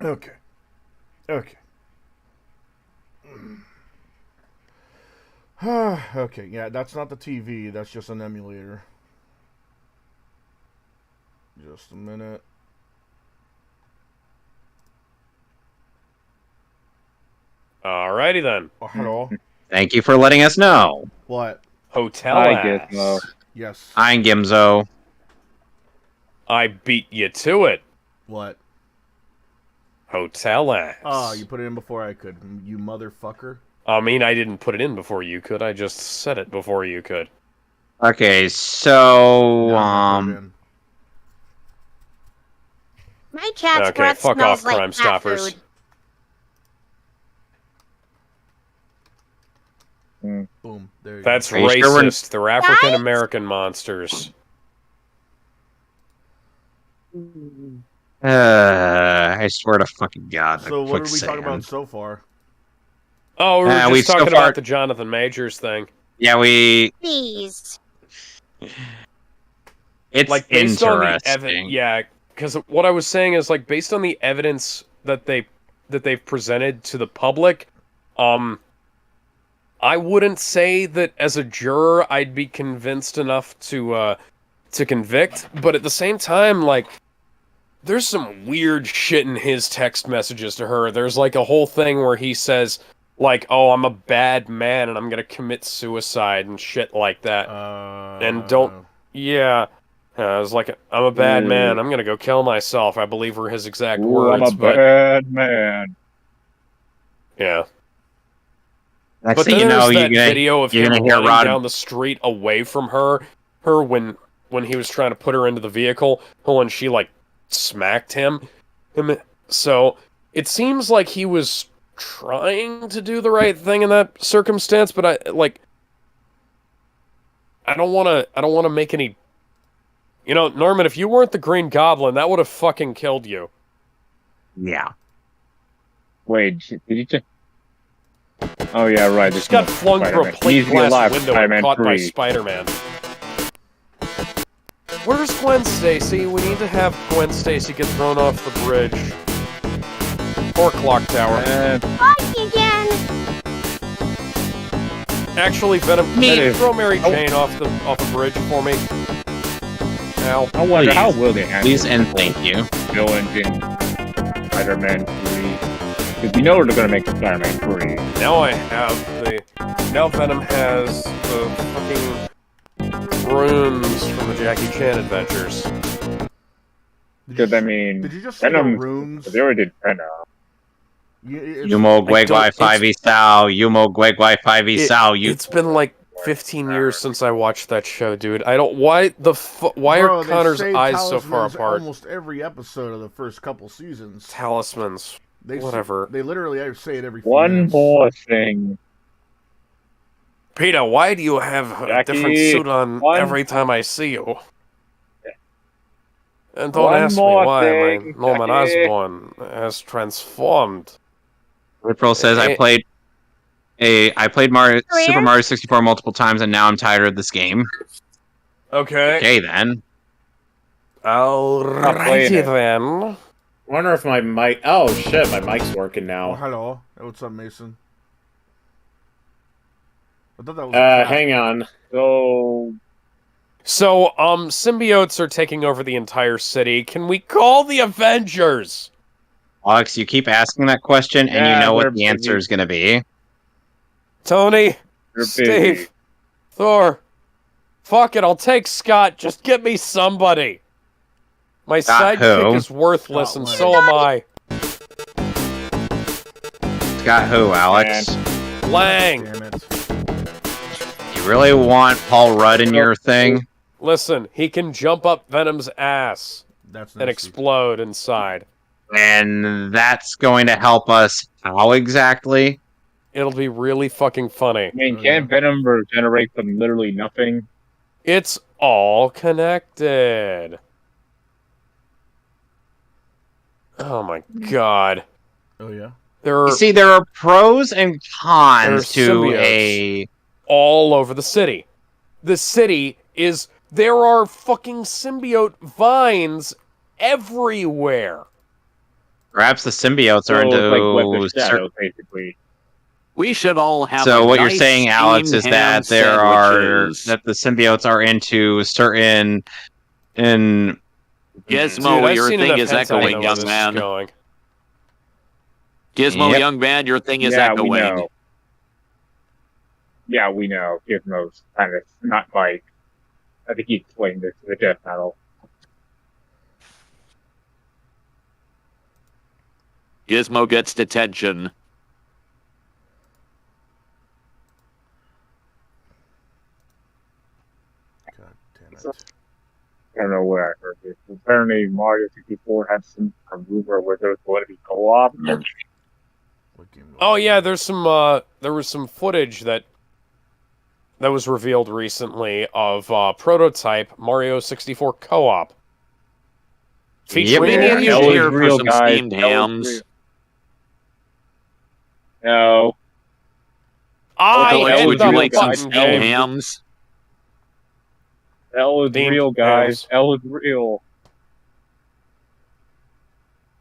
Okay. Okay. Okay, yeah, that's not the TV. That's just an emulator. Just a minute. Alrighty then. Oh, hello. Thank you for letting us know. What? Hotel Hi, ass. Gizmo. Yes. I'm Gimzo. I beat you to it. What? Hotel ass. Oh, you put it in before I could. You motherfucker. I mean, I didn't put it in before you could. I just said it before you could. Okay, so Now I put it in. My cat's Okay, breath fuck smells off, like Crime cat Stoppers. food. Boom. There you That's Are you sure we're- racist. They're African American monsters. I swear to fucking God. go. So what are we talking quicksand. about so far? Oh, we were we've just so talking far- about the Jonathan Majors thing. Yeah, Please. it's Like based on the interesting. yeah, because what I was saying is like based on the evidence that they've presented to the public, I wouldn't say that as a juror I'd be convinced enough to convict, but at the same time, like, there's some weird shit in his text messages to her. There's like a whole thing where he says, like, "Oh, I'm a bad man and I'm gonna commit suicide" and shit like that. And don't, yeah. I was like, "I'm a bad man. I'm gonna go kill myself." I believe were his exact Ooh, words. I'm a but bad man. yeah. Next But thing then you know, there's that you're video of you're him gonna hear running Rod. down the street away from her when he was trying to put her into the vehicle, when she like smacked him. So it seems like he was trying to do the right thing in that circumstance, but I don't want to make any. You know, Norman, if you weren't the Green Goblin, that would have fucking killed you. Yeah. Wait, did you just... Oh, yeah, right. Just got flung through a plate Easy glass alive, window Spider-Man and caught by 3. Spider-Man. Where's Gwen Stacy? We need to have Gwen Stacy get thrown off the bridge. Or Clock Tower. Fight again. Actually, Venom, can you throw Mary Jane off the bridge for me? Ow. I wonder Please. how will they handle Please and thank you. villains in Spider-Man 3? Because you know they're gonna make Spider-Man 3. Now I have the... Now Venom has the fucking runes from the Jackie Chan adventures. Because, I mean, Did you just say the Venom... runes? They already did Venom. Yumo Gwegwai it's- 5e Sao, Yumo Gwegwai 5e Sao, It's been like 15 years since I watched that show, dude. I don't... Why Bro, are they Connor's say eyes so far talismans apart? Almost every episode of the first couple seasons. Talismans. They Whatever. They literally say it every few One minutes. more thing. Peter, why do you have a Jackie, different suit on one- every time I see you? And don't One ask me more why thing, my Norman Jackie. Osborn has transformed. April says I played Mario Career? Super Mario 64 multiple times and now I'm tired of this game. Okay. Okay then. Alrighty it. then. I wonder if my mic... Oh, shit, my mic's working Oh, now. hello. Hey, what's up, Mason? I thought that was a cat. Hang on. So, symbiotes are taking over the entire city. Can we call the Avengers? Alex, you keep asking that question and you Yeah, know they're what the answer busy. is going to be. Tony, You're Steve, busy. Thor. Fuck it, I'll take Scott. Just get me somebody. My Scott sidekick who? is worthless, Scott and Lang. so am I. Got who, Alex? Lang. Damn it. You really want Paul Rudd in your thing? Listen, he can jump up Venom's ass That's and nasty. explode inside. And that's going to help us how exactly? It'll be really fucking funny. I mean, can't Venom regenerate from literally nothing? It's all connected. Oh my god. Oh, yeah? There are You see, there are pros and cons There are to symbiotes. a... all over the city. The city is there are fucking symbiote vines everywhere. Perhaps the symbiotes are So it's like Web into of Shadows, basically. We should all have. So a what you're nice saying, Alex, steamed is ham that that the symbiotes are into certain Gizmo, Dude, I've your seen thing enough is hentai to echoing, know where young this man. is going. Gizmo, Yep. young man, your thing is Yeah, echoing. we know. Yeah, we know. Gizmo's kind of not Mike. I think he explained this to the death battle. Gizmo gets detention. God damn it. I don't know where I heard this. Apparently, Mario 64 had a rumor where there was going to be co-op. What game was Oh yeah, that? there's some there was some footage that was revealed recently of prototype Mario 64 co-op. Featuring We Yeah, need you that was here for real, some guys. steamed That was hams. real. No. I Alex, hit would the you like some button steamed game. hams? That was Themed real, guys. hams. That was real.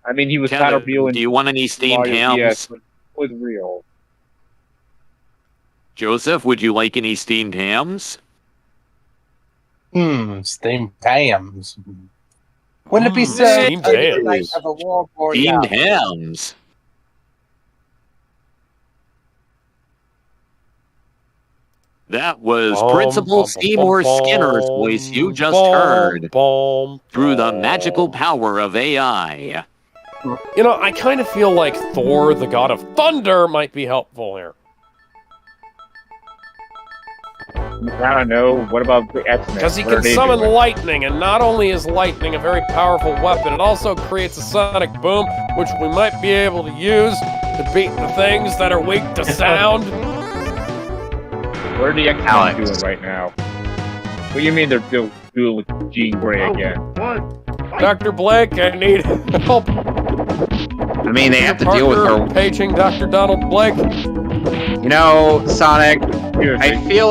I mean, he was kind Kevin, of real in do you want any steamed Mario hams? DS, but it was real. Joseph, would you like any steamed hams? Steamed hams. Wouldn't it be so steamed nice hams. of a war for Steamed hams. That was Principal Seymour Skinner's voice you just heard through the magical power of AI. You know, I kind of feel like Thor, the god of thunder, might be helpful here. I don't know. What about the X-Men? Because he What are can they summon doing? lightning, and not only is lightning a very powerful weapon, it also creates a sonic boom, which we might be able to use to beat the things that are weak to sound. What are the X-Men Alex. doing right now? What do you mean they're still doing with Jean Grey again? Dr. Blake, I need help. I mean, they have to deal with Parker her. paging Dr. Donald Blake. You know, Sonic. Seriously. I feel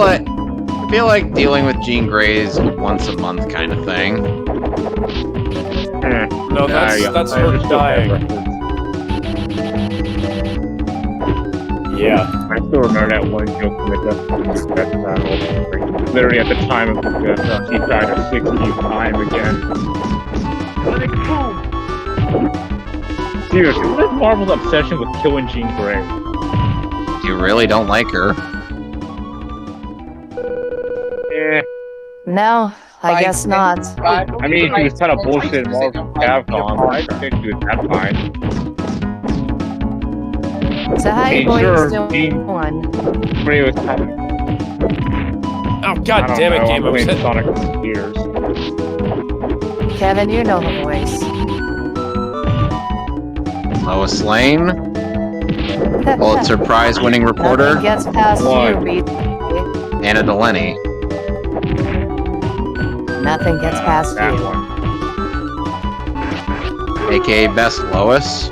like dealing with Jean Grey's once a month kind of thing. No, that's I her understood that dying. reference. Yeah. I still remember that one joke from the Death Battle. Literally at the time of the death, he died a 60th time again. Seriously, what is Marvel's obsession with killing Jean Grey? You really don't like her. Eh, No, I guess not. I mean, she was kind of bullshit in Marvel Capcom, but I think she was that fine. So how you Okay, boys sure, doing? Jean Grey was kind of. Oh, god damn it, game. I was hitting. Sonic Spears. Kevin, you know the voice. Lois Lane, Pulitzer Prize winning reporter, Nothing gets past One. you, Reed. Anna Delaney. Nothing gets past That you. one. aka Best Lois.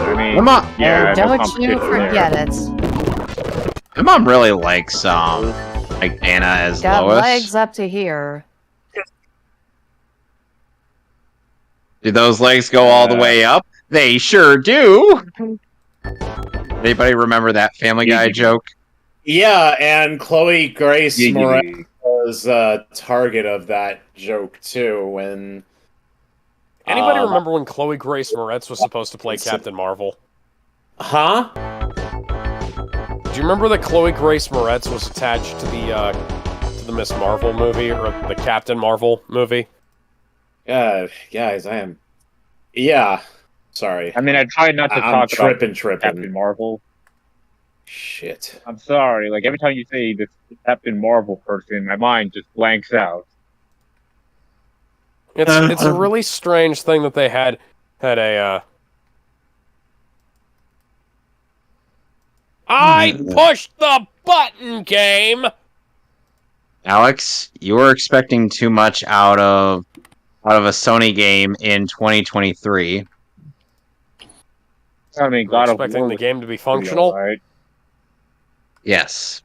I mean, My mom, yeah, And no don't competition you forget there. it. my mom really likes like Anna as Got Lois. legs up to here. Do those legs go all the way up? They sure do. Anybody remember that Family Guy joke? Yeah, and Chloe Grace Giggity. Moretz was a target of that joke too. When Anybody remember when Chloe Grace Moretz was supposed to play Captain Marvel? huh? Do you remember that Chloe Grace Moretz was attached to the Miss Marvel movie, or the Captain Marvel movie? Guys, I am. Yeah, sorry. I mean, I try not to I'm talk about tripping. Captain Marvel. Shit. I'm sorry. Like, every time you say this Captain Marvel person, my mind just blanks out. It's a really strange thing that they had a. I pushed the button, game. Alex, you were expecting too much out of a Sony game in 2023. I mean, We're God of expecting War the was game to be pretty functional. alright. Yes.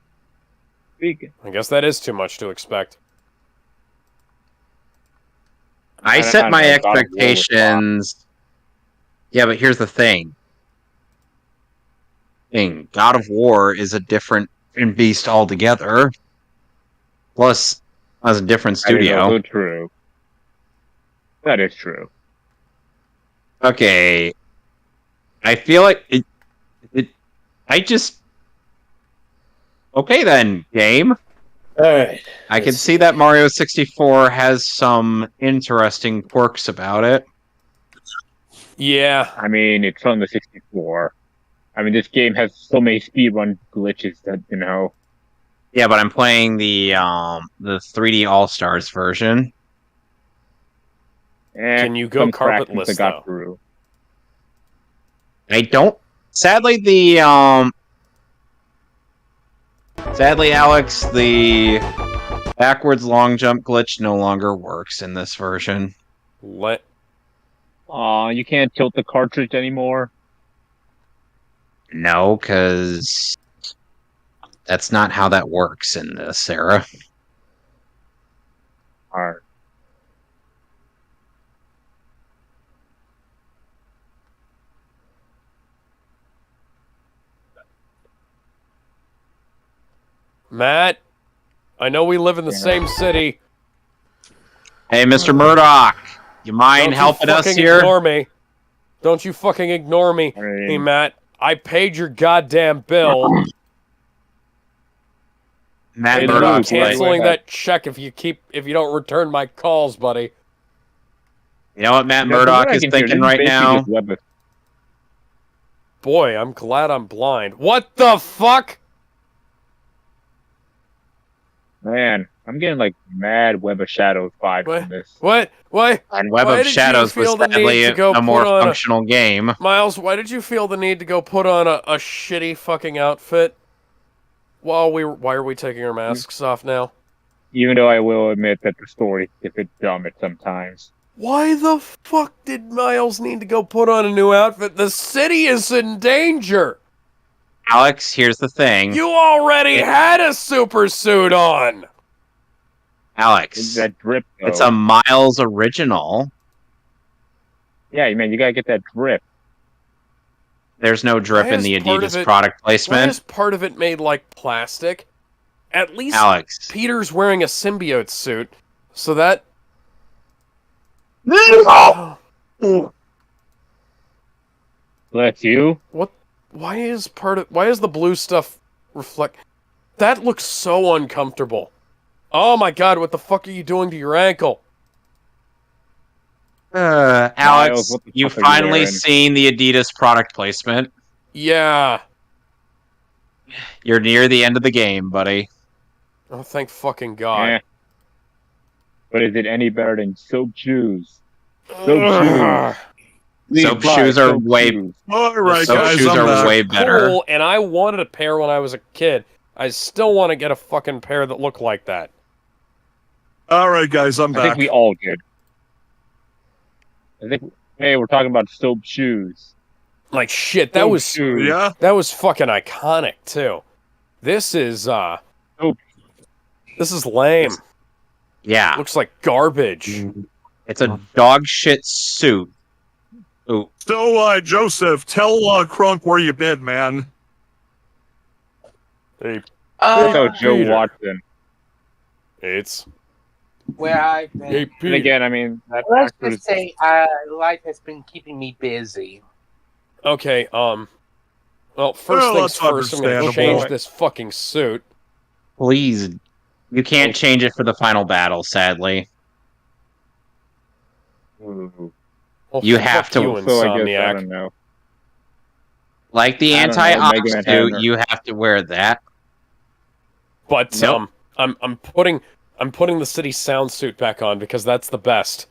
Speaking. I guess that is too much to expect. I don't set my know, God of War was expectations. Yeah, but here's the thing. God of War is a different beast altogether. Plus, has a different That is studio. also true. That is true. Okay. I feel like I just... Okay then, game. Alright. I can see that Mario 64 has some interesting quirks about it. Yeah. I mean, it's on the 64. I mean, this game has so many speedrun glitches that, you know... Yeah, but I'm playing the 3D All-Stars version. Can you go some cracks carpetless, I got though? through. I don't... Sadly, Alex, the backwards long jump glitch no longer works in this version. You can't tilt the cartridge anymore? No, because that's not how that works in this era. Alright. Matt, I know we live in the same city. Hey, Mr. Murdoch, you mind Don't helping you us fucking here? ignore me. Don't you fucking ignore me. Hey, Matt, I paid your goddamn bill. Matt I'm Murdoch's canceling like, that check if you don't return my calls, buddy. you know what Matt Murdoch is thinking right now? Boy, I'm glad I'm blind. What the fuck? Man, I'm getting like mad Web of Shadows vibes from this. What? And Web Why of did you Shadows was feel the need sadly to go a more put on functional game. Miles, why did you feel the need to go put on a shitty fucking outfit? Why are we taking our masks off now? Even though I will admit that the story is a bit dumb at sometimes. Why the fuck did Miles need to go put on a new outfit? The city is in danger! Alex, here's the thing. You already had a super suit on! Alex, That drip, though. it's a Miles original. Yeah, man, you gotta get that drip. There's no drip in the Adidas product Why placement. is part of it made like plastic? At least Alex. Peter's wearing a symbiote suit, so that... Bless you. What? Why is the blue stuff reflect? That looks so uncomfortable. Oh my god, what the fuck are you doing to your ankle? Alex, Miles, what the you've fuck are you finally wearing? seen the Adidas product placement. Yeah. You're near the end of the game, buddy. Oh, thank fucking god. Eh. But is it any better than soap shoes? Ugh. Soap shoes are way... Alright, Soap guys, shoes I'm are back. way better. Cool, and I wanted a pair when I was a kid. I still want to get a fucking pair that look like that. Alright, guys, I'm I think back. we all did. Hey, we're talking about soap shoes. Like shit, that Soap was shoes. Yeah? that was fucking iconic too. This is this is lame. Yeah. Looks like garbage. It's a dog shit suit. Ooh. So, Joseph, tell Crunk where you been, man. Hey, So Joe Peter. Watson. It's Where I've been. hey And Pete. again, I mean, that Let's actor just is- say life has been keeping me busy. Okay, well, first Well, things that's first, I'm gonna understandable. change this fucking suit. Please. You can't change it for the final battle, sadly. Ooh. Well, You fuck have to- you, So I guess, I Insomniac. don't know. Like the I don't know, anti-op Mega Man suit, has- you have to wear that. But Nope. I'm putting the city sound suit back on because that's the best.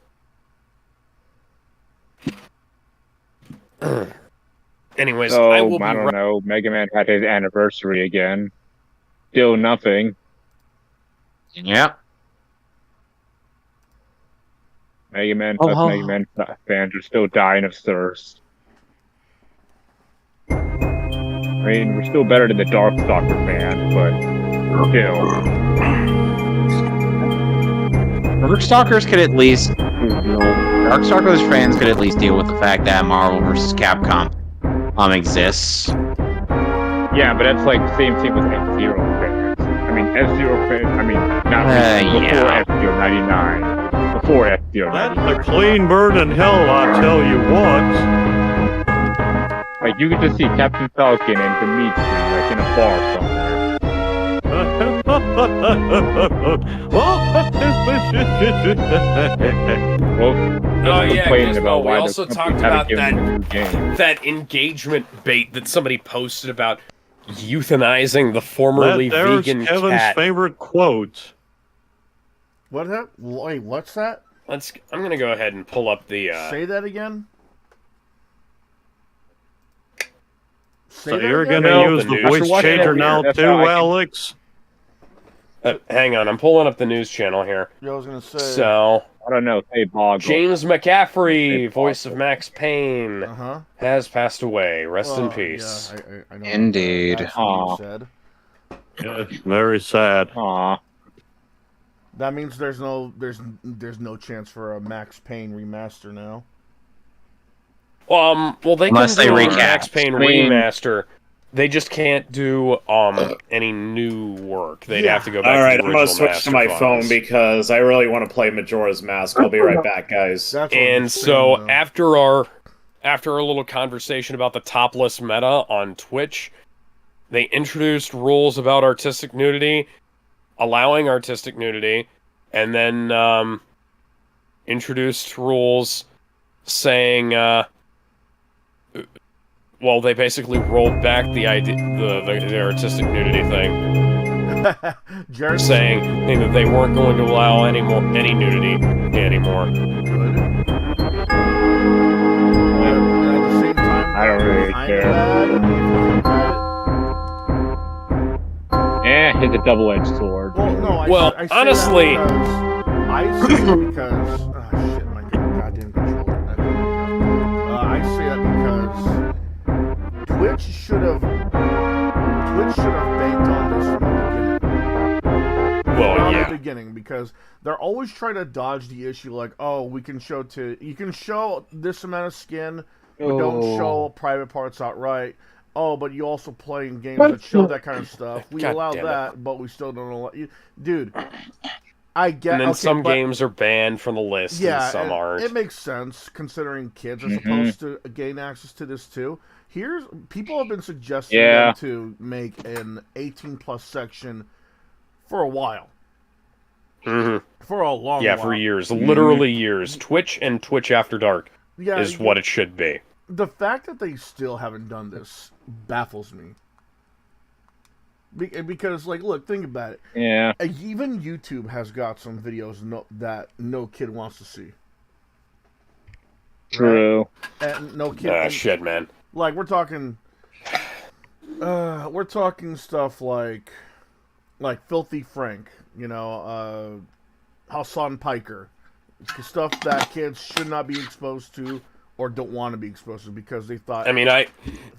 Anyways, So, I I will be don't know. Mega Man had his anniversary again. Still nothing. Yeah. Mega Man Oh, plus oh. Mega Man fans are still dying of thirst. I mean, we're still better than the Darkstalker fans, but Darkstalkers could at least, Darkstalkers fans could at least deal with the fact that Marvel vs. Capcom exists. Yeah, but that's like the same thing with F-Zero fans. I mean, F-Zero fans, I mean, not before yeah. F-Zero 99. Before F-Zero That's 99. a clean bird in hell, I tell you what. Like, you could just see Captain Falcon and Dimitri, like, in a bar somewhere. Oh yeah, complaining Gizmo, about we why also the talked company about haven't given them a new game. that engagement bait that somebody posted about euthanizing the formerly That there's vegan Kevin's cat. favorite quote. What that? Wait, what's that? I'm gonna go ahead and pull up the. Say that again. So you're gonna use the voice changer now too, Alex? Hang on, I'm pulling up the news channel here. Yeah, I was gonna say. So I don't know. Say Boggle. James McCaffrey, voice of Max Payne, Uh-huh. has passed away. Rest in Well, peace. Yeah, I know Indeed. That's what you said. Yeah, very sad. Aw. That means there's no chance for a Max Payne remaster now. Well, they Unless can they do a recast. Max Payne I mean- remaster. They just can't do any new work. They'd have to go back Alright, to the I'm gonna original switch master to my files. phone because I really want to play Majora's Mask. I'll be right back, guys. That's what And I'm so saying, though. after our little conversation about the topless meta on Twitch, they introduced rules about artistic nudity, allowing artistic nudity, and then introduced rules saying well, they basically rolled back the idea, the artistic nudity thing, Jared saying that they weren't going to allow any nudity anymore. good. But at the same time, I don't really kinda care. bad, if you think about Hit the double-edged sword. it. Well, no, I Well, say honestly- I say that because oh shit, my goddamn controller. I say that because Twitch should have banked on this from the beginning. Well, From yeah. the beginning, because they're always trying to dodge the issue, like, oh, you can show this amount of skin, but don't show private parts outright. Oh, but you also play in games that show that kind of stuff. We God allow damn it. that, but we still don't allow you, dude. I get. And then okay, some but- games are banned from the list, yeah, and some aren't. It makes sense considering kids are supposed to gain access to this too. People have been suggesting them to make an 18+ section for a while. Mhm. For a long Yeah, while. for years, literally years. Twitch and Twitch After Dark Yeah, is what it should be. The fact that they still haven't done this baffles me. Because, like, look, think about it. Yeah. Even YouTube has got some videos that no kid wants to see. True. And no kid. Shit, man. Like, we're talking stuff like Filthy Frank, Hassan Piker, stuff that kids should not be exposed to or don't want to be exposed to because they thought. I mean, I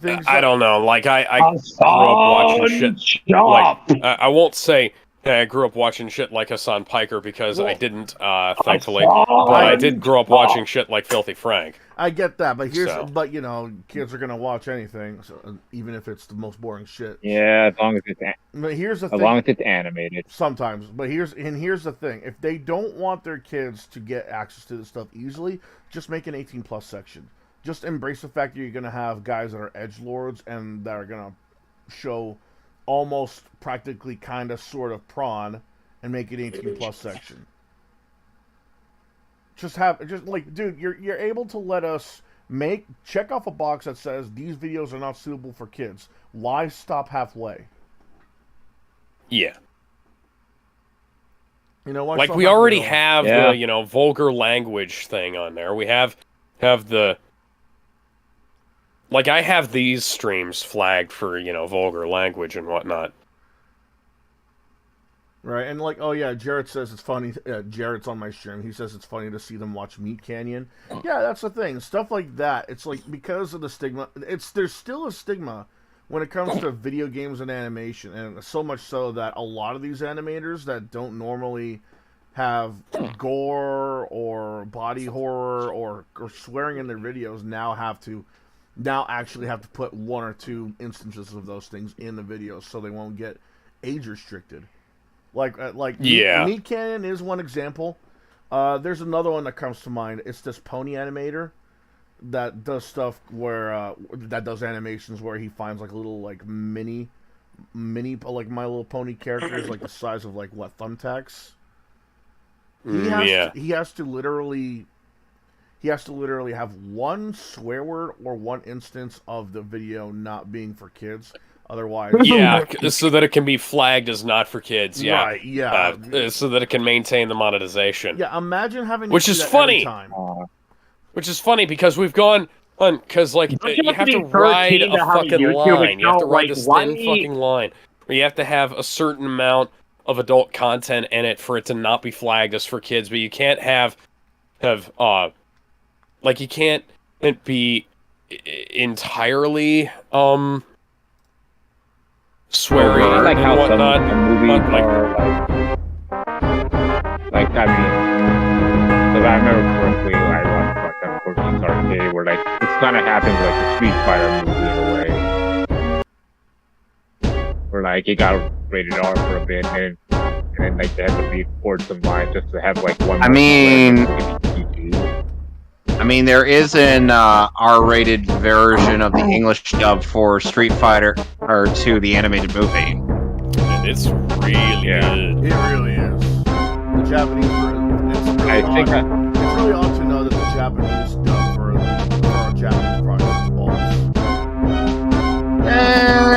things don't know. Like, I grew up watching shit. Like, I won't say I grew up watching shit like Hassan Piker because I didn't, thankfully. But I did grow up watching shit like Filthy Frank. I get that, but So. kids are gonna watch anything, so, even if it's the most boring shit. Yeah, as long as it's But here's the as thing. long as it's animated. Sometimes, but here's the thing: if they don't want their kids to get access to this stuff easily, just make an 18+ section. Just embrace the fact that you're gonna have guys that are edgelords and that are gonna show almost practically kind of sort of prawn and make it 18+ section. Just like, dude, you're able to let us check off a box that says these videos are not suitable for kids. Why stop halfway? Yeah. Why Like, stop we already halfway? have the, vulgar language thing on there. We have the... Like, I have these streams flagged for, vulgar language and whatnot. Right, and like, oh yeah, Jarrett says it's funny. Jarrett's on my stream. He says it's funny to see them watch Meat Canyon. Yeah, that's the thing. Stuff like that. It's like, because of the stigma. There's still a stigma when it comes to video games and animation, and so much so that a lot of these animators that don't normally have gore or body horror or swearing in their videos now actually have to put 1 or 2 instances of those things in the videos so they won't get age restricted. Meat Cannon is one example. There's another one that comes to mind. It's this pony animator that does stuff where that does animations where he finds like little like mini like My Little Pony characters like the size of like what, thumbtacks. He has to literally have 1 swear word or 1 instance of the video not being for kids. Otherwise, so that it can be flagged as not for kids. Yeah, right, yeah. So that it can maintain the monetization. Yeah, imagine having which is funny. Which is funny because we've gone on because like you have to ride a fucking line. You have to ride this thin fucking line where you have to have a certain amount of adult content in it for it to not be flagged as for kids. But you can't have like you can't be entirely swearing like and how whatnot. some movies are like I mean, because I remember correctly, I watched like a 14 arcade where like this kind of happens like the Street Fighter movie in a way, where like it got rated R for a bit and then like they had to record some lines just to have like one. I mean, there is an R-rated version of the English dub for Street Fighter 2, the animated movie. And it's really good. It really is. The Japanese version. It's really odd to know that the Japanese dub for a Japanese product is balls.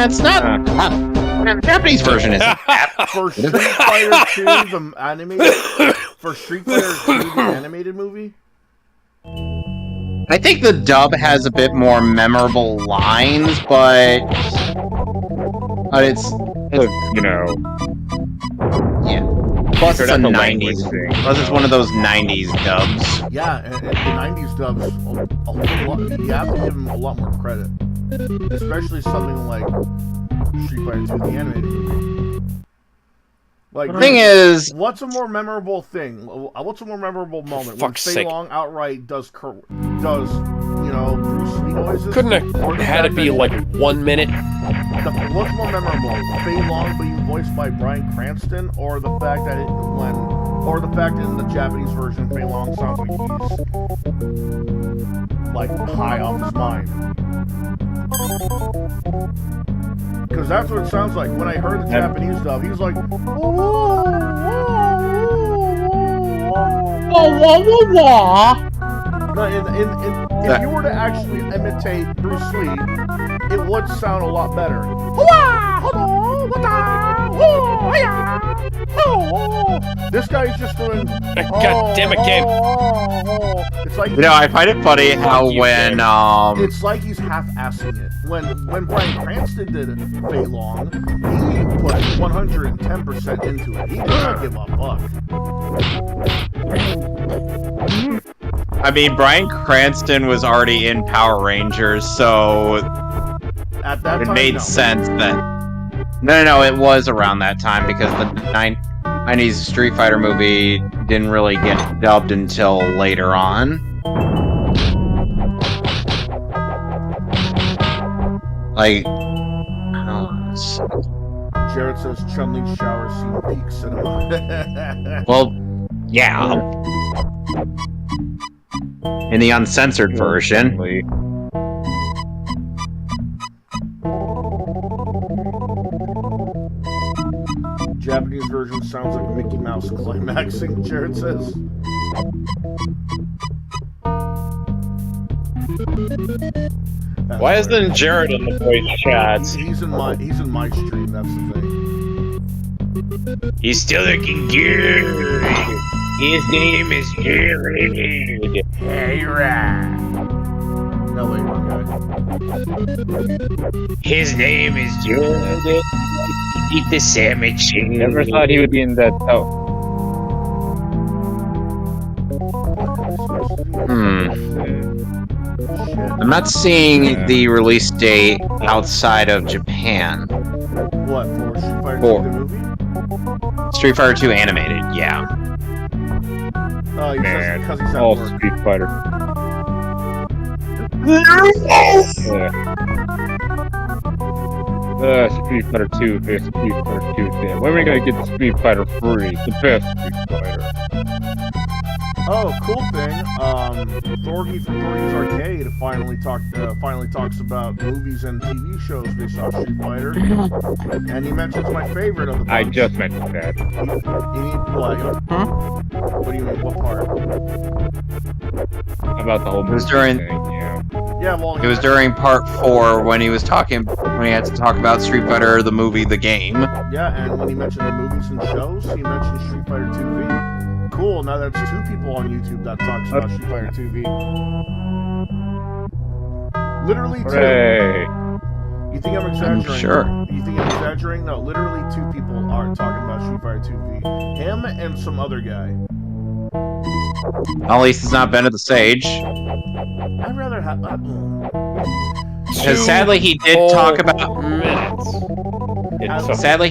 It's not. The Japanese version is for Street Fighter 2, the animated. For Street Fighter 2, the animated movie. I think the dub has a bit more memorable lines, but it's you know, yeah. Plus it's a 90s thing. Plus it's one of those 90s dubs. Yeah, and the 90s dubs a whole lot. You have to give them a lot more credit, especially something like Street Fighter 2, the animated movie. Like, the thing is, what's a more memorable thing? What's a more memorable moment when Fei Long outright does Bruce Lee noises? Couldn't have had it be like 1 minute? What's more memorable, Fei Long being voiced by Bryan Cranston, or the fact that in the Japanese version Fei Long sounds like he's like high off his mind? Because that's what it sounds like. When I heard the Japanese dub, he was like, if you were to actually imitate Bruce Lee, it would sound a lot better. This guy's just doing. God damn it, game. It's like I find it funny how when it's like he's half-assing it. When Bryan Cranston did Fei Long, he put 110% into it. He did not give a fuck. I mean, Bryan Cranston was already in Power Rangers, so at that it time, made sense that. No, it was around that time because the 90s Street Fighter movie didn't really get dubbed until later on. Like, Jared says Chun-Li's shower scene peak cinema. well, yeah. In the uncensored version. Japanese version sounds like Mickey Mouse climaxing, Jared says. Why isn't Jared in the voice chat? He's in my stream, that's the thing. He's still looking good. His name is Jared. Hey, right. No, wait, wrong guy. His name is Jared. Eat the sandwich. Never thought he would be in that. shit. I'm not seeing the release date outside of Japan. What, for Street Fighter 2 For- the movie? Street Fighter 2 animated, yeah. He says because he's at all work. Street Fighter. Street Fighter 2, best Street Fighter 2 thing. When are we gonna get Street Fighter 3? The best Street Fighter. Oh, cool thing. Thorgy from Thorgy's Arcade finally talks about movies and TV shows based off Street Fighter, and he mentions my favorite of the bunch. I just mentioned that. What? What do you mean? What part? About the whole movie during- thing, yeah. Yeah, well, It was during part 4 when he had to talk about Street Fighter, the movie, the game. Yeah, and when he mentioned the movies and shows, he mentioned Street Fighter 2V. Cool, now that's 2 people on YouTube that talks about Street Fighter 2V. Literally 2. Hooray! You think I'm exaggerating? Sure. You think I'm exaggerating? No, literally 2 people are talking about Street Fighter 2V. Him and some other guy. At least it's not Ben at the Sage. I'd rather have... Because sadly he did talk about... Sadly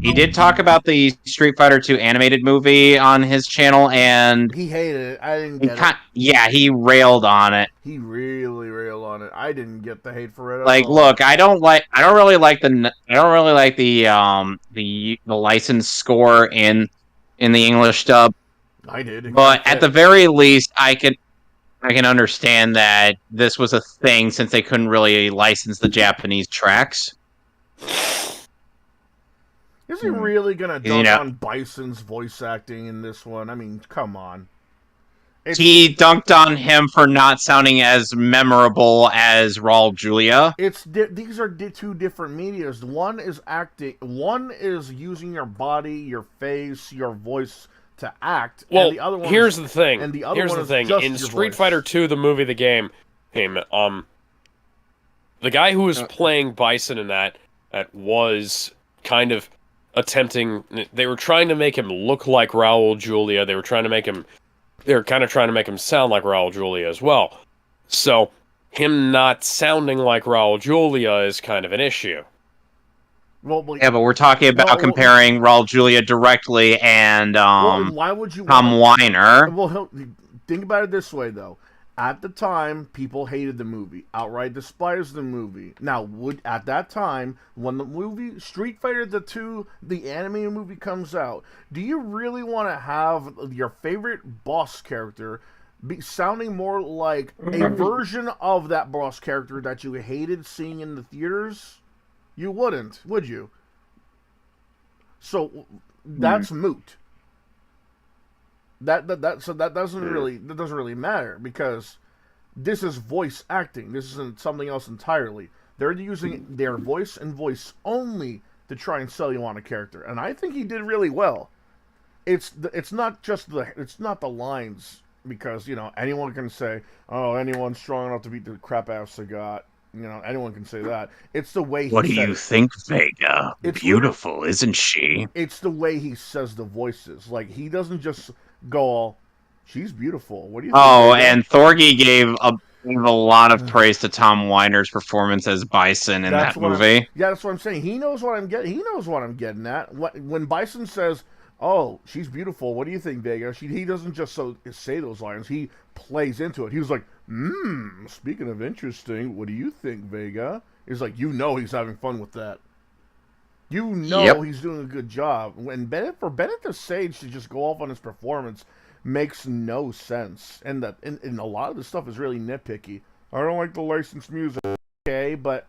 he did talk about the Street Fighter 2 animated movie on his channel, and... He hated it. I didn't get it. Yeah, he railed on it. He really railed on it. I didn't get the hate for it at Like, all. look, I don't really like the license score in the English dub. I did. But at the very least, I can understand that this was a thing since they couldn't really license the Japanese tracks. Is he really gonna dunk on Bison's voice acting in this one? I mean, come on. He dunked on him for not sounding as memorable as Raul Julia. These are 2 different medias. One is acting. One is using your body, your face, your voice to act. Well, and the other one here's the thing. And the other one is In just your Street voice. Fighter 2, the movie, the game, the guy who was playing Bison in that was kind of attempting. They were trying to make him look like Raul Julia. They were kind of trying to make him sound like Raul Julia as well. So him not sounding like Raul Julia is kind of an issue. Yeah, but we're talking about comparing Raul Julia directly and why would you Tom Weiner. Well, think about it this way, though. At the time, people hated the movie, outright despised the movie. Now, at that time, when the movie Street Fighter the 2, the animated movie comes out, do you really want to have your favorite boss character be sounding more like a version of that boss character that you hated seeing in the theaters? You wouldn't, would you? So that's moot. That doesn't really matter, because this is voice acting. This isn't something else entirely. They're using their voice and voice only to try and sell you on a character, and I think he did really well. It's not the lines, because anyone can say, oh, anyone's strong enough to beat the crap out of Sagat. Anyone can say that. It's the way he What do said you it. think, Vega? It's Beautiful, isn't she? It's the way he says the voices. Like, he doesn't just go all, she's beautiful. What do you think? Oh, and Thorgy gave a lot of praise to Tom Weiner's performance as Bison in that movie. Yeah, that's what I'm saying. He knows what I'm getting. He knows what I'm getting at. When Bison says, "Oh, she's beautiful," what do you think, Vega? He doesn't just say those lines. He plays into it. He was like, speaking of interesting, what do you think, Vega? He's like, he's having fun with that. He's doing a good job. For Bennett the Sage to just go off on his performance makes no sense. And a lot of the stuff is really nitpicky. I don't like the licensed music. Okay, but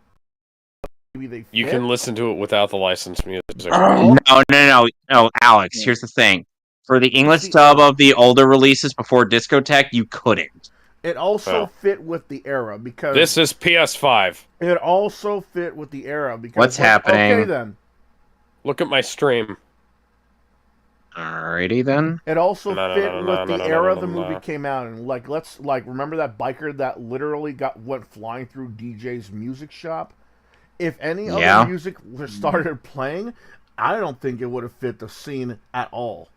maybe they fit. You can listen to it without the licensed music. No, Alex, here's the thing. For the English dub of the older releases before Discotheque, you couldn't. It also fit with the era, because this is PS5. It also fit with the era because what's happening? Okay, then. Look at my stream. Alrighty then. It also fit with the era the movie came out in. Let's remember that biker that literally went flying through DJ's music shop. If any other music started playing, I don't think it would have fit the scene at all.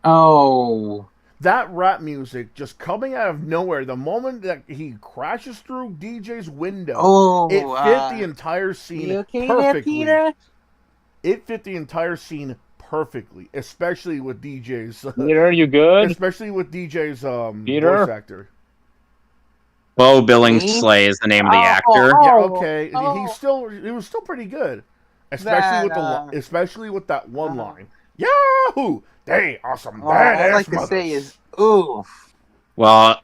Oh. that rap music just coming out of nowhere, the moment that he crashes through DJ's window, it fit the entire scene perfectly. Peter? It fit the entire scene perfectly, especially with DJ's. Peter, you good? Especially with DJ's Peter? voice actor. Bo Billingsley is the name of the actor. Yeah, okay. He was still pretty good, especially with that one line. Yahoo! They are some badass All I like mothers. to say is oof. Well,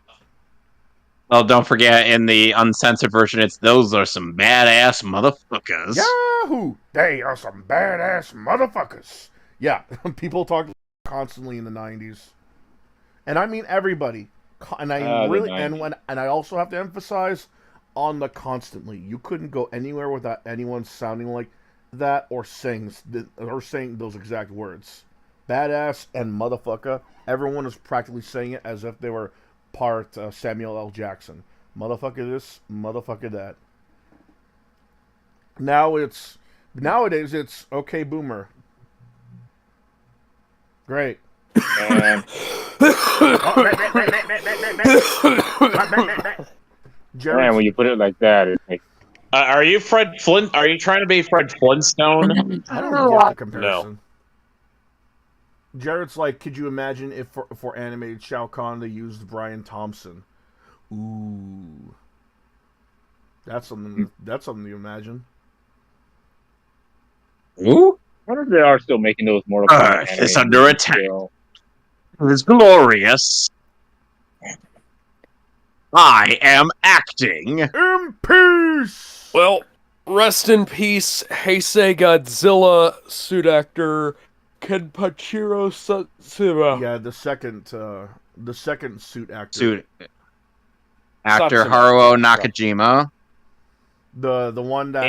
don't forget in the uncensored version, it's those are some badass motherfuckers. Yahoo! They are some badass motherfuckers. Yeah, people talk constantly in the 90s, and I mean everybody. And I I also have to emphasize on the constantly. You couldn't go anywhere without anyone sounding like that or saying those exact words. Badass and motherfucker. Everyone is practically saying it as if they were part Samuel L. Jackson. Motherfucker this, motherfucker that. Nowadays it's okay boomer. Great. Man, when you put it like that, it's like. Are you Fred Flint? Are you trying to be Fred Flintstone? I don't get the comparison. No. Jared's like, could you imagine if for animated Shao Kahn they used Brian Thompson? Ooh, that's something to imagine. Ooh, I wonder if they are still making those Mortal Kombat. It's under attack. It's glorious. I am acting. In peace! Well, rest in peace, Heisei Godzilla suit actor Kenpachiro Satsuma. Yeah, the second suit actor. Suit actor Haruo Nakajima. The one that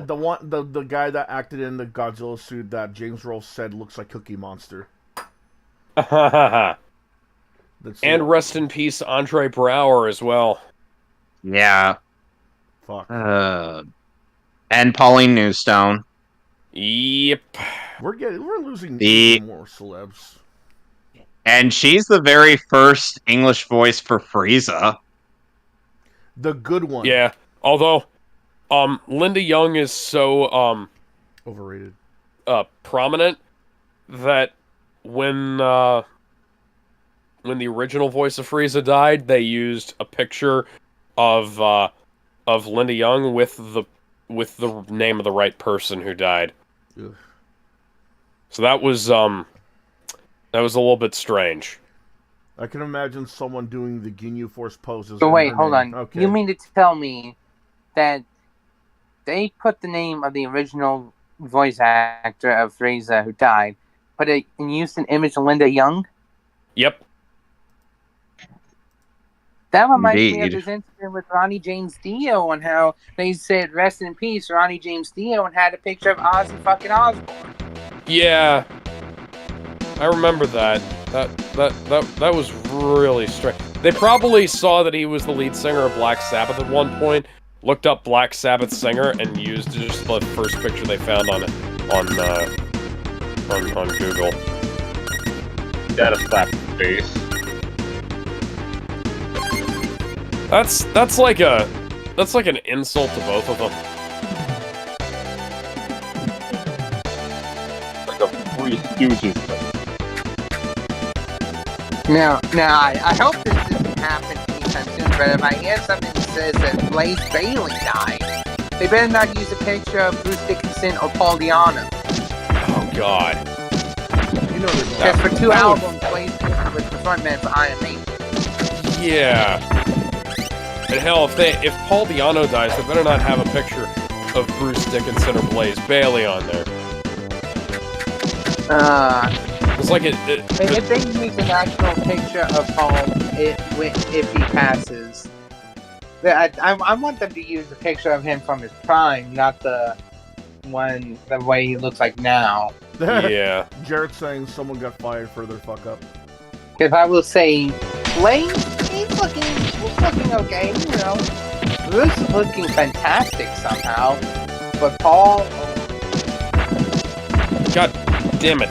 the guy that acted in the Godzilla suit that James Rolfe said looks like Cookie Monster. And rest in peace, Andre Brower as well. Yeah. Fuck. And Pauline Newstone. Yep. We're losing more celebs. And she's the very first English voice for Frieza. The good one. Yeah. Although, Linda Young is so overrated. Prominent that when the original voice of Frieza died, they used a picture of Linda Young with the name of the right person who died. Ugh. So that was a little bit strange. I can imagine someone doing the Ginyu Force poses. So wait, hold on. Okay. You mean to tell me that they put the name of the original voice actor of Frieza who died, and used an image of Linda Young? Yep. That reminds me of this incident with Ronnie James Dio and how they said "Rest in peace, Ronnie James Dio" and had a picture of Ozzy fucking Osbourne. Yeah, I remember that. That was really strange. They probably saw that he was the lead singer of Black Sabbath at one point, looked up Black Sabbath singer, and used just the first picture they found on Google. That a slap in the face. That's like an insult to both of them. Like a Three Stooges. Now, I hope this doesn't happen anytime soon, but if I hear something that says that Blaze Bailey died, they better not use a picture of Bruce Dickinson or Paul Di'Anno. Oh, God. You know because for 2 albums, Blaze Bailey was the frontman for Iron Maiden. Yeah. And hell, if Paul Di'Anno dies, they better not have a picture of Bruce Dickinson or Blaze Bailey on there. It's like if they use an actual picture of Paul, if he passes, I want them to use a picture of him from his prime, not the way he looks like now. Yeah. Jared's saying someone got fired for their fuck up. If I will say, Blaze, he's looking okay, you know. Bruce is looking fantastic somehow, but Paul. God damn it.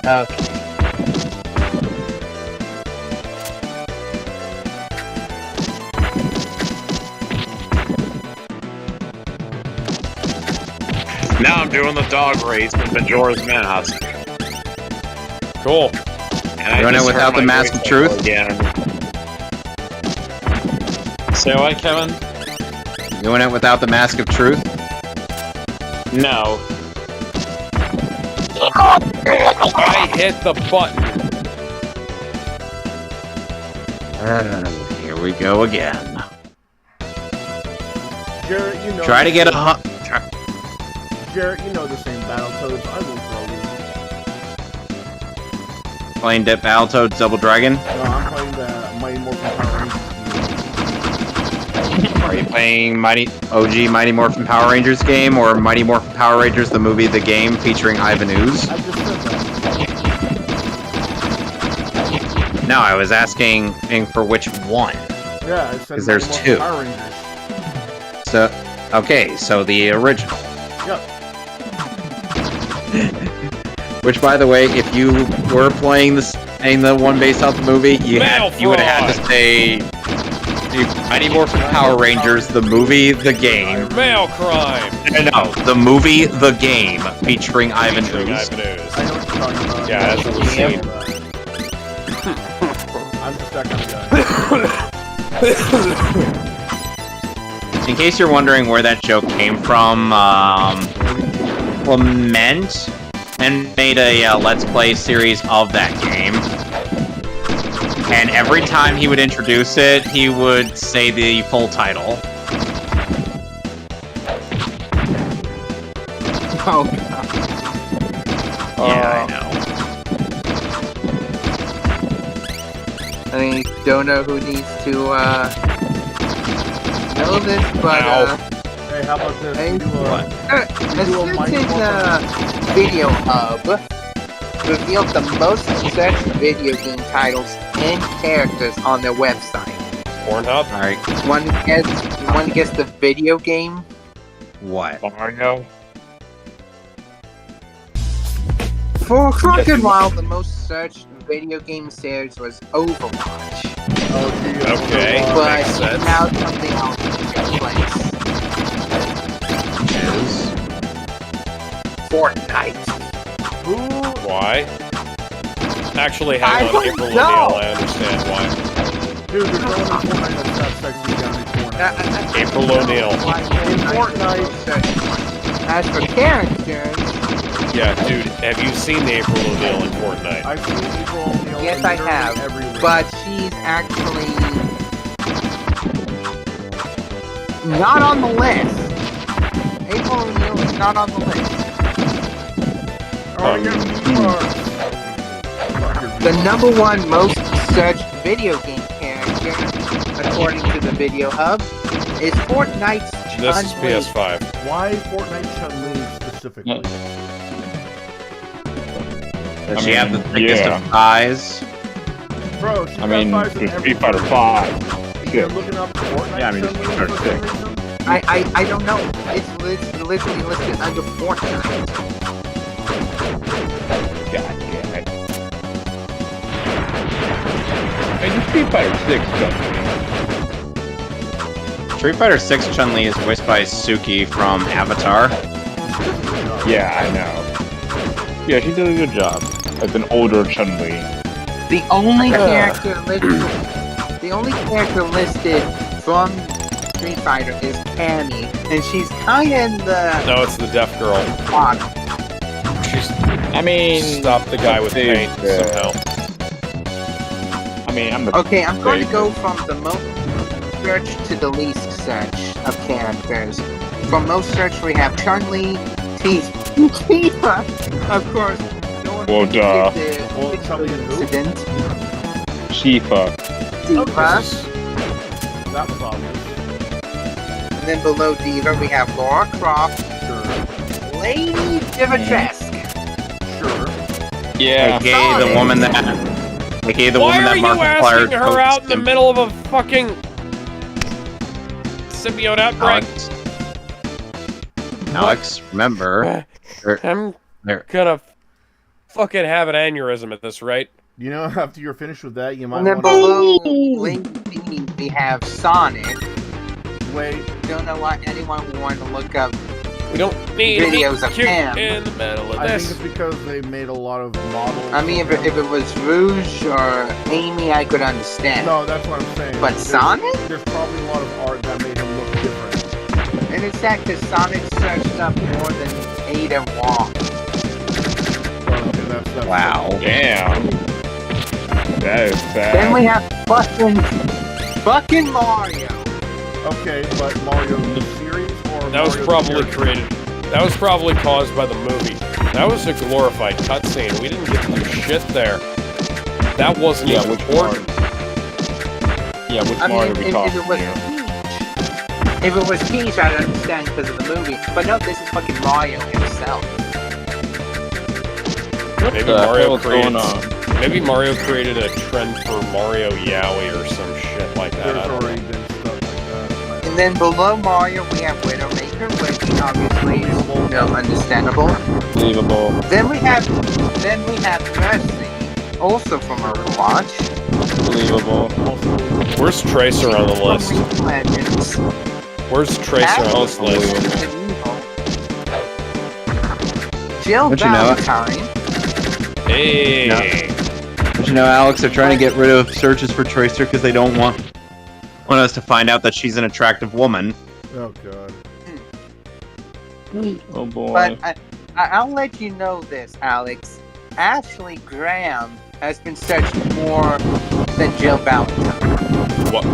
Okay. Now I'm doing the dog race with Majora's Mask. Cool. And doing it without the Mask of Truth? Again. Say what, Kevin? Doing it without the Mask of Truth? No. I hit the button. Here we go again. Jarrett, you know. Try to get a Jarrett, you know the same Battletoads. I will throw you. Playing Battletoads Double Dragon? No, I'm playing the Mighty Morphin Power Rangers. Are you playing OG Mighty Morphin Power Rangers game or Mighty Morphin Power Rangers the movie, the game featuring Ivan Ooze? I just said that. No, I was asking for which one. Yeah, I said Because there's Mighty two. Morphin Power Rangers. So, okay, so the original. Yep. Which, by the way, if you were playing the one based off the movie, you would have had to say Mighty Morphin Power Rangers, the movie, the game. Mail crime. No, the movie, the game, featuring Ivan Ooze. I know what you're talking about. Yeah, that's what we've seen. I'm just that kind of guy. In case you're wondering where that joke came from, Clement and made a Let's Play series of that game. And every time he would introduce it, he would say the full title. Oh, Yeah, I know. I don't know who needs to know this, but Hey, how about this? Hey, We do a Mighty Assistant Morphin- Video Hub revealed the most searched video game titles and characters on their website. Pornhub? Alright, Want to guess the video game? what? Mario? For a fucking while, the most searched video game series was Overwatch. Oh, gee, Okay. But makes sense. now something else took place. Fortnite. Who? Why? Actually, hang I on, don't April know. O'Neil, I understand why. Dude, there's no one in Fortnite that's got sexy down in Fortnite. April O'Neil. In Fortnite. As for characters, Yeah, dude, have you seen the April O'Neil in Fortnite? I've seen April O'Neil. yes, in I literally have, everywhere. but she's actually not on the list. April O'Neil is not on the list. Oh, you are. The number one most searched video game character, according to the Video Hub, is Fortnite's This is Chun-Li. PS5. Why Fortnite Chun-Li specifically? Does she have the thickest of thighs? Bro, she's I mean, got thighs in Street every Fighter game. 5. You're looking up Fortnite Yeah, I mean, Chun-Li Street Fighter for 6. some reason? I don't know. It's literally listed under Fortnite. God damn it. And Street Fighter 6 Street Fighter 6 Chun-Li is voiced by Suki from Avatar. Yeah, I know. Yeah, she did a good job. As an older Chun-Li. The only character listed from Street Fighter is Cammy, and she's kind of the No, it's the deaf girl. odd. She's I mean... stopped the guy with paint somehow. I mean, I'm the... Okay, I'm going to go from the most search to the least search of characters. From most search, we have Chun-Li, Tifa, of course. No one Well, duh. Well, Chun-Li and who? incident. Shifa. Tifa. That was obvious. And then below Diva, we have Lara Croft, Sure. Lady Dimitrescu. Sure. Yeah. AKA the woman that... AKA the Why woman are that you Markiplier asking her out in the middle of a fucking symbiote outbreak? Alex, remember... I'm There. gonna fucking have an aneurysm at this rate. You know, after you're finished with that, you might And then want to... below Lady B, we have Sonic. Wait. Don't know why anyone would want to look up We don't need videos of cute him. in the middle of I this. think it's because they made a lot of models. I mean, if it was Rouge or Amy, I could understand. No, that's what I'm saying. But Sonic? There's probably a lot of art that made him look different. And it's that because Sonic searched up more than Ada Wong. That's Wow. Damn. That is bad. Then we have fucking Mario. Okay, but Mario the series or That was Mario probably the created. That was probably caused by the movie. That was a glorified cutscene. We didn't get to do shit there. That wasn't even important. Yeah, which I mean, Mario we if talking it was about? If it was Peach, I'd understand because of the movie. But no, this is fucking Mario himself. Maybe Mario created a trend for Mario Yaoi or some shit like that. I don't know. And then below Mario, we have Widowmaker, which obviously is understandable. Believable. Then we have Mercy, also from Overwatch. Believable. Where's Tracer on the list? Legends. Where's Tracer on this list? Jill Don't you know it? Valentine. Hey. But you know, Alex, they're trying to get rid of searches for Tracer because they don't want us to find out that she's an attractive woman. Oh god. Oh boy. But I'll let you know this, Alex. Ashley Graham has been searched more than Jill Valentine. What?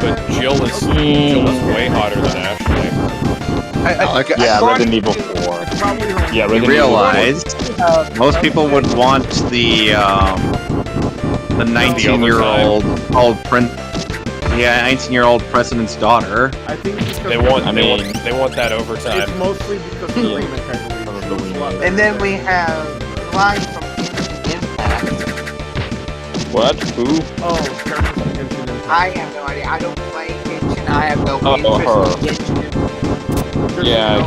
But Jill is way hotter than Ashley. Yeah, Resident Evil 4. Yeah, You Resident realize most people would want the 19-year-old old prince. Yeah, 19-year-old president's daughter. I think it's because They want that overtime. It's mostly because of the remake, I believe. And then we have Line from Genshin Impact. What? Who? Oh, characters from Genshin Impact. I have no idea. I don't play Genshin. I have no interest in Genshin. Yeah.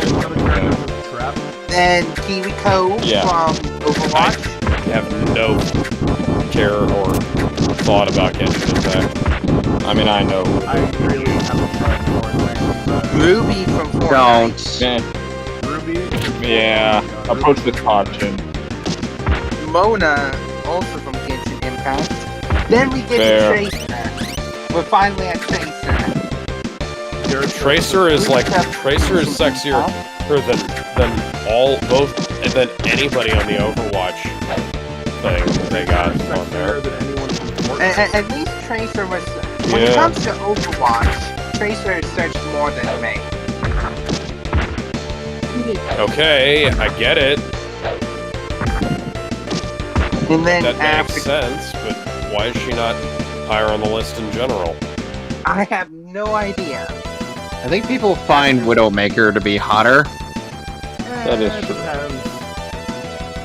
Then Kiriko from Overwatch. I have no care or thought about Genshin Impact. I mean, I know. I really haven't tried more things. Ruby from Fortnite. Man. Ruby? Yeah. Approach with caution. Mona, also from Genshin Impact. Then we get Fair. to Tracer. We're finally at Tracer. Tracer is sexier than anybody on the Overwatch thing they got on there. At least Tracer was. When it comes to Overwatch, Tracer is searched more than me. Okay, I get it. And then That makes sense, but why is she not higher on the list in general? I have no idea. I think people find Widowmaker to be hotter. That is true.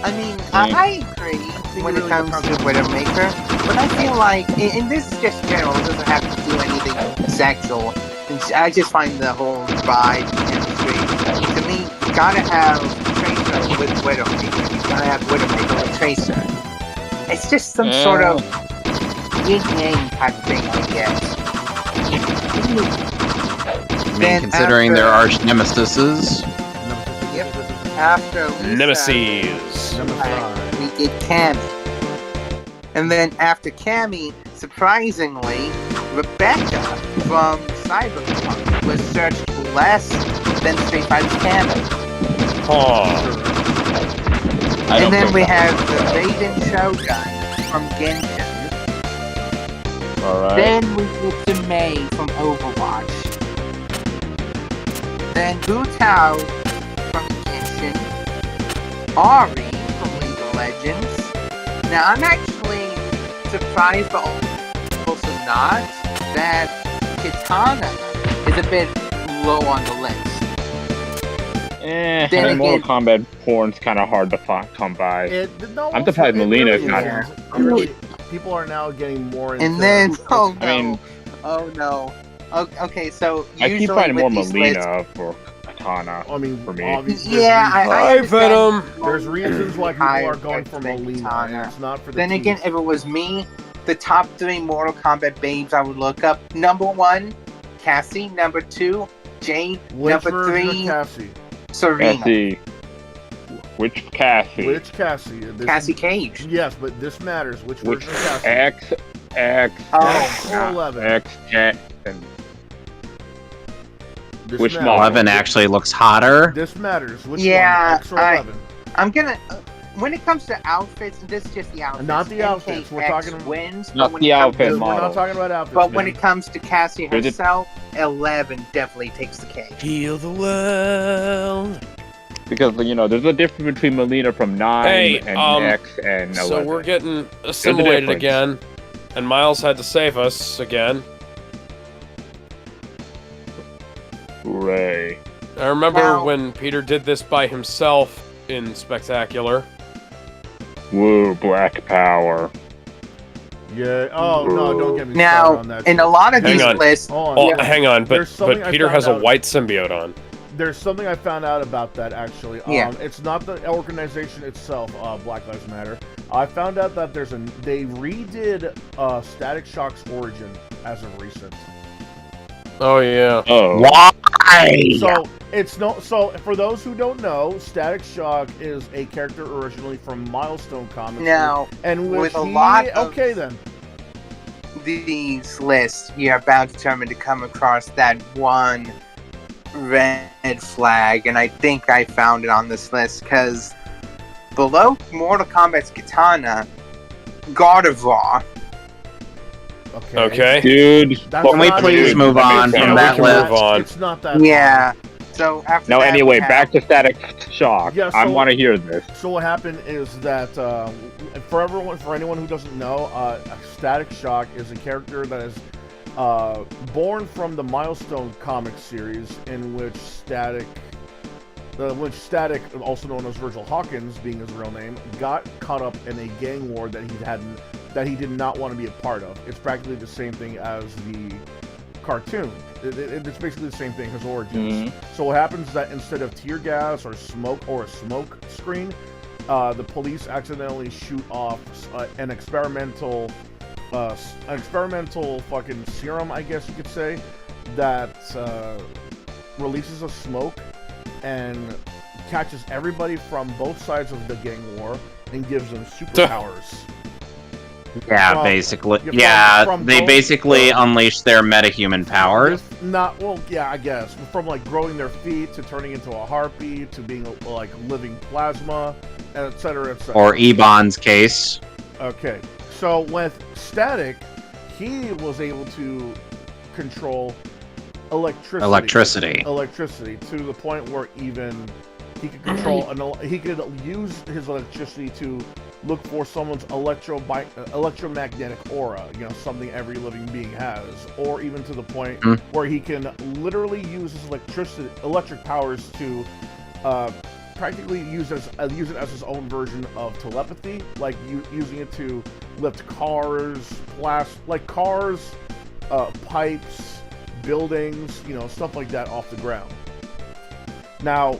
I mean, I agree when it comes to Widowmaker, but I feel like, and this is just general, it doesn't have to do anything sexual. I just find the whole vibe, chemistry. To me, you gotta have Tracer with Widowmaker. You gotta have Widowmaker with Tracer. It's just some sort of yin-yang type thing, I guess. I mean, considering their arch nemesises. Yep. After Lisa, Nemesis. we get Cammy. And then after Cammy, surprisingly, Rebecca from Cyberpunk was searched less than Street Fighter's Cammy. Oh. And then we have the Raiden Shogun from Genshin. Alright. Then we get to Mei from Overwatch. Then Hu Tao from Genshin. Ari from League of Legends. Now I'm actually surprised, but also not, that Kitana is a bit low on the list. Then again, Mortal Kombat porn's kind of hard to come by. I'm surprised Melina's not here. People are now getting more into... And then, oh no, I mean, oh no. Okay, so I keep finding more Melina for a Katana. I mean, for me. obviously, Yeah, I Hi, Venom. there's reasons why people I are going would for say Molina, Katana. and it's not for the Then again, teeth. if it was me, the top 3 Mortal Kombat babes I would look up. Number 1, Cassie. Number 2, Jade. Which Number version 3, of Cassie? Serena. Cassie. Which Cassie? Which Cassie? Cassie Cage. Yes, but this matters. Which Which version of Cassie? X X or not 11? X and This which matters. model? 11 actually looks hotter. This matters. Which Yeah, one? X or 11? I'm gonna. When it comes to outfits, this is just the outfits. Not the outfits, we're NKX talking- wins. Not but when the it comes outfit to- We're not model. talking about outfits. But when man. it comes to Cassie There's a- herself, 11 definitely takes the cake. Heal the world. Because there's a difference between Melina from 9 Hey, and X and 11. So we're getting assimilated difference. again, and Miles had to save us again. Hooray. I remember Now- when Peter did this by himself in Spectacular. Woo, Black Power. Yeah. Oh no! Don't get me started Now, on that. in shit. a lot of Hang these on. lists, Hold on. Oh, hang on, There's something but I Peter found has a out. white symbiote on. There's something I found out about that actually. Yeah. It's not the organization itself, Black Lives Matter. I found out that they redid Static Shock's origin as of recent. Oh yeah. Oh. Why? So so for those who don't know, Static Shock is a character originally from Milestone Comics. now and with a lot of- okay then. these lists, you're bound determined to come across that one red flag, and I think I found it on this list because below Mortal Kombat's Katana, Gardevoir. Okay. Dude. That's Can we not- please move That on makes from sense. that we can list? move on. It's not that. Yeah. So after No, that, anyway, we have- back to Static Shock. Yeah, I so- want to hear this. So what happened is that for anyone who doesn't know, Static Shock is a character that is born from the Milestone comic series, in which Static, also known as Virgil Hawkins, being his real name, got caught up in a gang war that he did not want to be a part of. It's practically the same thing as the cartoon. It's basically the same thing, his origins. So what happens is that instead of tear gas or smoke or a smoke screen, the police accidentally shoot off an experimental fucking serum, I guess you could say, that releases a smoke and catches everybody from both sides of the gang war and gives them superpowers. Yeah, From- basically. from- Yeah, from they both- basically unleash their metahuman powers. I guess. From like growing their feet to turning into a harpy to being like living plasma, etc., etc. Or Ebon's case. Okay, so with Static, he was able to control electricity to the point where even he could control he could use his electricity to look for someone's electromagnetic aura, something every living being has, or even to the point where he can literally use his electric powers to practically use it as his own version of telepathy, like using it to lift cars, pipes, buildings, stuff like that off the ground. Now,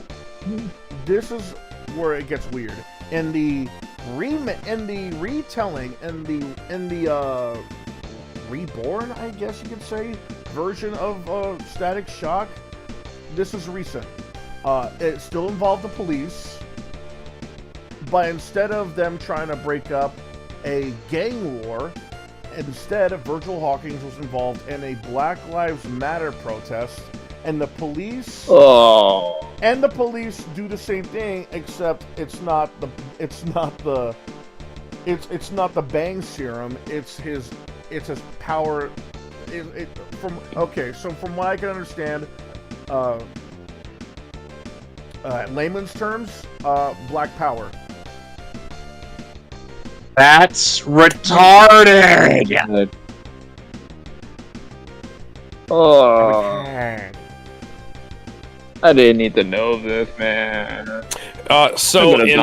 this is where it gets weird. In the retelling, in the reborn, I guess you could say, version of Static Shock, this is recent. It still involved the police, but instead of them trying to break up a gang war, instead Virgil Hawkins was involved in a Black Lives Matter protest, and the police do the same thing, except it's not the bang serum, it's his power. So from what I can understand, layman's terms, black power. That's retarded! Oh. I didn't need to know this, man. So in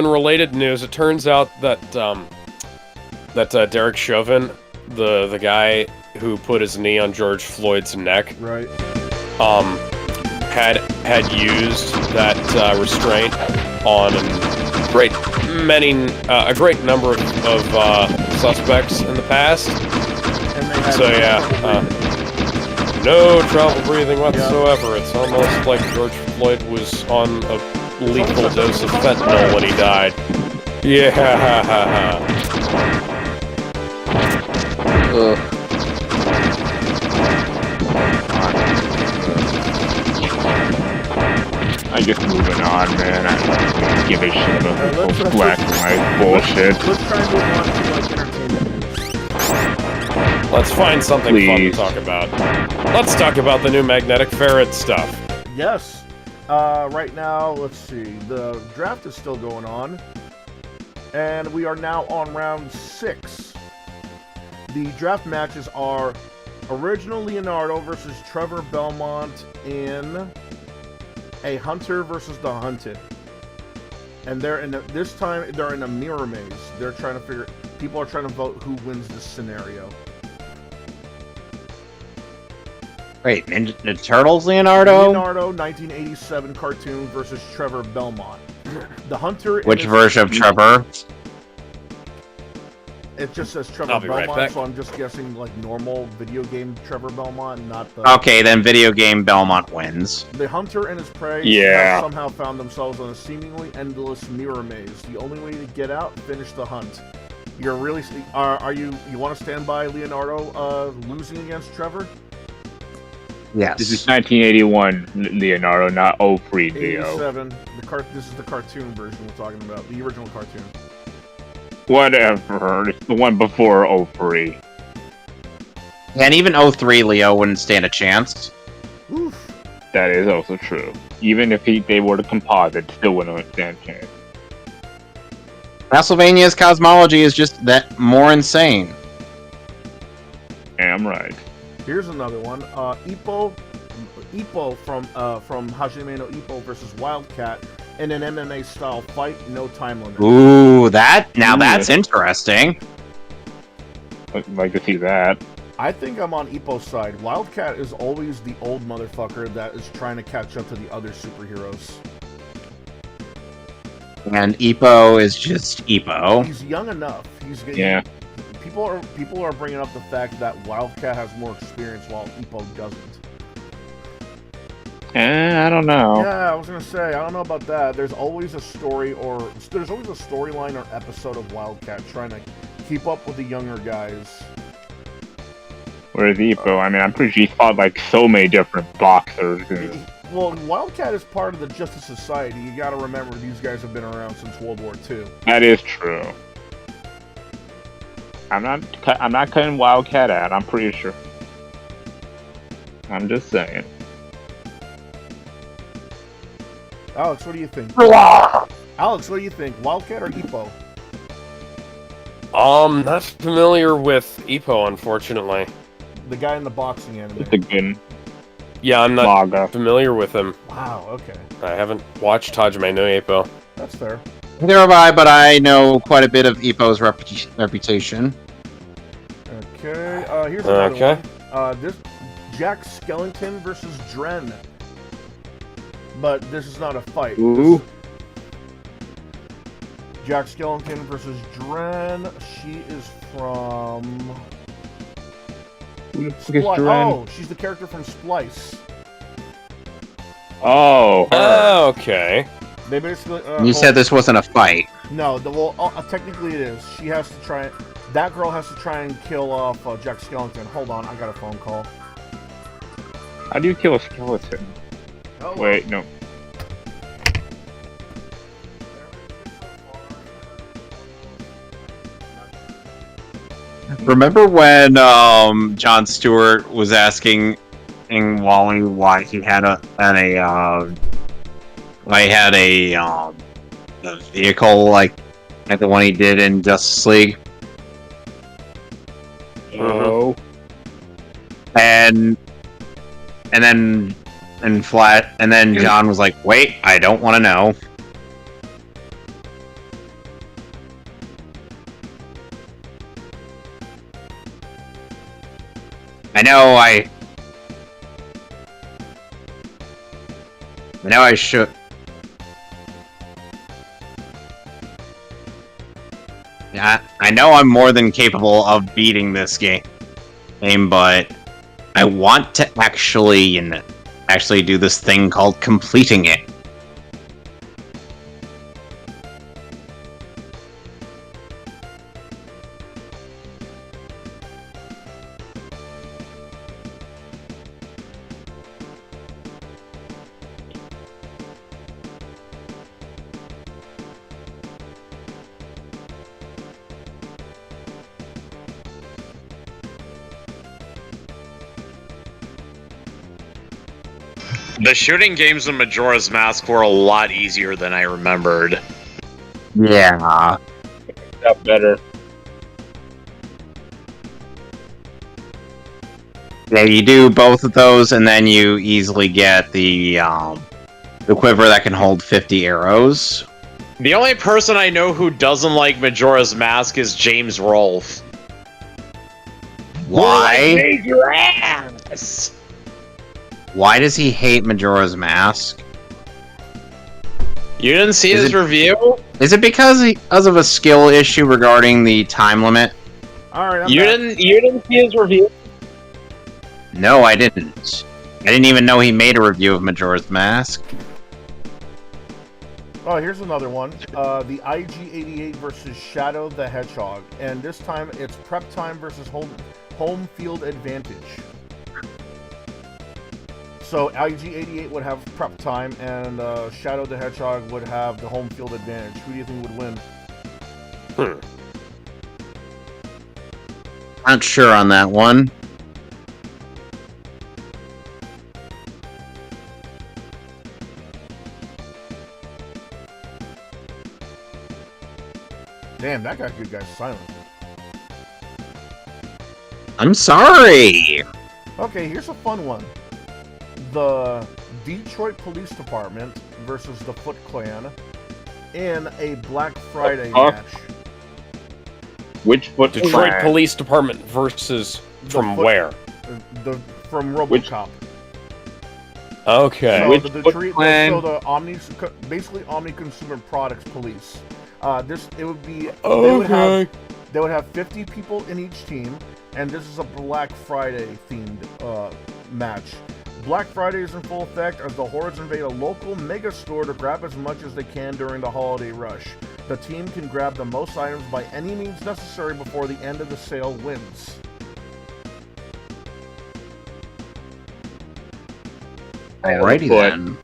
related news, it turns out that Derek Chauvin, the guy who put his knee on George Floyd's neck, Right. had used that restraint on a great number of suspects in the past. And they had So yeah, no trouble breathing whatsoever. It's almost like George Floyd was on a lethal dose of fentanyl when he died. Yeah. I guess moving on, man. I don't give a shit about this whole black and white bullshit. Let's try and move on to like entertainment news. Let's find something fun to talk about. Let's talk about the new magnetic ferret stuff. Yes. Right now, let's see. The draft is still going on. And we are now on round 6. The draft matches are Original Leonardo versus Trevor Belmont in a Hunter versus the Hunted. And this time they're in a mirror maze. They're trying to people are trying to vote who wins this scenario. Wait, Ninja Turtles Leonardo? Leonardo 1987 cartoon versus Trevor Belmont. The Hunter. Which version of Trevor? It just says Trevor I'll be right Belmont, back. so I'm just guessing like normal video game Trevor Belmont, not the. Okay, then video game Belmont wins. The hunter and his prey Yeah. have somehow found themselves on a seemingly endless mirror maze. The only way to get out, finish the hunt. You're really you want to stand by Leonardo losing against Trevor? Yes. This is 1981 Leonardo, not 03 Leo. 87. This is the cartoon version we're talking about, the original cartoon. Whatever. It's the one before 03. And even 03 Leo wouldn't stand a chance. Oof. That is also true. Even if they were to composite, still wouldn't stand a chance. Castlevania's cosmology is just that more insane. Damn right. Here's another one. Ippo from Hajime no Ippo versus Wildcat in an MMA style fight, no time limit. Ooh, that's interesting. I'd like to see that. I think I'm on Ippo's side. Wildcat is always the old motherfucker that is trying to catch up to the other superheroes. And Ippo is just Ippo. He's young enough. Yeah. People are bringing up the fact that Wildcat has more experience while Ippo doesn't. I don't know. Yeah, I was gonna say I don't know about that. There's always a storyline or episode of Wildcat trying to keep up with the younger guys. Where's Ippo? I mean, I'm pretty sure he fought like so many different boxers. Well, Wildcat is part of the Justice Society. You gotta remember these guys have been around since World War II. That is true. I'm not cutting Wildcat out. I'm pretty sure. I'm just saying. Alex, what do you think? Alex, what do you think? Wildcat or Ippo? Not familiar with Ippo, unfortunately. The guy in the boxing anime. It's a good. Yeah, I'm not Manga. familiar with him. Wow, okay. I haven't watched Hajime no Ippo. That's fair. Neither have I, but I know quite a bit of Ippo's reputation. Okay, here's another one. This Jack Skellington versus Dren. But this is not a fight. Ooh. Jack Skellington versus Dren. She is from Who the fuck is Splice. Dren? Oh, she's the character from Splice. Oh, her. Okay. They basically. You said this wasn't a fight. No, technically it is. She has to try. That girl has to try and kill off Jack Skellington. Hold on, I got a phone call. How do you kill a skeleton? Oh, Wait, no. Remember when Jon Stewart was asking Wally why he had a vehicle like the one he did in Justice League? Oh. And then John was like, "Wait, I don't want to know." Now I should. Yeah, I know I'm more than capable of beating this game, but I want to actually do this thing called completing it. The shooting games in Majora's Mask were a lot easier than I remembered. Yeah. Got better. Yeah, you do both of those, and then you easily get the quiver that can hold 50 arrows. The only person I know who doesn't like Majora's Mask is James Rolfe. Why? Save your ass! Why does he hate Majora's Mask? You didn't see his review? Is it because of a skill issue regarding the time limit? Alright, You didn't see his review? No, I didn't. I didn't even know he made a review of Majora's Mask. Oh, here's another one. The IG-88 versus Shadow the Hedgehog. And this time it's prep time versus home field advantage. So IG-88 would have prep time, and Shadow the Hedgehog would have the home field advantage. Who do you think would win? Not sure on that one. Damn, that good guy's silent. I'm sorry! Okay, here's a fun one. The Detroit Police Department versus the Foot Clan in a Black Friday match. Which Foot Detroit Clan? Police Department versus from where? From RoboCop. Okay. So Which the Foot Detroit, Clan? so the basically Omni Consumer Products Police. It would be they would have 50 people in each team, and this is a Black Friday themed match. Black Friday is in full effect as the hordes invade a local mega store to grab as much as they can during the holiday rush. The team can grab the most items by any means necessary before the end of the sale wins. Alrighty then.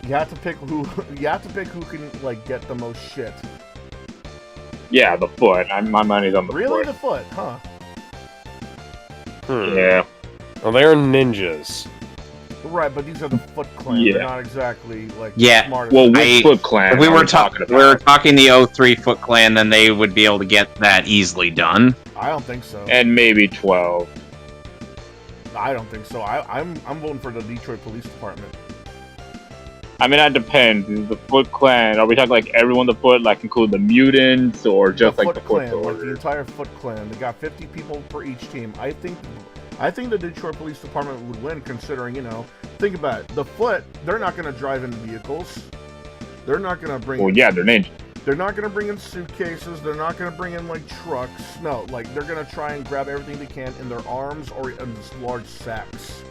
You have to pick who. You have to pick who can get the most shit. Yeah, the Foot. My money's on the Really, Foot. the Foot, huh? Yeah. Well, they're ninjas. Right, but these are the Foot Clan. Yeah. They're not exactly the Yeah. smartest. Well, which Foot Clan? If we are were talking about? we were talking the 03 Foot Clan, then they would be able to get that easily done. I don't think so. And maybe 12. I don't think so. I'm voting for the Detroit Police Department. I mean, that depends. Is the Foot Clan? Are we talking like everyone the Foot, like include the mutants, or just like the Foot Clan, Soldiers? like the entire Foot Clan. They got 50 people per each team. I think the Detroit Police Department would win, considering, think about it. The Foot, they're not going to drive in vehicles. They're not going to bring. Well, yeah, they're ninjas. They're not going to bring in suitcases. They're not going to bring in trucks. No, they're going to try and grab everything they can in their arms or in large sacks.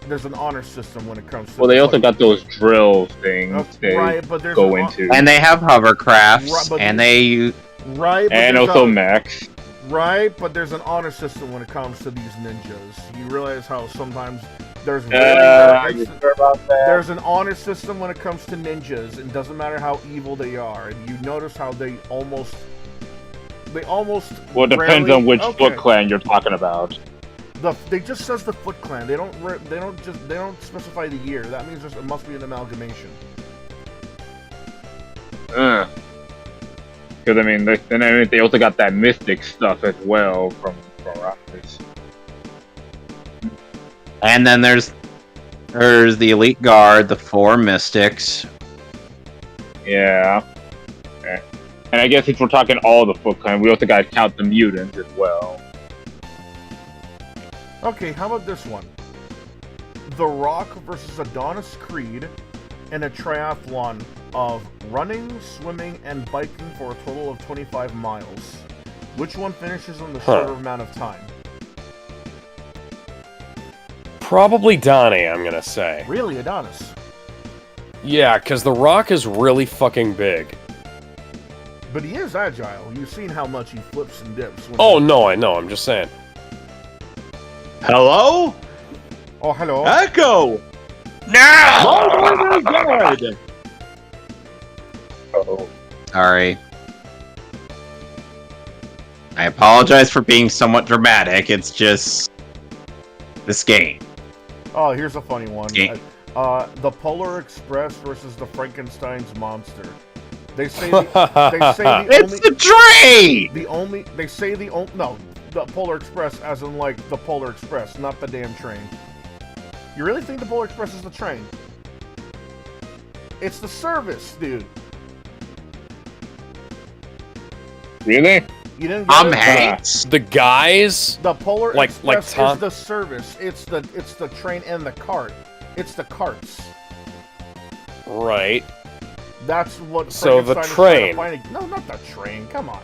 There's an honor system when it comes to. Well, they also got those drill things they right, but there's go into, And they have hovercrafts, Right, but and they right, but and there's also mechs. Right, but there's an honor system when it comes to these ninjas. You realize how sometimes there's sure about that? there's an honor system when it comes to ninjas. It doesn't matter how evil they are. And you notice how they almost. Well, it depends on which okay. Foot Clan you're talking about. They just says the Foot Clan. They don't specify the year. That means it must be an amalgamation. Because I mean, they also got that mystic stuff as well from Rise. And then there's the Elite Guard, the 4 Mystics. Yeah. Okay. And I guess if we're talking all the Foot Clan, we also got to count the mutants as well. Okay, how about this one? The Rock versus Adonis Creed in a triathlon of running, swimming, and biking for a total of 25 miles. Which one finishes in the shorter amount of time? Probably Donnie, I'm gonna say. Really, Adonis? Yeah, because The Rock is really fucking big. But he is agile. You've seen how much he flips and dips. Oh, no, I know. I'm just saying. Hello? Oh, hello. Echo! No! Oh my god! Oh. Sorry. I apologize for being somewhat dramatic. It's just this game. Oh, here's a funny one. Yeah. The Polar Express versus the Frankenstein's monster. They say the It's the train. The Polar Express, as in like the Polar Express, not the damn train. You really think the Polar Express is the train? It's the service, dude. Really? You didn't get I'm it? Hanks. The guys? The Polar Like Express Tom? is the service. It's the train and the cart. It's the carts. Right. That's what. So the Frankenstein is train. trying to find. No, not the train. Come on.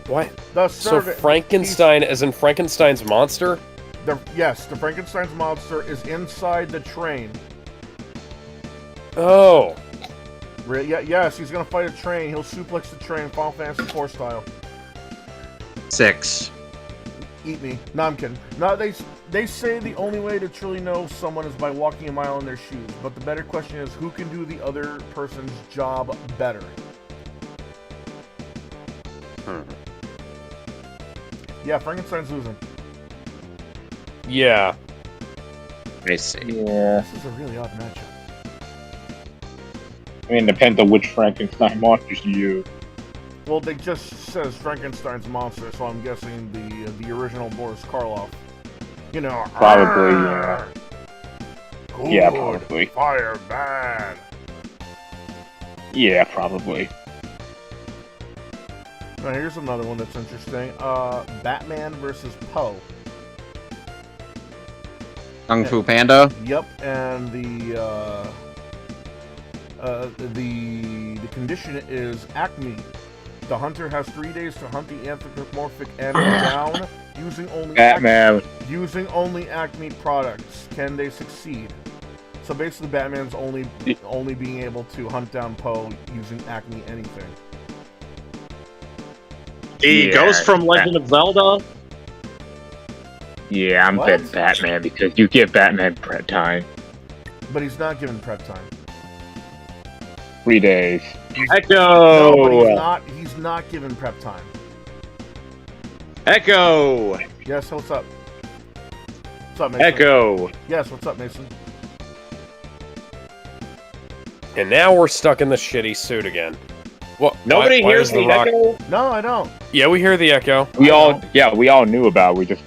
What? The So service. Frankenstein, as in Frankenstein's monster? Yes, the Frankenstein's monster is inside the train. Oh. Yes, he's gonna fight a train. He'll suplex the train, Final Fantasy IV style. 6. Eat me. No, I'm kidding. No, they say the only way to truly know someone is by walking a mile in their shoes. But the better question is, who can do the other person's job better? Yeah, Frankenstein's losing. Yeah. I see. Yeah. This is a really odd matchup. I mean, it depends on which Frankenstein monsters you use. Well, they just says Frankenstein's monster, so I'm guessing the original Boris Karloff. You know, Probably, "Arrgh! Good, Yeah, probably. Fire bad. Yeah, probably. Now, here's another one that's interesting. Batman versus Poe. Kung Fu Panda. Yep, and the condition is Acme. The hunter has 3 days to hunt the anthropomorphic animal down using only Batman. using only Acme products. Can they succeed? So basically, Batman's only being able to hunt down Poe using Acme anything. The ghost from Legend of Zelda? Yeah, I'm What? betting Batman because you give Batman prep time. But he's not given prep time. 3 days. Echo! No, but he's not given prep time. Echo! Yes, what's up? What's up, Mason? Echo! Yes, what's up, Mason? And now we're stuck in the shitty suit again. What? Nobody why hears does the echo? No, I don't. Yeah, we hear the echo. We all knew about it. We just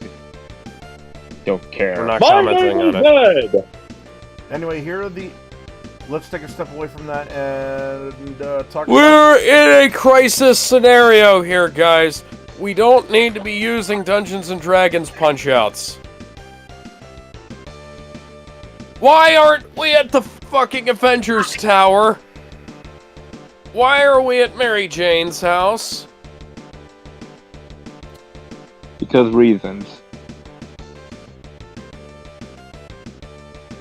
don't care. We're not commenting on it. Good. Anyway, here are the... Let's take a step away from that and talk about... We're in a crisis scenario here, guys. We don't need to be using Dungeons and Dragons punch-outs. Why aren't we at the fucking Avengers Tower? Why are we at Mary Jane's house? Because reasons.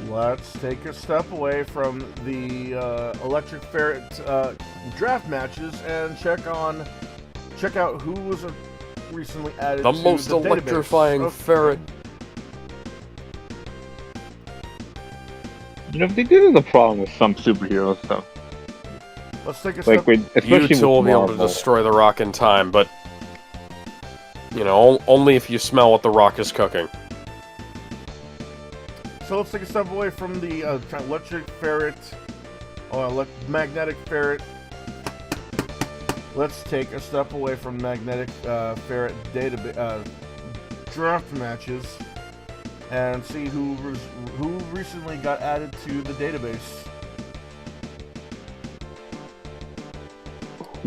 Let's take a step away from the Electric Ferret draft matches and check out who was recently added The to most the electrifying database. ferret. You know, this is the problem with some superhero stuff. Let's take a Like step... with, You especially two will with be able to Marvel. destroy the Rock in time, but... You know, only if you smell what the Rock is cooking. So let's take a step away from the Electric Ferret, Magnetic Ferret. Let's take a step away from Magnetic Ferret draft matches and see who recently got added to the database.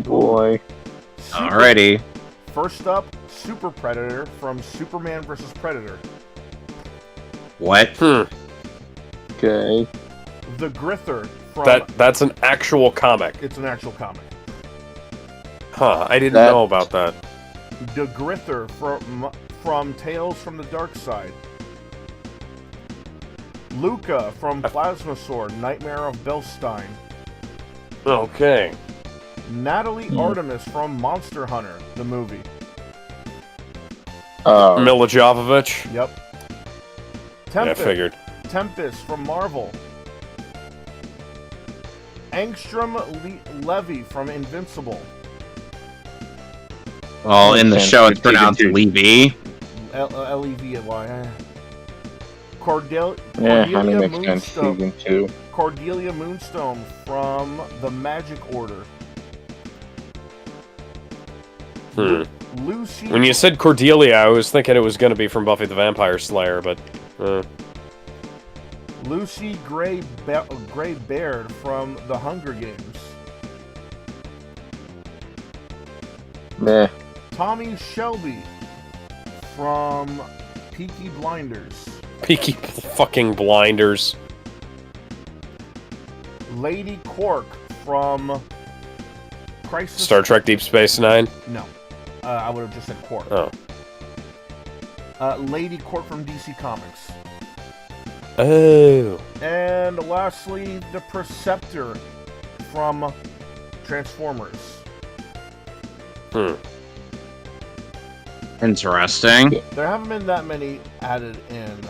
Boy. Alrighty. First up, Super Predator from Superman vs. Predator. What? Okay. The Grither from... That's an actual comic. It's an actual comic. Huh, I didn't know about that. The Grither from Tales from the Dark Side. Luca from Plasma Sword, Nightmare of Belstein. Okay. Natalie Artemis from Monster Hunter, the movie. Mila Jovovich. Yep. Yeah, I figured. Tempest from Marvel. Angstrom Levy from Invincible. Well, in the show, it's pronounced Levy. L-E-V-Y. Cordelia makes sense. Season 2. Cordelia Moonstone from the Magic Order. Lucy. When you said Cordelia, I was thinking it was going to be from Buffy the Vampire Slayer, but... Lucy Gray Baird from the Hunger Games. Meh. Tommy Shelby from Peaky Blinders. Peaky fucking Blinders. Lady Quark from Crisis... Star Trek Deep Space Nine? No. I would have just said Quark. Oh. Lady Quark from DC Comics. Oh. And lastly, the Perceptor from Transformers. Interesting. There haven't been that many added in.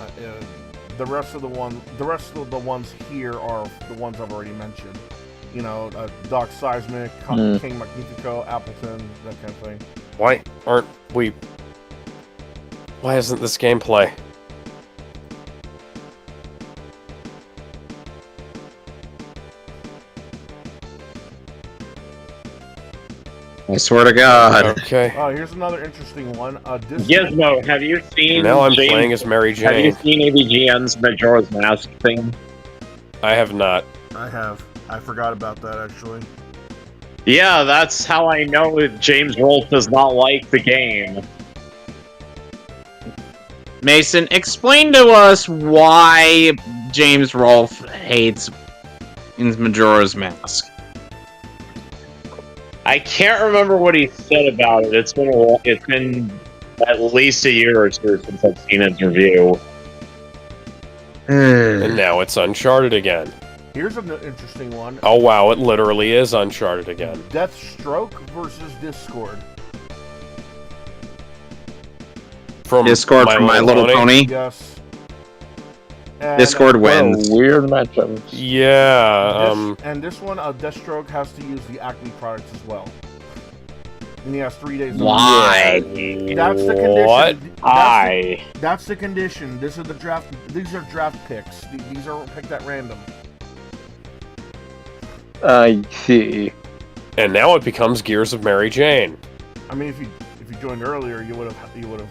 The rest of the ones here are the ones I've already mentioned. You know, Doc Seismic, King Magnifico, Appleton, that kind of thing. Why aren't we... Why isn't this gameplay? I swear to God. Okay. Oh, here's another interesting one. Gizmo, have you seen... Now I'm playing as Mary Jane. Have you seen AVGN's Majora's Mask thing? I have not. I have. I forgot about that, actually. Yeah, that's how I know that James Rolfe does not like the game. Mason, explain to us why James Rolfe hates Majora's Mask. I can't remember what he said about it. It's been at least a year or two since I've seen his review. And now it's Uncharted again. Here's an interesting one. Oh wow, it literally is Uncharted again. Deathstroke versus Discord. From Discord from My Little Pony? Yes. Discord wins. Weird matchup. Yeah, and this one, Deathstroke has to use the Acme products as well. And he has 3 days. Why? That's the condition. What? That's the condition. These are draft picks. These are picked at random. I see. And now it becomes Gears of Mary Jane. I mean, if you joined earlier, you would have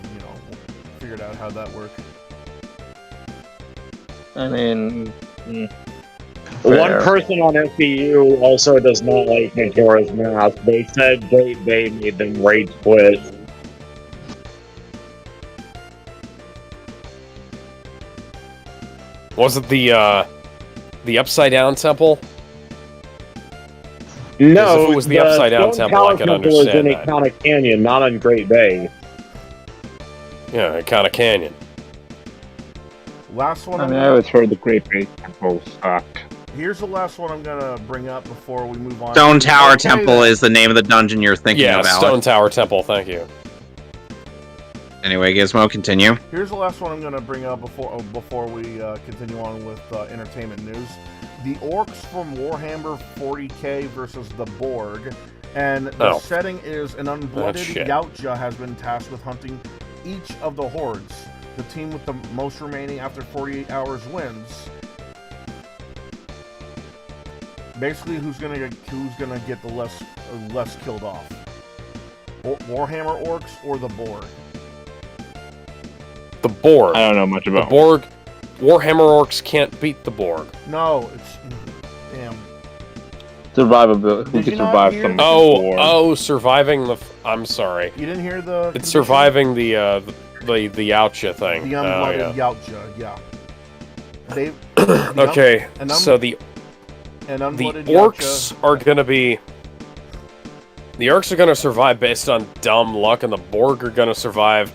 figured out how that worked. I mean, one person on SBU also does not like Majora's Mask. They said they made them rage quit. Was it the Upside Down Temple? No, if it was the Upside Down Temple, I could understand is in that. Iconic Canyon, not on Great Bay. Yeah, Iconic Canyon. Last one. I always heard the Great Bay Temple sucked. Here's the last one I'm gonna bring up before we move on. Stone Tower Temple is the name of the dungeon you're thinking about. Yeah, Stone Tower Temple, thank you. Anyway, Gizmo, continue. Here's the last one I'm gonna bring up before we continue on with entertainment news. The orcs from Warhammer 40k versus the Borg, and the setting is an unblooded Yautja has been tasked with hunting each of the hordes. The team with the most remaining after 48 hours wins. Basically, who's gonna get the less killed off? Warhammer orcs or the Borg? The Borg. I don't know much about the Borg. Warhammer orcs can't beat the Borg. No, it's damn. Survivability. Who can survive some? Surviving the. I'm sorry. You didn't hear the. It's surviving the Yautja thing. The unblooded Yautja, yeah. Okay, so the orcs are gonna be... The orcs are gonna survive based on dumb luck, and the Borg are gonna survive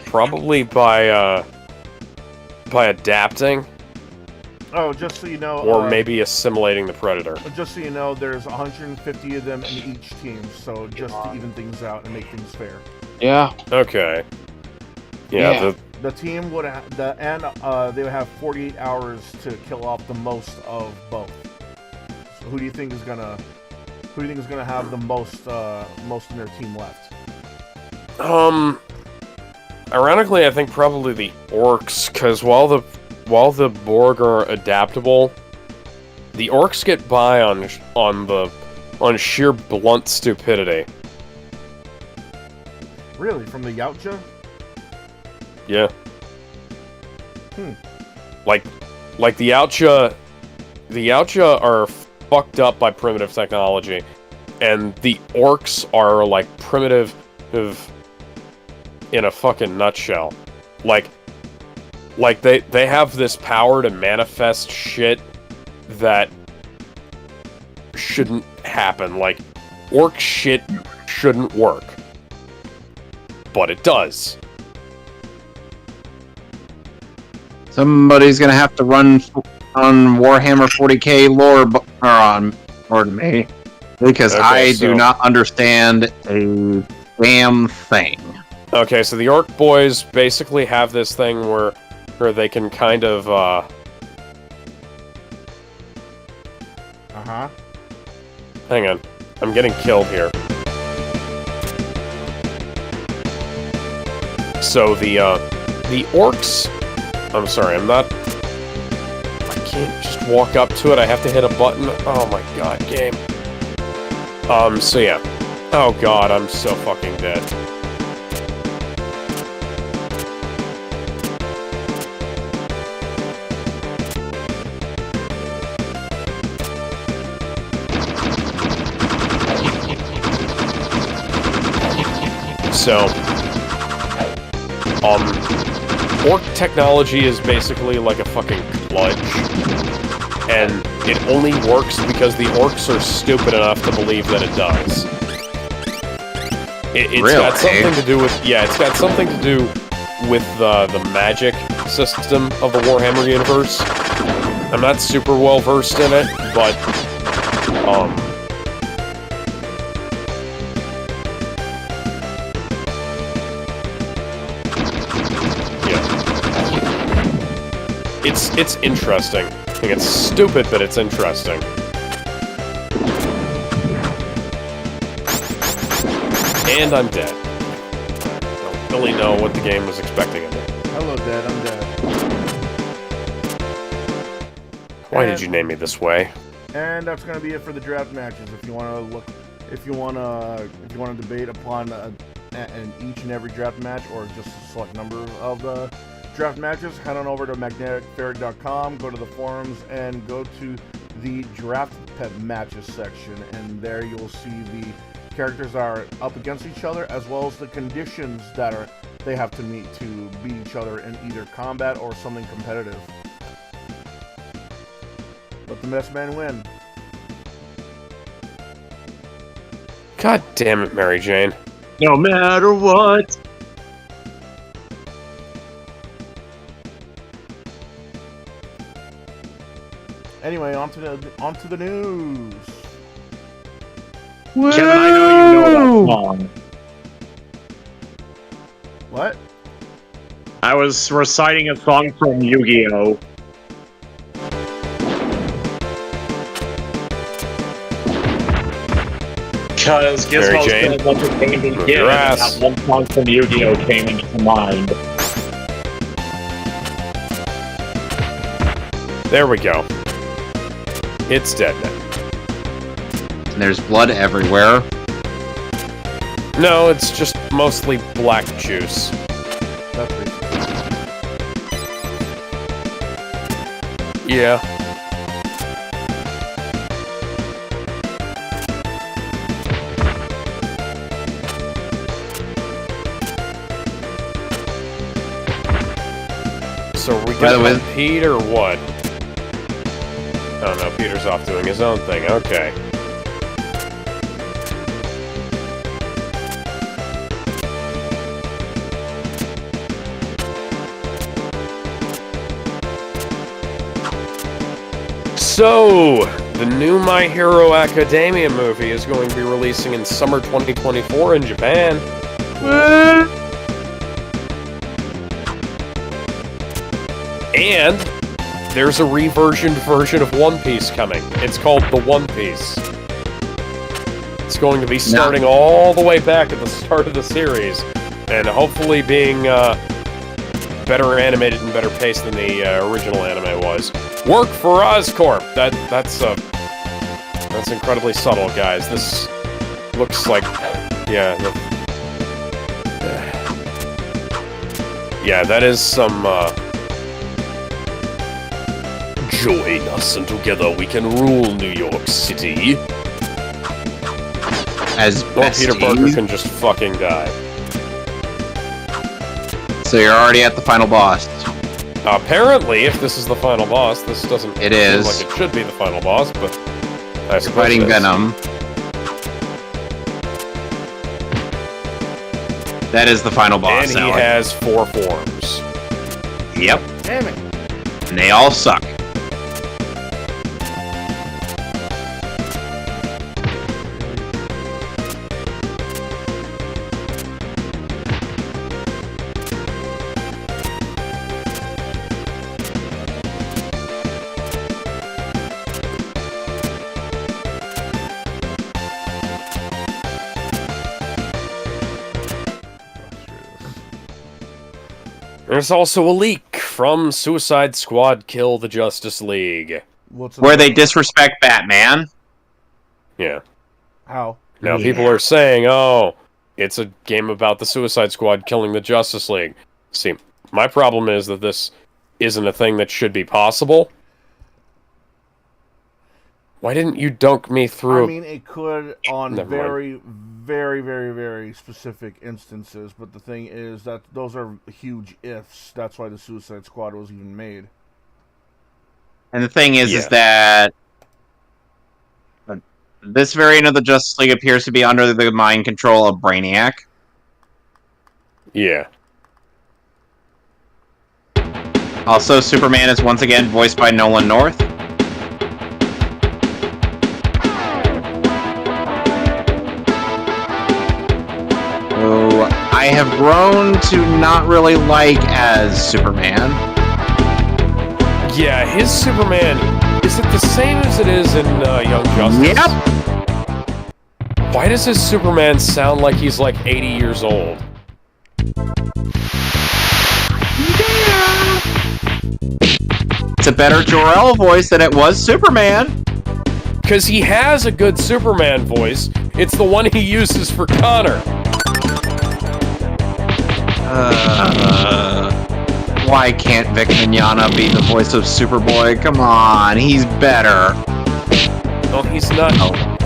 probably by adapting. Oh, just so you know... Or maybe assimilating the Predator. Just so you know, there's 150 of them in each team, so just to even things out and make things fair. Yeah. Okay. Yeah. The team would they would have 48 hours to kill off the most of both. So who do you think is gonna have the most in their team left? Ironically, I think probably the orcs, because while the Borg are adaptable, the orcs get by on sheer blunt stupidity. Really, from the Yautja? Yeah. Like the Yautja are fucked up by primitive technology, and the orcs are like primitive in a fucking nutshell. Like they have this power to manifest shit that shouldn't happen. Like, orc shit shouldn't work. But it does. Somebody's gonna have to run on Warhammer 40k lore or to me, because I do not understand a damn thing. Okay, so the orc boys basically have this thing where they can kind of hang on, I'm getting killed here. So the orcs. I'm sorry, I can't just walk up to it, I have to hit a button. Oh my god, game. So yeah. Oh god, I'm so fucking dead. So, orc technology is basically like a fucking kludge, and it only works because the orcs are stupid enough to believe that it does. It's got something to do with it's got something to do with the magic system of the Warhammer universe. I'm not super well versed in it, but It's interesting. I think it's stupid, but it's interesting. And I'm dead. Don't really know what the game was expecting of me. Hello, Dad. I'm dead. Why did you name me this way? And that's gonna be it for the draft matches. If you want to debate upon each and every draft match, or just a select number of the draft matches, head on over to magneticferret.com, go to the forums, and go to the draft matches section, and there you'll see the characters that are up against each other, as well as the conditions that they have to meet to beat each other in either combat or something competitive. Let the best man win. God damn it, Mary Jane. No matter what. Anyway, on to the news. Woo! Kevin, I know you know that song. What? I was reciting a song from Yu-Gi-Oh! Because Gizmo's been a bunch of games and that one song from Yu-Gi-Oh! Came into mind. There we go. It's dead now. There's blood everywhere. No, it's just mostly black juice. Yeah. So are we gonna have Pete or what? Oh no, Peter's off doing his own thing. Okay. So, the new My Hero Academia movie is going to be releasing in summer 2024 in Japan. And there's a reversioned version of One Piece coming. It's called The One Piece. It's going to be starting all the way back at the start of the series, and hopefully being better animated and better paced than the original anime was. Work for Oscorp! That's incredibly subtle, guys. This looks like... Yeah, yeah, that is some... Join us and together we can rule New York City. As Peter Parker can just fucking die. So you're already at the final boss. Apparently, if this is the final boss, this doesn't It is. seem like it should be the final boss, but I suppose Fighting it is. Venom. That is the final boss. And he has 4 forms. Yep. Damn it. And they all suck. There's also a leak from Suicide Squad Kill the Justice League. Where they disrespect Batman. Yeah. How? Now people are saying, oh, it's a game about the Suicide Squad killing the Justice League. See, my problem is that this isn't a thing that should be possible. Why didn't you dunk me through? I mean, it could on Never very, very, very, very specific instances, but the thing is that those are huge ifs. That's why the Suicide Squad was even made. And the thing is that this variant of the Justice League appears to be under the mind control of Brainiac. Yeah. Also, Superman is once again voiced by Nolan North. Who I have grown to not really like as Superman. Yeah, his Superman, is it the same as it is in Young Justice? Yep. Why does his Superman sound like he's like 80 years old? It's a better Jor-El voice than it was Superman. Because he has a good Superman voice. It's the one he uses for Connor. Why can't Vic Mignogna be the voice of Superboy? Come on, he's better. Well, he's not.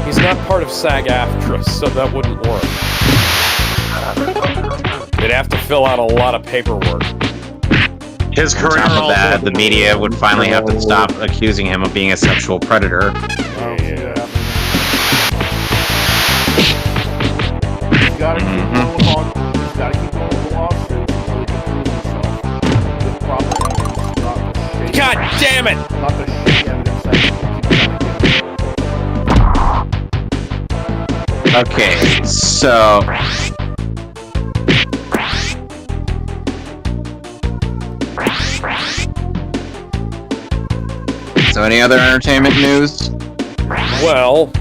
He's not part of SAG-AFTRA, so that wouldn't work. They'd have to fill out a lot of paperwork. His career. On top of that, the media would finally have to stop accusing him of being a sexual predator. He's gotta keep going with the lawsuit until he can prove himself. With proper evidence, not the shit. God damn it! Not the shit evidence that he keeps trying to get. Okay, so... So any other entertainment news? Well...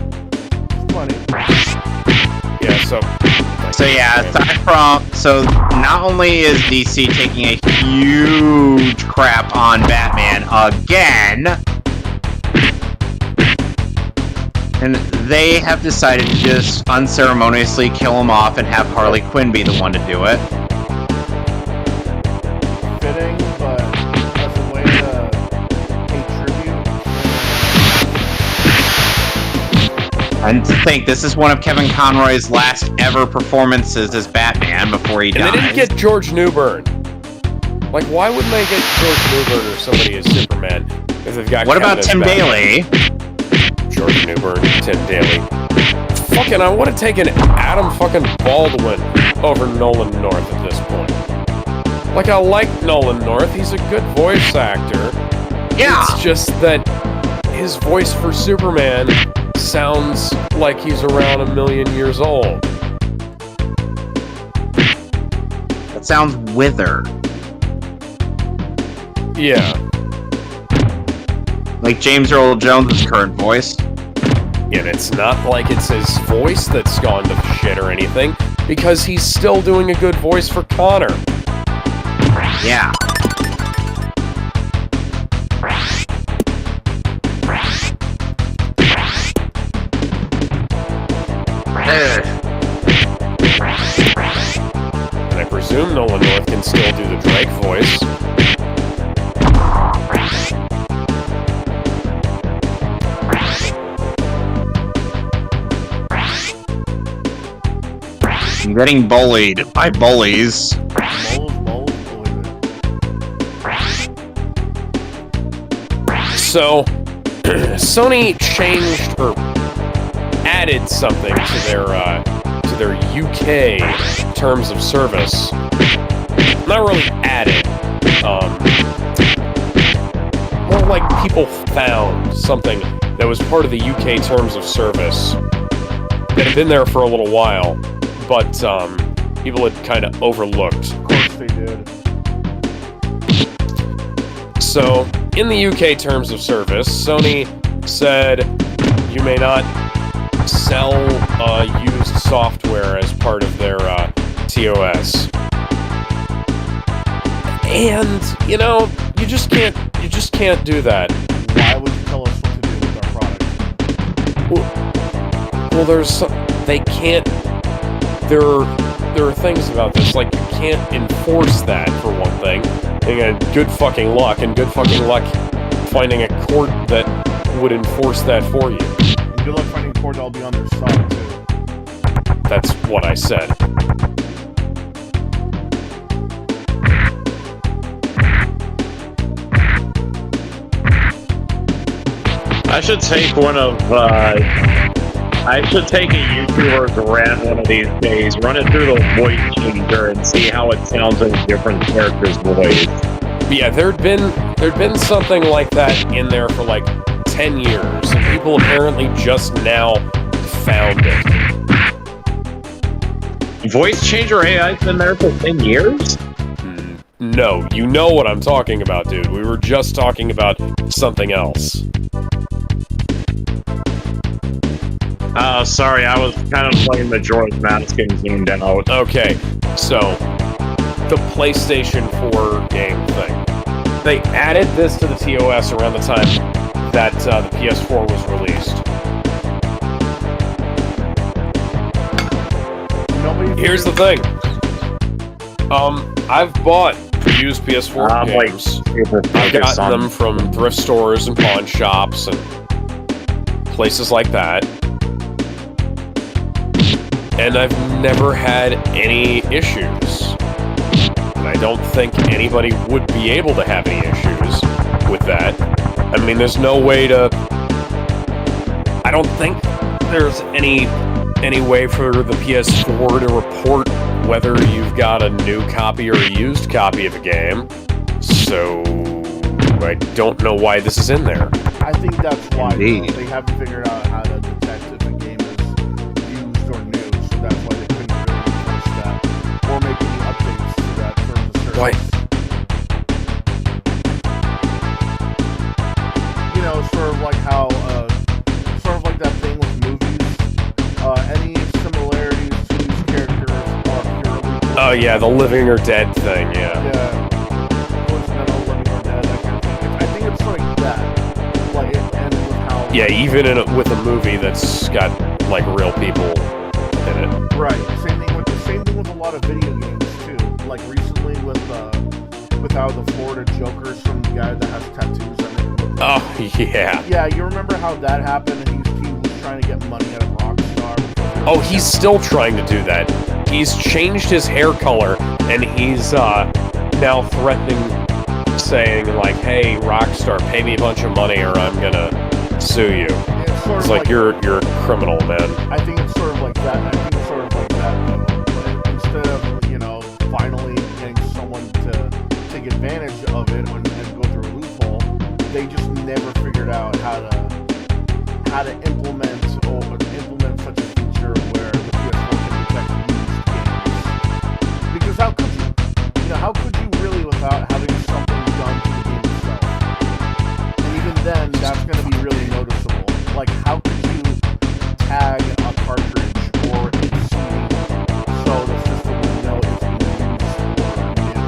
Yeah, so yeah, aside from... So, not only is DC taking a huge crap on Batman again... And they have decided to just unceremoniously kill him off and have Harley Quinn be the one to do it. Fitting, but as a way to pay tribute. And to think, this is one of Kevin Conroy's last ever performances as Batman before he dies. And they didn't get George Newbern. Like, why wouldn't I get George Newbern or somebody as Superman if they've got What about Kevin Tim as Daly? Batman? George Newbern, Tim Daly. Fucking, I would have taken Adam fucking Baldwin over Nolan North at this point. Like, I like Nolan North, he's a good voice actor. Yeah! It's just that his voice for Superman sounds like he's around 1,000,000 years old. That sounds withered. Yeah. Like James Earl Jones' current voice. And it's not like it's his voice that's gone to shit or anything, because he's still doing a good voice for Connor. Yeah. And I presume Nolan North can still do the Drake voice. I'm getting bullied by bullies. So, Sony changed or added something to their UK terms of service. Not really added. More like people found something that was part of the UK terms of service that had been there for a little while, but people had kind of overlooked. Of course they did. So, in the UK terms of service, Sony said you may not sell used software as part of their TOS. And, you know, you just can't do that. Why would you tell us what to do with our product? Well, they can't. There are things about this, like you can't enforce that for one thing. And good fucking luck finding a court that would enforce that for you. And good luck finding a court that'll be on their side too. That's what I said. I should take a YouTuber's rant one of these days, run it through the voice changer, and see how it sounds in a different character's voice. Yeah, there'd been something like that in there for like 10 years, and people apparently just now found it. Voice changer AI's been there for 10 years? No, you know what I'm talking about, dude. We were just talking about something else. Sorry, I was kind of playing Majora's Mask and zoomed out. Okay, so, the PlayStation 4 game thing. They added this to the TOS around the time that the PS4 was released. Here's the thing. I've bought used PS4 games. I've gotten them from thrift stores and pawn shops and places like that. And I've never had any issues. And I don't think anybody would be able to have any issues with that. I mean, there's no way to... I don't think there's any way for the PS4 to report whether you've got a new copy or a used copy of a game. So... I don't know why this is in there. I think that's why they haven't figured out how to detect if a game is used or new, so that's why they couldn't really enforce that or make any updates to that terms of service. Why? You know, sort of like how, sort of like that thing with movies. Any similarities to these characters are purely. Oh yeah, the living or dead thing. Yeah. Yeah. Coincidental, living or dead, that kind of thing. I think it's like that. Like it ends with how. Yeah, even with a movie that's got like real people in it. Right. Same thing with a lot of video games too. Like recently with how the Florida Joker's from the guy that has tattoos that make him look like. Oh yeah. Yeah, you remember how that happened? And he was trying to get money out of Rockstar. Oh, he's still trying to do that. He's changed his hair color, and he's now threatening, saying like, "Hey, Rockstar, pay me a bunch of money or I'm gonna sue you." It's like you're a criminal, man. I think it's sort of like that. I think it's sort of like that, though. But instead of, finally getting someone to take advantage of it and go through a loophole, they just never figured out how to implement such a feature where the PS4 can detect used games. Because how could you? How could you really without having something done to the game itself? And even then, that's going to be really noticeable. Like, how could you tag a cartridge or a CD so the system will know it's being used or new?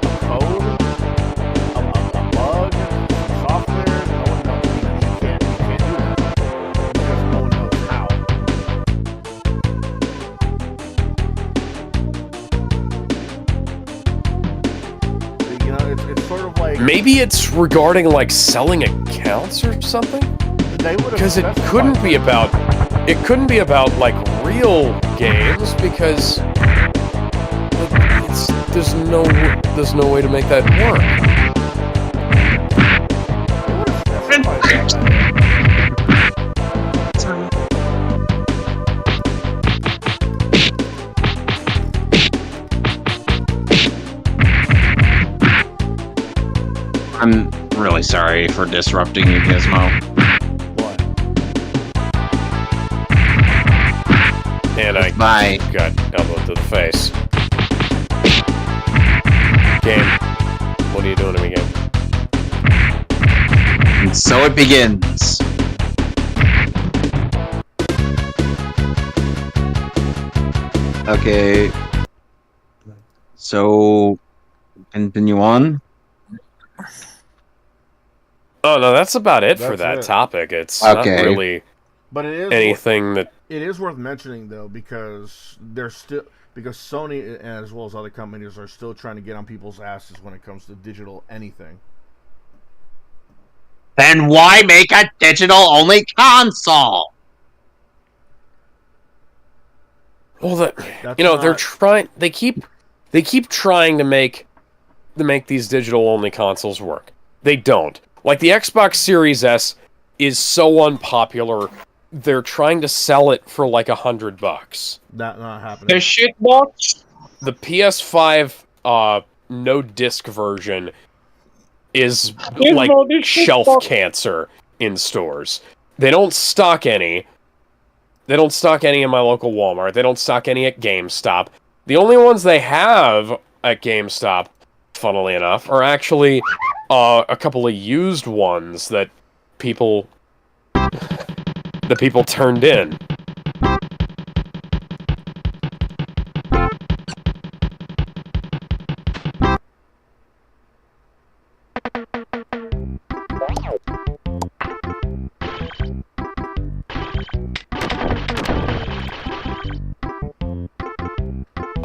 A code? A bug? Software? No one knows. You can't do that because no one knows how. It's sort of like... Maybe it's regarding like selling accounts or something? Because it couldn't be about like real games, because there's no way to make that work. I'm really sorry for disrupting you, Gizmo. And I got elbow to the face. Game, what are you doing to me, game? And so it begins. Okay. So, continue on. Oh no, that's about it for that topic. It's not really but it is anything that... It is worth mentioning, though, because Sony, as well as other companies, are still trying to get on people's asses when it comes to digital anything. Then why make a digital-only console? Well, they're trying. They keep trying to make these digital-only consoles work. They don't. Like the Xbox Series S is so unpopular. They're trying to sell it for like $100. That not happening. The shit box. The PS5 no disc version is like shelf cancer in stores. They don't stock any. They don't stock any in my local Walmart. They don't stock any at GameStop. The only ones they have at GameStop, funnily enough, are actually a couple of used ones that people turned in.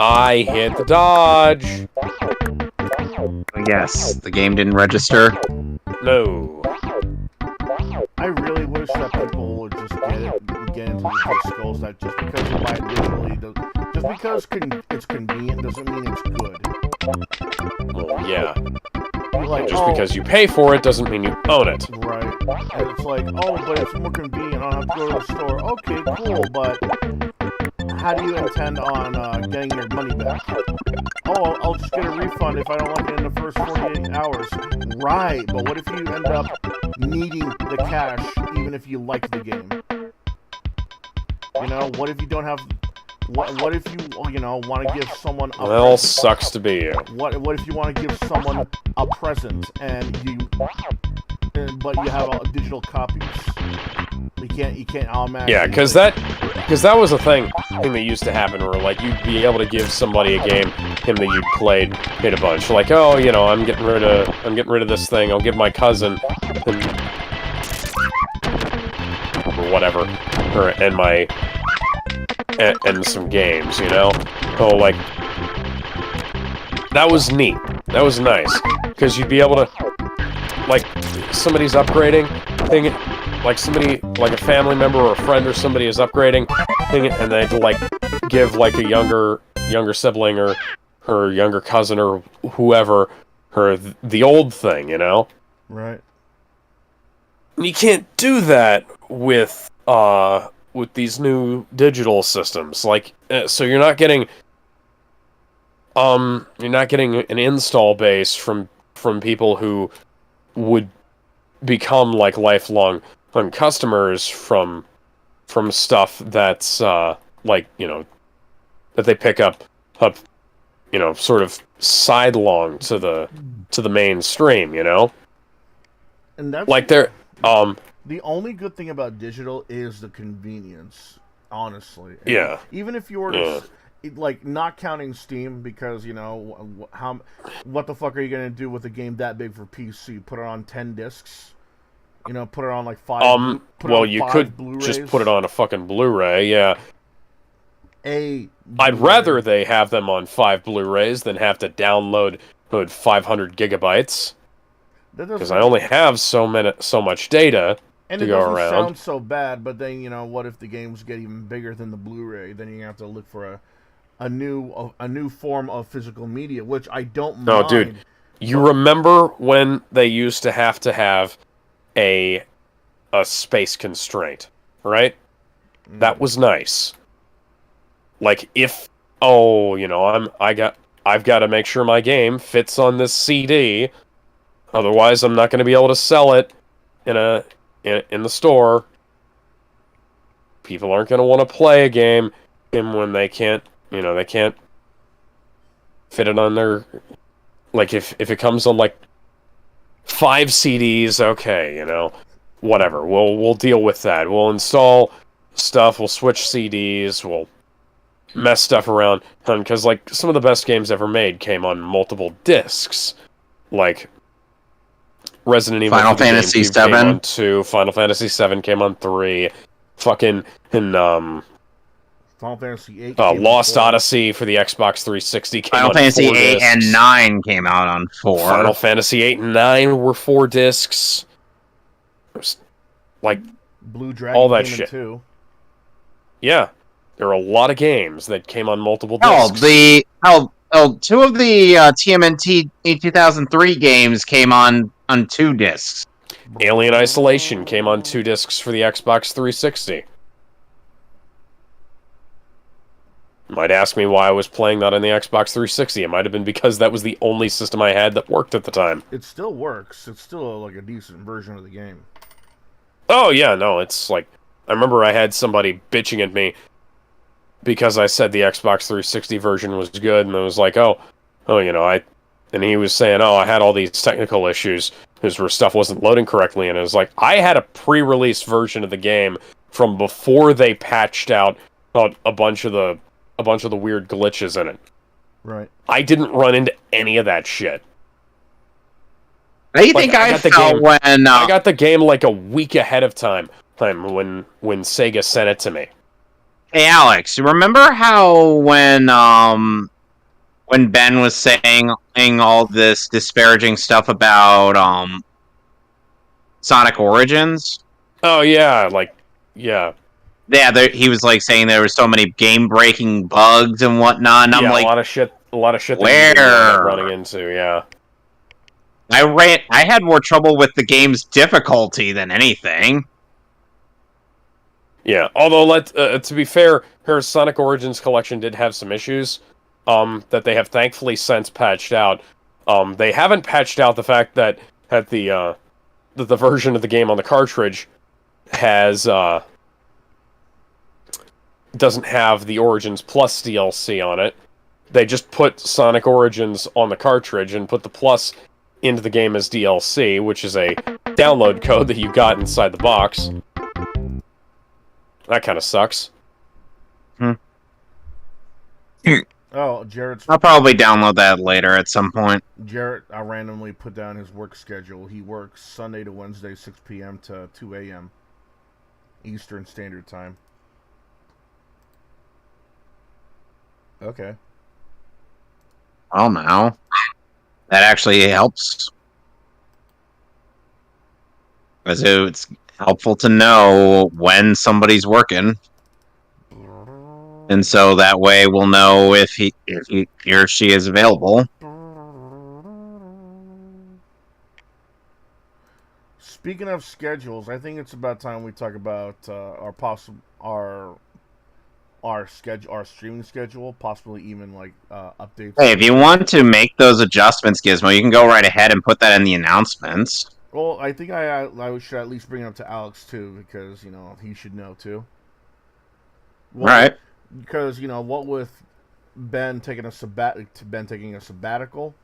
I hit the dodge. Yes, the game didn't register. No. I really wish that people would just get into the skulls that just because you buy it digitally, just because it's convenient doesn't mean it's good. Well, yeah. Like, just because you pay for it doesn't mean you own it. Right. And it's like, but it's more convenient. I don't have to go to the store. Okay, cool, but how do you intend on getting your money back? Oh, I'll just get a refund if I don't like it in the first 48 hours. Right, but what if you end up needing the cash even if you like the game? What if you don't have... What if you want to give someone a Well, sucks to be you. What if you want to give someone a present but you have digital copies? You can't automatically... Yeah, because that was a thing that used to happen where like you'd be able to give somebody a game that you'd played a bunch. Like, oh, I'm getting rid of this thing. I'll give my cousin or whatever, and some games, Oh, like, that was neat. That was nice. Because you'd be able to, like, somebody's upgrading, like a family member or a friend or somebody is upgrading, and they'd, like, give, like, a younger sibling or her younger cousin or whoever her the old thing, you know? Right. And you can't do that with these new digital systems. Like, so you're not getting an install base from people who would become like lifelong customers from stuff that's like, you know, that they pick up, you know, sort of sidelong to the mainstream, you know? And that's like they're the only good thing about digital is the convenience, honestly. And yeah. Even if you were to, like, not counting Steam, because, you know, what the fuck are you going to do with a game that big for PC? Put it on 10 discs? You know, put it on, like, 5... well, you could just put it on a fucking Blu-ray, yeah. I'd rather they have them on 5 Blu-rays than have to download 500 gigabytes. Because I only have so much data and to it go doesn't around. Sound so bad, but then, you know, what if the games get even bigger than the Blu-ray? Then you have to look for a new form of physical media, which I don't mind. No, dude, you remember when they used to have a space constraint, right? That was nice. Like, if you know, I've got to make sure my game fits on this CD. Otherwise, I'm not going to be able to sell it in the store. People aren't going to want to play a game when they can't, you know, they can't fit it on their... Like, if it comes on, like, 5 CDs, okay, you know, whatever. We'll deal with that. We'll install stuff, we'll switch CDs, we'll mess stuff around. Because, like, some of the best games ever made came on multiple discs. Like... Resident Evil Final Fantasy VII came on 2, Final Fantasy VII came on 3, fucking Final Fantasy VIII Lost Odyssey for the Xbox 360 came Final on Fantasy 4 VIII discs. and 9 came out on 4. Final Fantasy 8 and 9 were 4 discs. Like Blue Dragon all that came shit. In 2. Yeah, there are a lot of games that came on multiple discs. Two of the TMNT 2003 games came on 2 discs. Alien Isolation came on 2 discs for the Xbox 360. You might ask me why I was playing that on the Xbox 360. It might have been because that was the only system I had that worked at the time. It still works. It's still like a decent version of the game. Oh yeah, no, it's like... I remember I had somebody bitching at me because I said the Xbox 360 version was good, and I was like, oh, you know, and he was saying, I had all these technical issues, where stuff wasn't loading correctly, and it was like, I had a pre-release version of the game from before they patched out a bunch of the weird glitches in it. Right. I didn't run into any of that shit. How do you think I felt when... I got the game like a week ahead of time when Sega sent it to me. Hey, Alex, you remember how when Ben was saying all this disparaging stuff about Sonic Origins? Oh yeah, yeah. Yeah, he was like saying there were so many game-breaking bugs and whatnot. And I'm like, a lot of shit. Where that you're running into, yeah. I had more trouble with the game's difficulty than anything. Yeah, although to be fair, her Sonic Origins collection did have some issues that they have thankfully since patched out. They haven't patched out the fact that the version of the game on the cartridge doesn't have the Origins Plus DLC on it. They just put Sonic Origins on the cartridge and put the Plus into the game as DLC, which is a download code that you got inside the box. That kind of sucks. Oh, Jarrett's... I'll probably download that later at some point. Jarrett, I randomly put down his work schedule. He works Sunday to Wednesday, 6 p.m. to 2 a.m. Eastern Standard Time. Okay. Oh, no. That actually helps. Because it's helpful to know when somebody's working. and so that way we'll know if he or she is available. Speaking of schedules, I think it's about time we talk about our schedule, our streaming schedule, possibly even like updates. Hey, if you want to make those adjustments, Gizmo, you can go right ahead and put that in the announcements. Well, I think I should at least bring it up to Alex too, because he should know too. Well, right. Because what with Ben taking a sabbatical,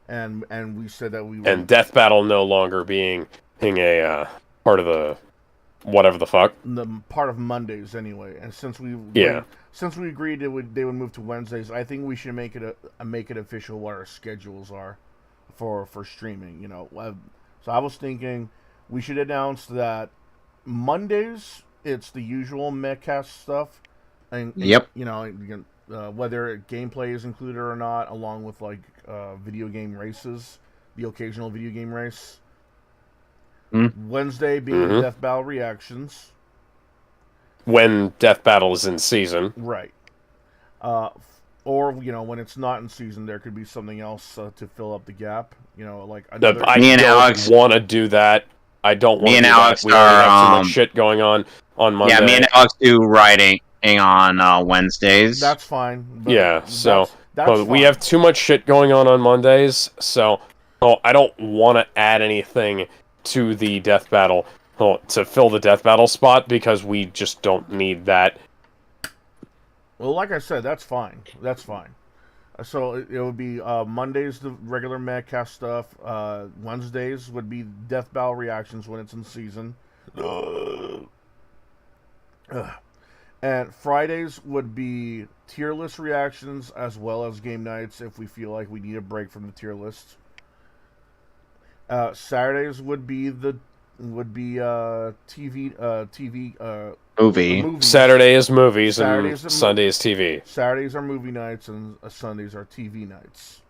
and we said that we were, and Death Battle no longer being a part of the whatever the fuck. The part of Mondays anyway, and since we agreed they would move to Wednesdays, I think we should make it official what our schedules are for streaming. So I was thinking we should announce that Mondays it's the usual Metcast stuff, and yep, whether gameplay is included or not, along with like video game races, the occasional video game race. Wednesday being Death Battle reactions. When Death Battle is in season. Right. Or, when it's not in season, there could be something else to fill up the gap. Like another... I don't want to do that. I don't want to do Alex that. We already have too much shit going on Monday. Yeah, me and Alex do writing on Wednesdays. That's fine. Yeah, so that's we have too much shit going on Mondays, so I don't want to add anything to the Death Battle to fill the Death Battle spot, because we just don't need that. Well, like I said, that's fine. That's fine. So it would be Mondays the regular Madcast stuff. Wednesdays would be Death Battle reactions when it's in season. And Fridays would be tier list reactions as well as game nights if we feel like we need a break from the tier list. Saturdays would be TV movie. Saturday is movies and Sunday is TV. Saturdays are movie nights and Sundays are TV nights.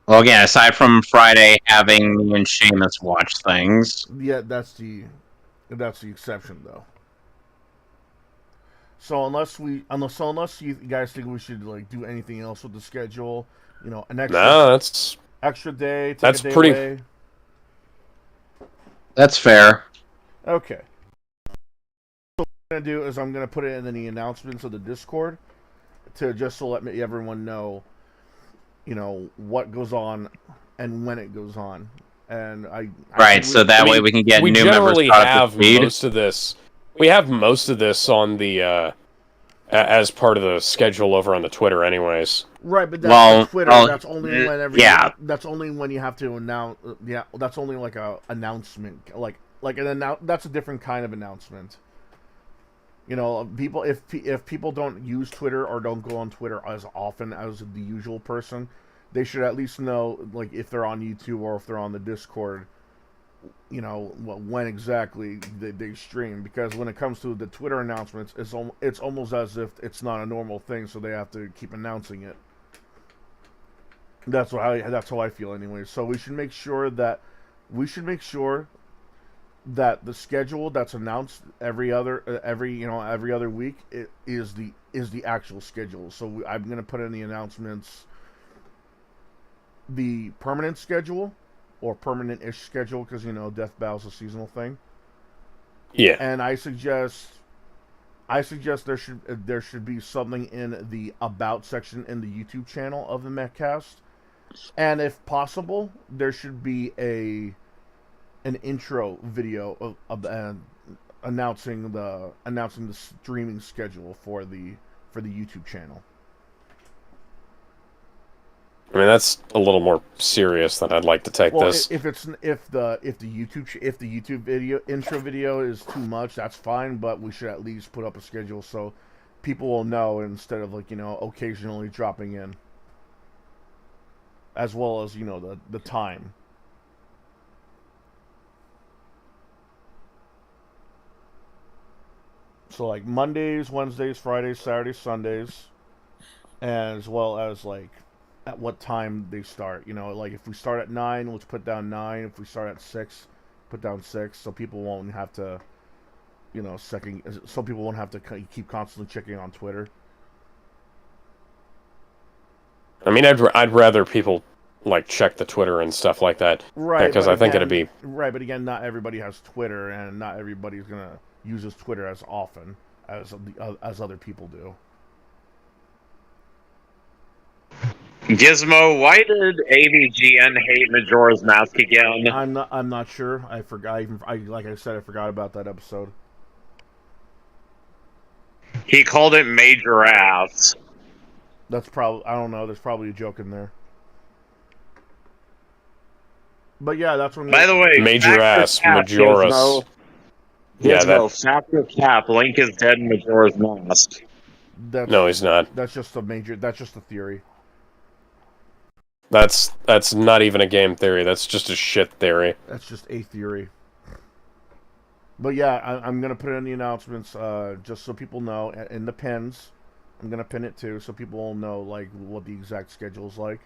Well, again, aside from Friday having me and Seamus watch things. Yeah, that's the exception though. So unless you guys think we should like do anything else with the schedule, an extra day. Take a day away. That's fair. Okay. So what I'm gonna do is I'm gonna put it in the announcements of the Discord to let everyone know, what goes on and when it goes on, and so that way we can get new members. We generally have most of this. We have most of this on the as part of the schedule over on the Twitter, anyways. Right, but that's Twitter. That's only when that's only when you have to announce. Yeah, that's only like a announcement, like that's a different kind of announcement. People if people don't use Twitter or don't go on Twitter as often as the usual person, they should at least know, like, if they're on YouTube or if they're on the Discord, when exactly they stream. Because when it comes to the Twitter announcements, it's almost as if it's not a normal thing, so they have to keep announcing it. That's how I feel anyway. So we should make sure that the schedule that's announced every other week is the actual schedule. So I'm gonna put in the announcements the permanent schedule or permanent-ish schedule, because Death Battle's a seasonal thing. Yeah. And I suggest there should be something in the about section in the YouTube channel of the Metcast, and if possible, there should be an intro video of announcing the streaming schedule for the YouTube channel. I mean, that's a little more serious than I'd like to take this. If the YouTube video intro video is too much, that's fine. But we should at least put up a schedule so people will know, instead of occasionally dropping in, as well as the time. So like Mondays, Wednesdays, Fridays, Saturdays, Sundays, as well as at what time they start. Like if we start at 9, let's put down 9. If we start at 6, put down 6, so people won't have to, so people won't have to keep constantly checking on Twitter. I mean, I'd rather people like check the Twitter and stuff like that, Right? Because I think it'd be right. But again, not everybody has Twitter, and not everybody's gonna uses Twitter as often as other people do. Gizmo, why did AVGN hate Majora's Mask again? I'm not sure. I forgot. Like I said, I forgot about that episode. He called it major ass. That's probably, I don't know. There's probably a joke in there. But yeah, that's when. By the way, major ass Majora's. Gizmo, Yeah, factor cap. Link is dead in Majora's Mask. No, he's not. That's just a theory. That's not even a game theory. That's just a shit theory. That's just a theory. But yeah, I'm gonna put it in the announcements, just so people know, in the pins. I'm gonna pin it too, so people will know like what the exact schedule is like.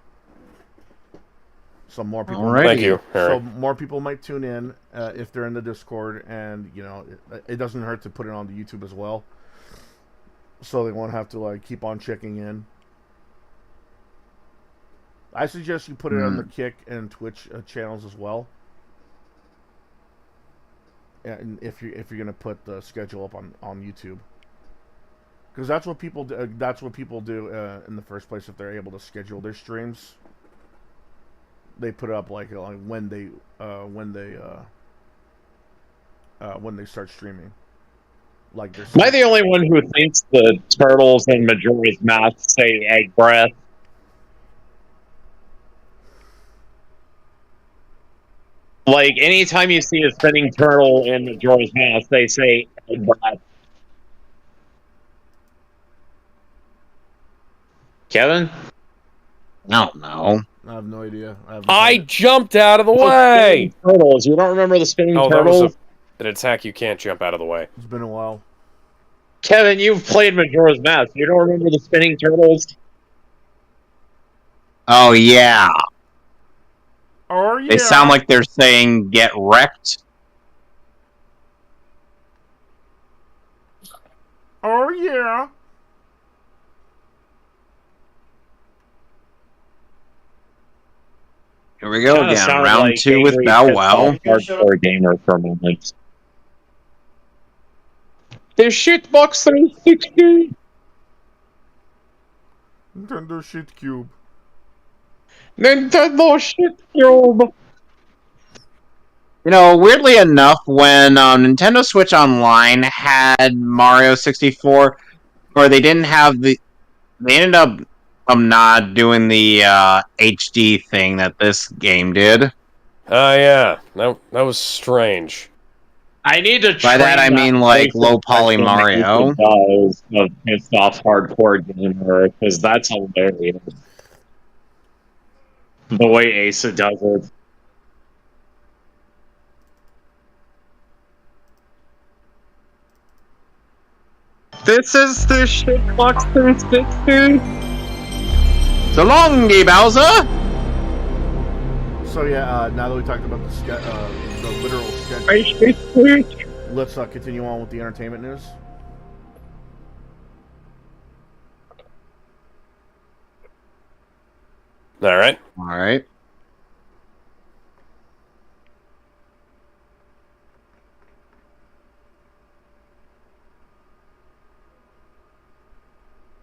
So more people. Thank you, Harry. So more people might tune in if they're in the Discord, and you know, it doesn't hurt to put it on the YouTube as well, so they won't have to like keep on checking in. I suggest you put it on the Kick and Twitch channels as well. And if you're gonna put the schedule up on YouTube, because that's what people do. That's what people do in the first place. If they're able to schedule their streams, they put up like when they start streaming. Like Am I the only one who thinks the turtles in Majora's Mask say egg breath? Like, anytime you see a spinning turtle in Majora's Mask, they say egg breath. Kevin? No. I have no idea. I jumped out of the way! Turtles. You don't remember the spinning turtles? That was an attack you can't jump out of the way. It's been a while. Kevin, you've played Majora's Mask. You don't remember the spinning turtles? Oh, yeah. Oh, yeah. They sound like they're saying, get wrecked. Oh, yeah. Here we go again. Round 2 with Bow Wow. Hardcore gamer for a moment. The shitbox 360! Nintendo Shit Cube. Nintendo Shit Cube! You know, weirdly enough, when Nintendo Switch Online had Mario 64, or they didn't have the... They ended up not doing the HD thing that this game did. Oh, yeah. That was strange. I need to By that I mean like low poly Mario. Does of pissed off hardcore gamer, because that's hilarious. The way Asa does it. This is the shitbox 360. So long, Bowser! So yeah, now that we talked about the literal schedule, let's continue on with the entertainment news. All right. All right.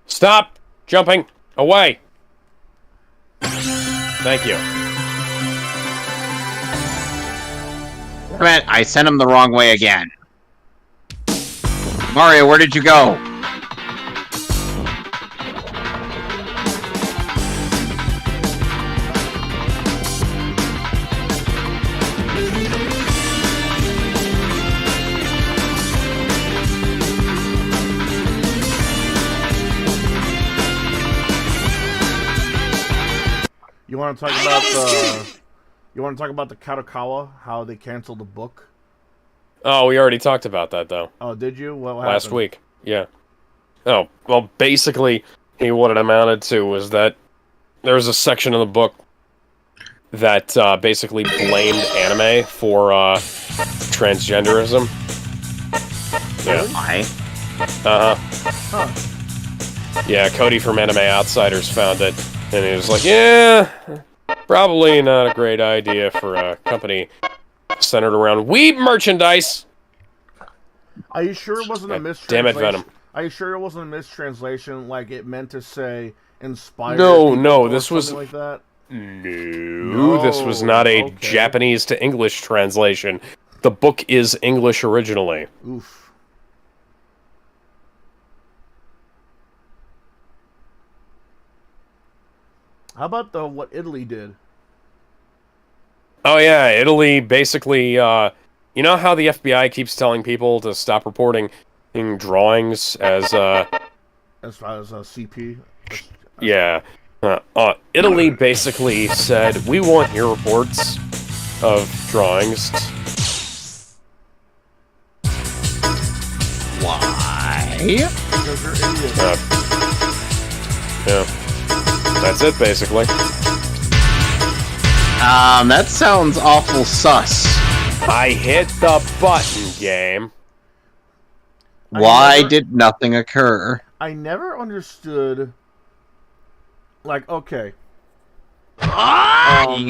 Stop jumping away. Thank you. Damn it, I sent him the wrong way again. Mario, where did you go? You want to talk about the? You want to talk about the Kadokawa? How they canceled the book? Oh, we already talked about that though. Oh, did you? What last happened? week? Yeah. Oh, well, basically, what it amounted to was that there was a section of the book that basically blamed anime for transgenderism. Yeah. Why? Uh-huh. Yeah, Cody from Anime Outsiders found it And he was like, yeah, probably not a great idea for a company centered around weed merchandise. Are you sure it wasn't a mistranslation? Damn it, Venom. Are you sure it wasn't a mistranslation? Like it meant to say inspired No, or this was something like that? No, this was not a Japanese to English translation. The book is English originally. Oof. How about what Italy did? Oh yeah, Italy basically, you know how the FBI keeps telling people to stop reporting drawings as far as CP? Yeah. Italy basically said, we want your reports of drawings. Why? Because you're idiots. Yeah. That's it, basically. That sounds awful sus. I hit the button, game. Why did nothing occur? I never understood. Like, okay. A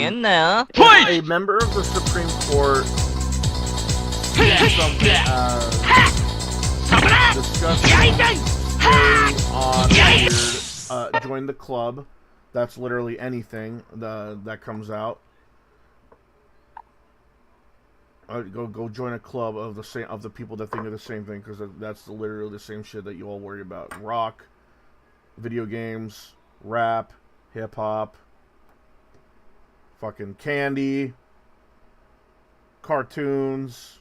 member of the Supreme Court did something discussing on weird, join the club. That's literally anything that comes out. Go join a club of the people that think of the same thing, because that's literally the same shit that you all worry about. Rock, video games, rap, hip hop, fucking candy, cartoons.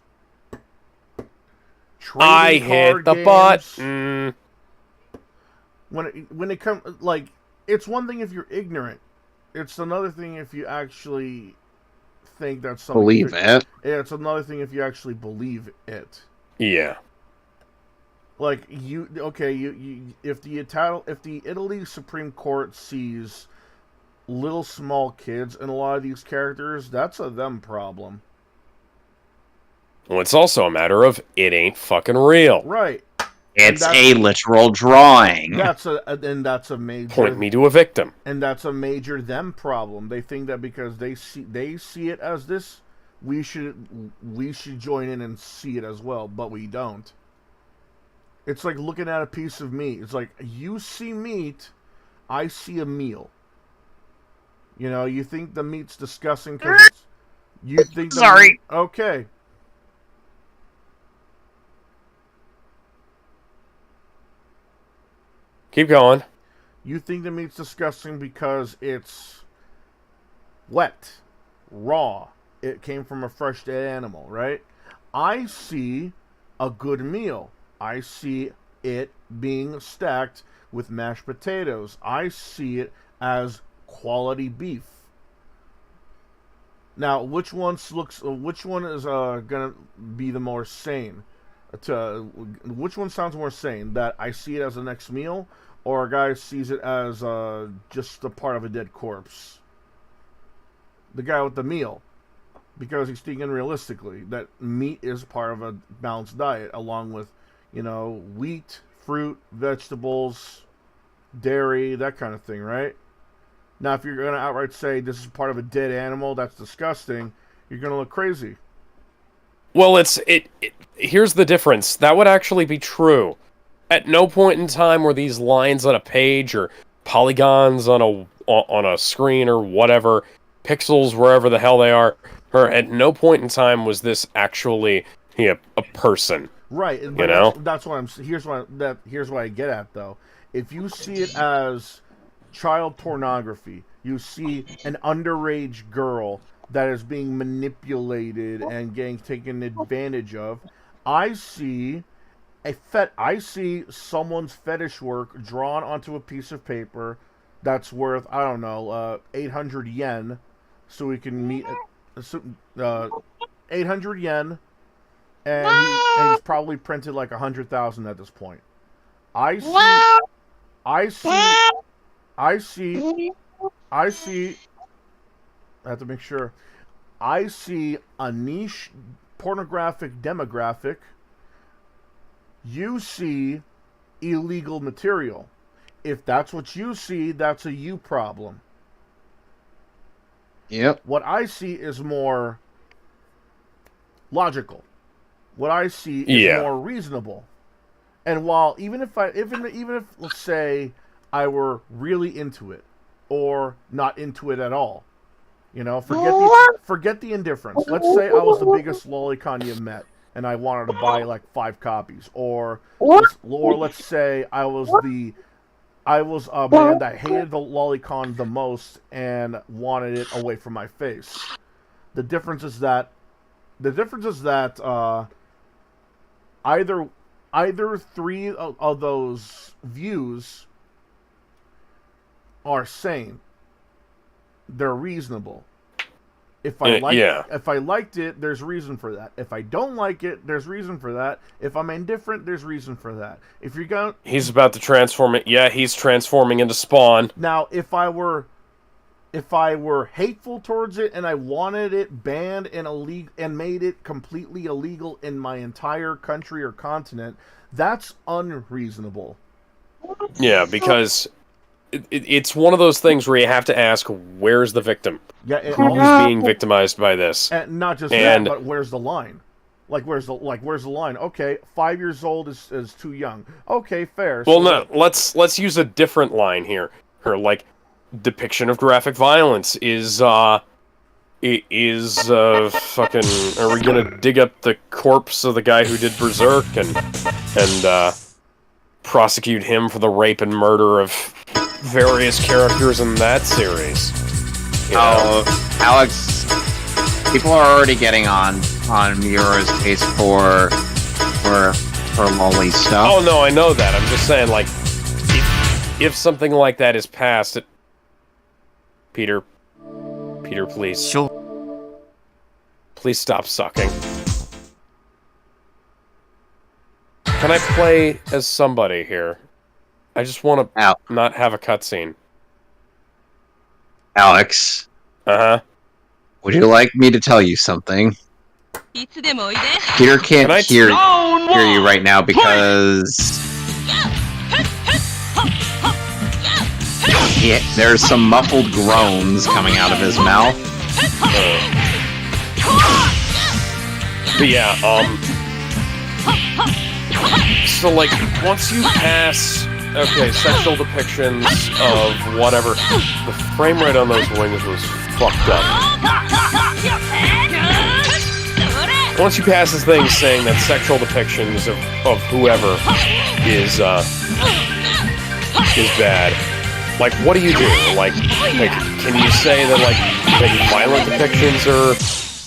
I hit the button. When it comes, like, it's one thing if you're ignorant. It's another thing if you actually think that something. Believe it. Yeah, it's another thing if you actually believe it. Yeah. Like you if the Italy Supreme Court sees little small kids in a lot of these characters, that's a them problem. Well, it's also a matter of it ain't fucking real. Right. It's a literal drawing. That's a major. Point me to a victim. And that's a major them problem. They think that because they see it as this, we should join in and see it as well, but we don't. It's like looking at a piece of meat. It's like you see meat, I see a meal. You know, you think the meat's disgusting because you think. Sorry. Okay. Keep going. You think the meat's disgusting because it's wet, raw. It came from a fresh dead animal, right? I see a good meal. I see it being stacked with mashed potatoes. I see it as quality beef. Now, which one is gonna be the more sane? Which one sounds more sane? That I see it as the next meal, or a guy sees it as just a part of a dead corpse? The guy with the meal, because he's thinking realistically that meat is part of a balanced diet, along with, you know, wheat, fruit, vegetables, dairy, that kind of thing, right? Now, if you're gonna outright say this is part of a dead animal, that's disgusting, you're gonna look crazy. Well, here's the difference. That would actually be true. At no point in time were these lines on a page or polygons on a screen or whatever, pixels wherever the hell they are, or at no point in time was this actually a person. Right, you know? That's what here's what I get at though. If you see it as child pornography, you see an underage girl that is being manipulated and getting taken advantage of. I see someone's fetish work drawn onto a piece of paper that's worth, I don't know, 800 yen, so we can meet 800 yen, and he's probably printed like 100,000 at this point. I have to make sure. I see a niche pornographic demographic. You see illegal material. if that's what you see, that's a you problem. Yep. What I see is more logical. What I see is more reasonable. And while even if let's say I were really into it or not into it at all, you know, forget the indifference. Let's say I was the biggest lolicon you met and I wanted to buy like 5 copies, or let's say I was a man that hated the lolicon the most and wanted it away from my face. The difference is that either 3 of those views are sane. They're reasonable. If I liked it, there's reason for that. If I don't like it, there's reason for that. If I'm indifferent, there's reason for that. If you're going, he's about to transform it. Yeah, he's transforming into Spawn. Now, if I were hateful towards it and I wanted it banned and illegal and made it completely illegal in my entire country or continent, that's unreasonable. Yeah, because it's one of those things where you have to ask, where's the victim? Yeah, who's being victimized by this? And not just that, but where's the line? Where's the line? Okay, 5 years old is too young. Okay, fair. Well, no, let's use a different line here. Like, depiction of graphic violence is fucking. Are we gonna dig up the corpse of the guy who did Berserk and prosecute him for the rape and murder of various characters in that series? You know? Alex, people are already getting on Miura's case for lolly stuff. Oh no, I know that. I'm just saying, like, if something like that is passed, Peter, please. Sure. Please stop sucking. Can I play as somebody here? I just want to not have a cutscene. Alex. Uh-huh. Would you like me to tell you something? Peter can't hear you right now because there's some muffled groans coming out of his mouth. But yeah, so like, once you pass, sexual depictions of whatever, the frame rate on those wings was fucked up. Once you pass this thing saying that sexual depictions of whoever is bad, like, what do you do? Like, can you say that, like, violent depictions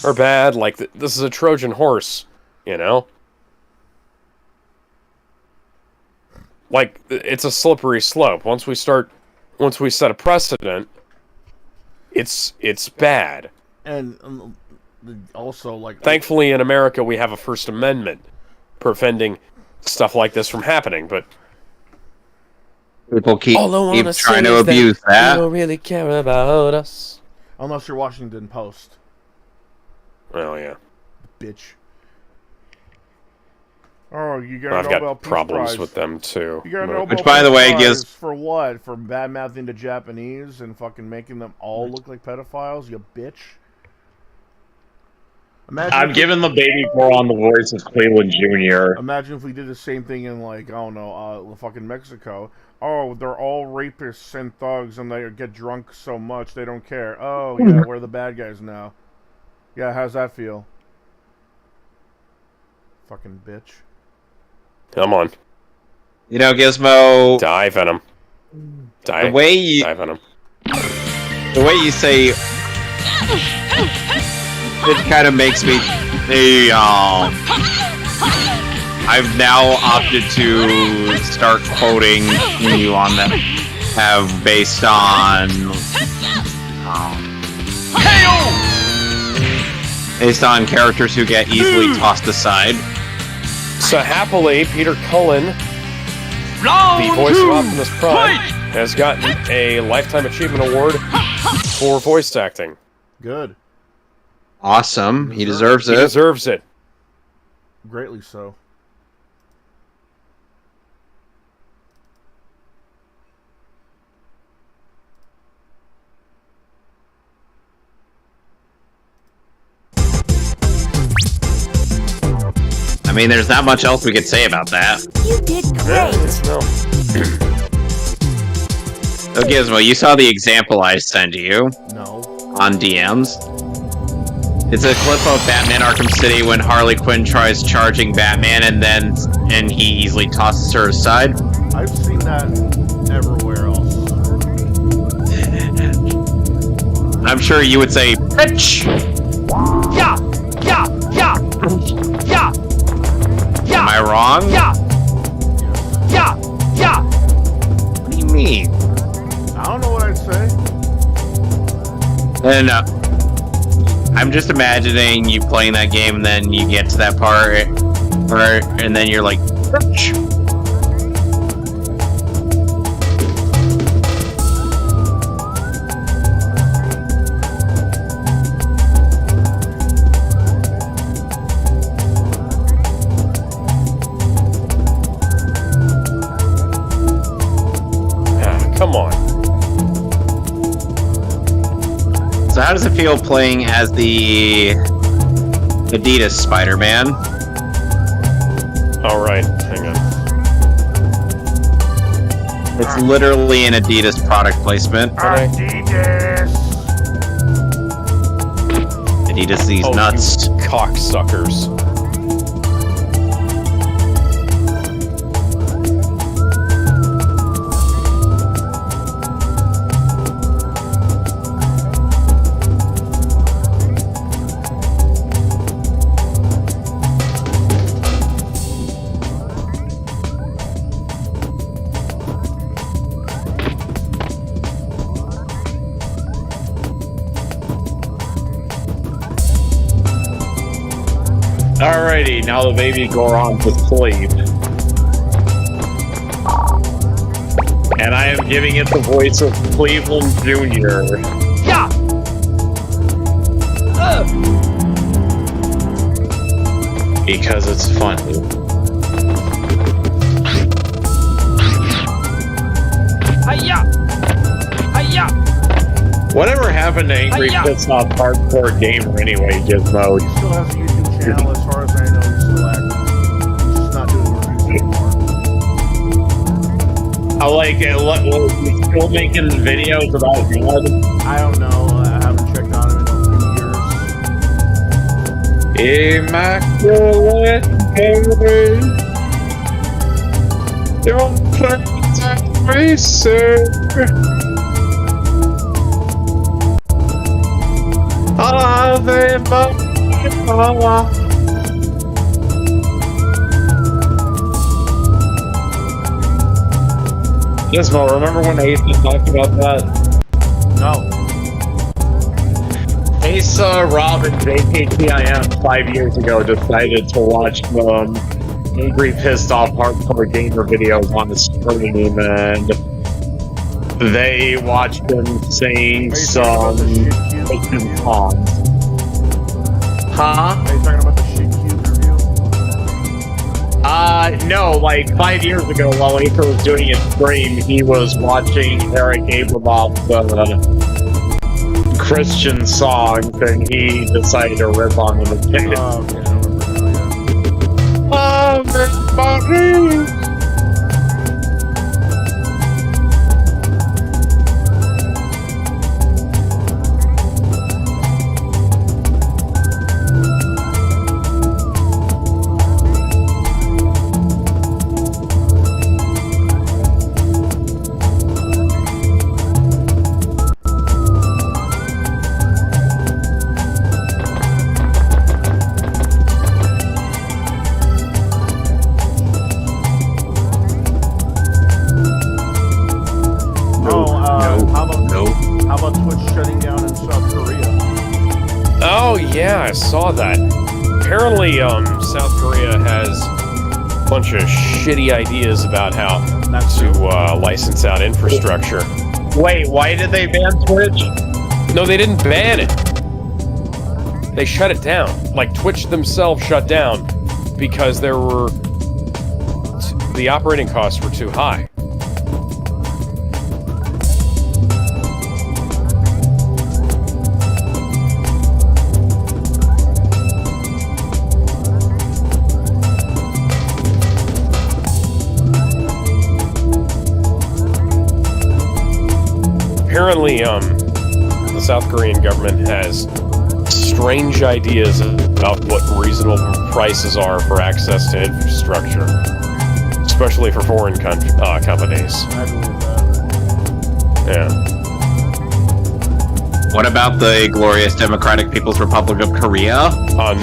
are bad? Like, this is a Trojan horse, you know? Like, it's a slippery slope. Once we set a precedent, it's bad. And also, like, thankfully in America we have a First Amendment preventing stuff like this from happening, but people keep trying to abuse that. You don't really care about us. Unless you're Washington Post. Well, yeah. Bitch. Oh, you got a I've Nobel got Peace problems Prize. with them too. You got a Nobel Which, by the way, Prize for what? For bad-mouthing the Japanese and fucking making them all look like pedophiles, you bitch. I'm giving the baby girl on the voice of Cleveland Jr. Imagine if we did the same thing in, like, I don't know, fucking Mexico. Oh, they're all rapists and thugs and they get drunk so much they don't care. Oh, yeah, we're the bad guys now. Yeah, how's that feel? Fucking bitch. Come on. You know, Gizmo... Die, Venom. Die. The way you... Die, Venom. The way you say... It kind of makes me... I've now opted to start quoting you on that have based on... based on characters who get easily tossed aside. So happily, Peter Cullen, the voice of Optimus Prime, has gotten a Lifetime Achievement Award for voice acting. Good. Awesome. He deserves it. He deserves it. Greatly so. mean, there's not much else we could say about that. You did great. No. So Gizmo, you saw the example I sent you No. on DMs. It's a clip of Batman Arkham City when Harley Quinn tries charging Batman and he easily tosses her aside. I've seen that everywhere else. I'm sure you would say, bitch! Yeah! Yeah! Yeah! Yeah! Am I wrong? Yeah! Yeah! Yeah! What do you mean? I don't know what I'd say. And I'm just imagining you playing that game and then you get to that part and then you're like, bitch! Come on. So how does it feel playing as the Adidas Spider-Man? Alright, hang on. It's literally an Adidas product placement. Adidas! Adidas these Oh, nuts. you cocksuckers. Alrighty, now the baby Goron's asleep. And I am giving it the voice of Cleveland Jr. Yeah! Because it's funny. Hiya! Hiya! Whatever happened to Angry Hiya! Pissed Off Hardcore Gamer anyway, Gizmo? He still has a YouTube channel, as far as I know. He's still active. He's just not doing reviews anymore. I like it. He's still making videos about God. I don't know. I haven't checked on him in a few years. Immaculate Baby. Don't play that racer. Ave Maria. Gizmo, remember when Asa talked about that? No. Asa, Rob, and JKTIM 5 years ago decided to watch Angry Pissed Off Hardcore Gamer videos on the stream, and they watched him sing some Christian songs. Huh? Are you talking about the Shit Cube review? No, like 5 years ago while Asa was doing his stream, he was watching Eric Abramoff's Christian songs, and he decided to rip on them again. Oh, okay. I remember now, yeah. How about Twitch shutting down in South Korea? Oh yeah, I saw that. Apparently, South Korea has a bunch of shitty ideas about how to license out infrastructure. Wait, why did they ban Twitch? No, they didn't ban it. They shut it down. Like, Twitch themselves shut down because the operating costs were too high. apparently, the South Korean government has strange ideas about what reasonable prices are for access to infrastructure, especially for foreign companies. I believe that. Yeah. What about the glorious Democratic People's Republic of Korea? No,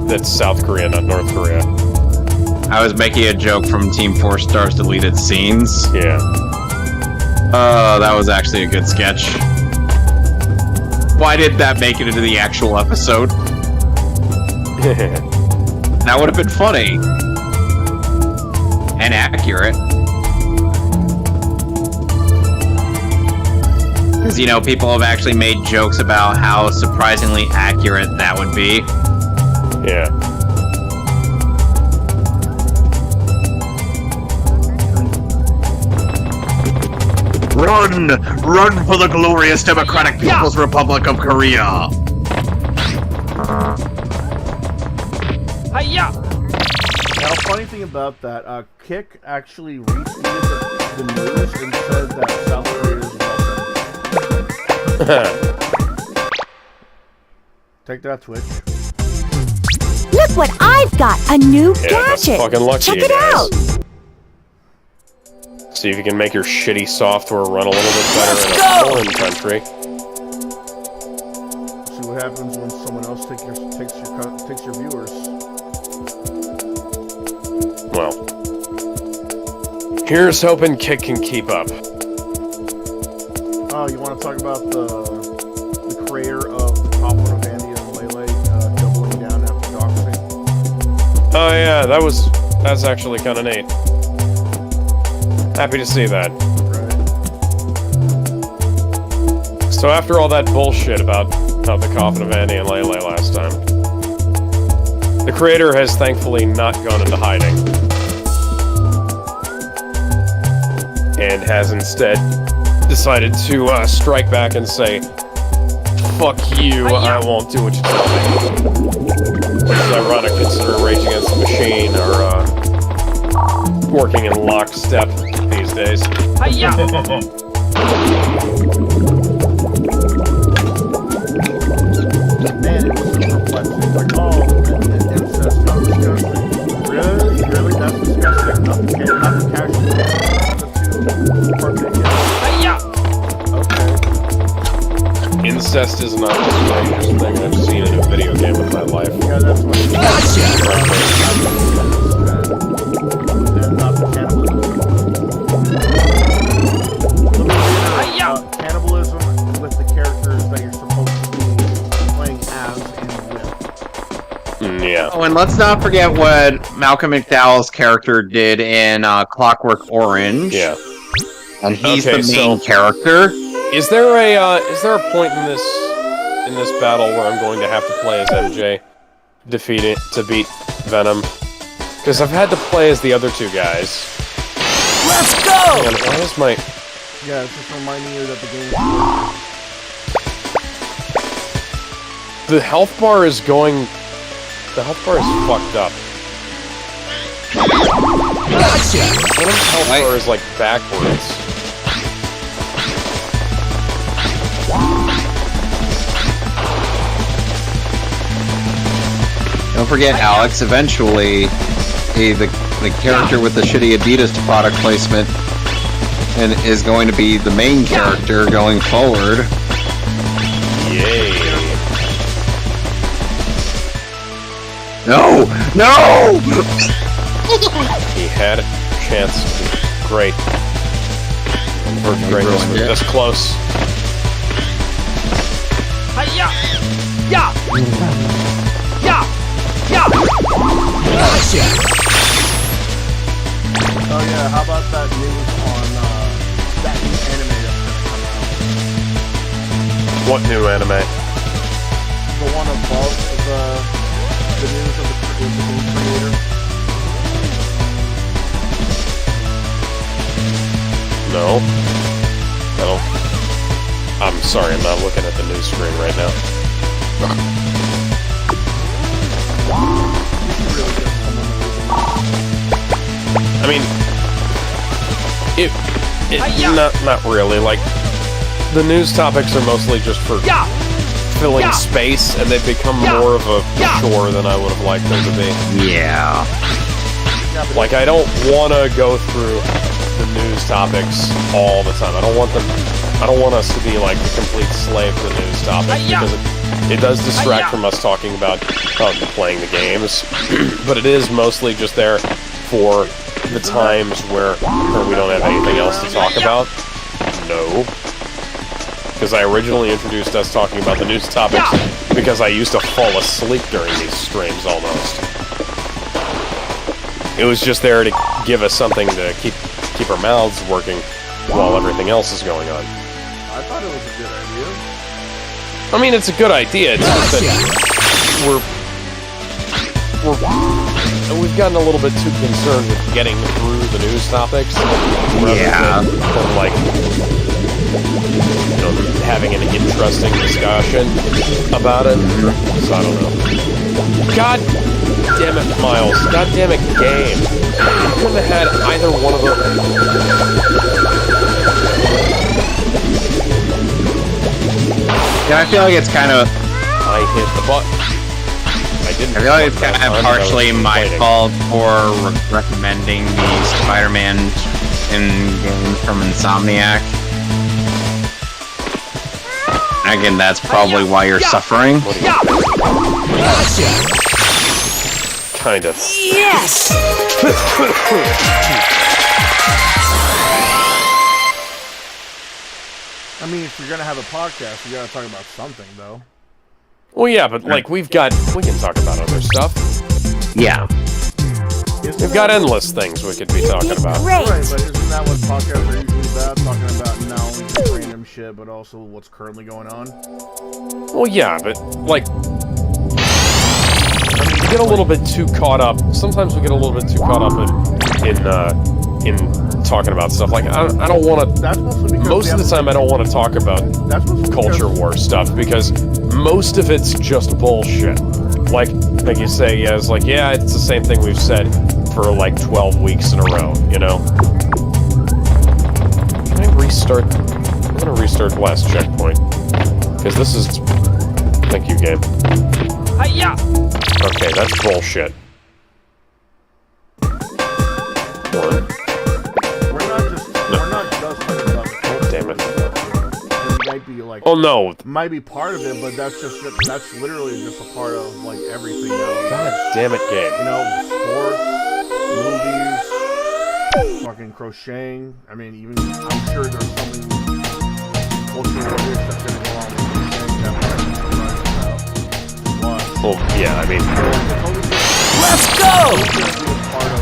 that's South Korea, not North Korea. I was making a joke from Team 4 Star's deleted scenes. Yeah. That was actually a good sketch. Why did that make it into the actual episode? That would have been funny. And accurate. Because, you know, people have actually made jokes about how surprisingly accurate that would be. Yeah. Run! Run for the glorious Democratic People's Republic of Korea! Hiya! Now, funny thing about that, Kick actually retweeted the news and said that South Korea is welcome. Take that, Twitch. Look what I've got! A new Yeah, that's gadget! fucking lucky, Check you it guys. out! See if you can make your shitty software run a little bit better in a foreign country. See what happens when someone else takes your viewers. Well, here's hoping Kick can keep up. Oh, you want to talk about the creator of the Coffin of Andy and Lele doubling down after doxing? Oh yeah, that's actually kind of neat. Happy to see that. Right. So after all that bullshit about the Coffin of Andy and Lele last time, the creator has thankfully not gone into hiding. And has instead decided to strike back and say, "Fuck you, I won't do what you tell me." Which is ironic considering Rage Against the Machine are working in lockstep these days. Hiya! Man, it was perplexing. It's like, oh, incest, not disgusting. Really? Really? That's disgusting. Not the casual. Hiya! Okay. Incest is not the strangest thing I've seen in a video game in my life. Yeah, that's what it is. And not the cannibalism. Cannibalism with the characters that you're supposed to be playing as and with. Yeah. Oh, and let's not forget what Malcolm McDowell's character did in Clockwork Orange. Yeah. And he's Okay, the main so- character. Is there a point in this battle where I'm going to have to play as MJ to beat Venom? Because I've had to play as the other two guys. Let's go! And why is my... Yeah, it's just reminding you that the game The health bar is going... The health bar is fucked up. Gotcha! Venom's health bar is like backwards. Don't forget, Alex, eventually, the character with the shitty Adidas product placement is going to be the main character going forward. Yay. No! No! He had a chance to be great. For greatness was this close. Hiya! Ya! Ya! Ya! Gotcha! Oh yeah, how about that news on that new anime that's gonna come out? What new anime? The one above the news of the new creator. No. No. I'm sorry, I'm not looking at the news screen right now. I mean, not really. Like, the news topics are mostly just for filling space, and they've become more of a chore than I would have liked them to be. Yeah. Like, I don't want to go through the news topics all the time. I don't want us to be like the complete slave to the news topics, because it does distract from us talking about playing the games. But it is mostly just there for the times where we don't have anything else to talk about. No. Because I originally introduced us talking about the news topics because I used to fall asleep during these streams almost. It was just there to give us something to keep our mouths working while everything else is going on. I thought it was a good idea. I mean, it's a good idea. It's just that we've gotten a little bit too concerned with getting through the news topics rather than like, you know, having an interesting discussion about it. So I don't know. God damn it, Miles. God damn it, game. You couldn't have had either one of them. Yeah, I feel like it's kind of... I hit the button. I feel like it's kind of partially my fault for recommending the Spider-Man game from Insomniac. Again, that's probably why you're suffering. Kind of. Yes! I mean, if you're gonna have a podcast, you gotta talk about something, though. Well, yeah, but like we can talk about other stuff. Yeah. We've got endless things we could be talking about. Right, but isn't that what podcasts are usually about? Talking about not only just random shit, but also what's currently going on? Well, yeah, but like, we get a little bit too caught up. Sometimes we get a little bit too caught up in talking about stuff. Like, I don't want to. Most of the time, I don't want to talk about culture war stuff because most of it's just bullshit. Like you say, yeah, it's like, yeah, it's the same thing we've said for like 12 weeks in a row, you know? Can I restart? I'm gonna restart the last checkpoint. Because this is... Thank you, game. Hi-ya! Okay, that's bullshit. One. We're not just talking about the culture. Damn it. It might be like... Oh, no. Might be part of it, but that's literally just a part of, like, everything else. God damn it, game. You know, sports, movies, fucking crocheting. I mean, even, I'm sure there's something cultural that's gonna go on with crocheting that we're talking about. Well, yeah, I mean... Let's go! It's gonna be a part of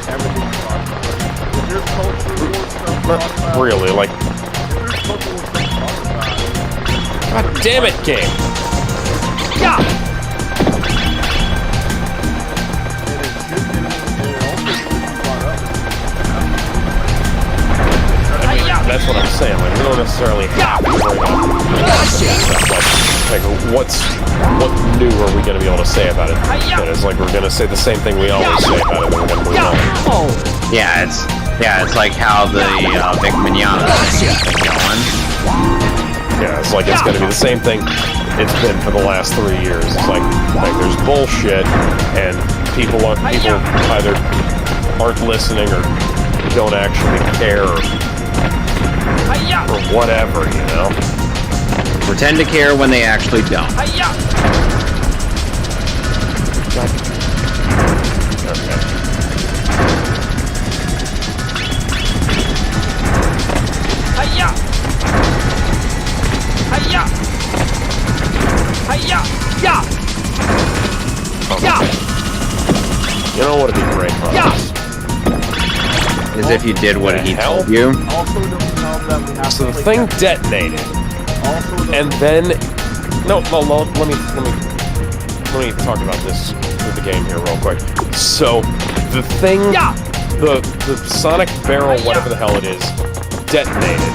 everything we're talking about. If there's cultural war stuff to talk about... Not really, like... If there's cultural war stuff to talk about... God damn it, game! Yeah! That's what I'm saying. Like, we don't necessarily have to worry about stuff. Like, what new are we going to be able to say about it? And it's like we're going to say the same thing we always say about it, and we're going to move on. Yeah, it's like how the Vic Mignogna thing going. Yeah, it's like it's going to be the same thing it's been for the last 3 years. It's like there's bullshit, and people either aren't listening or don't actually care. Or whatever, you know? Pretend to care when they actually don't. Okay. You know what would be great for us? As if you did what he told you. So the thing detonated, and then no. Let me talk about this with the game here real quick. So the thing, the sonic barrel, whatever the hell it is, detonated,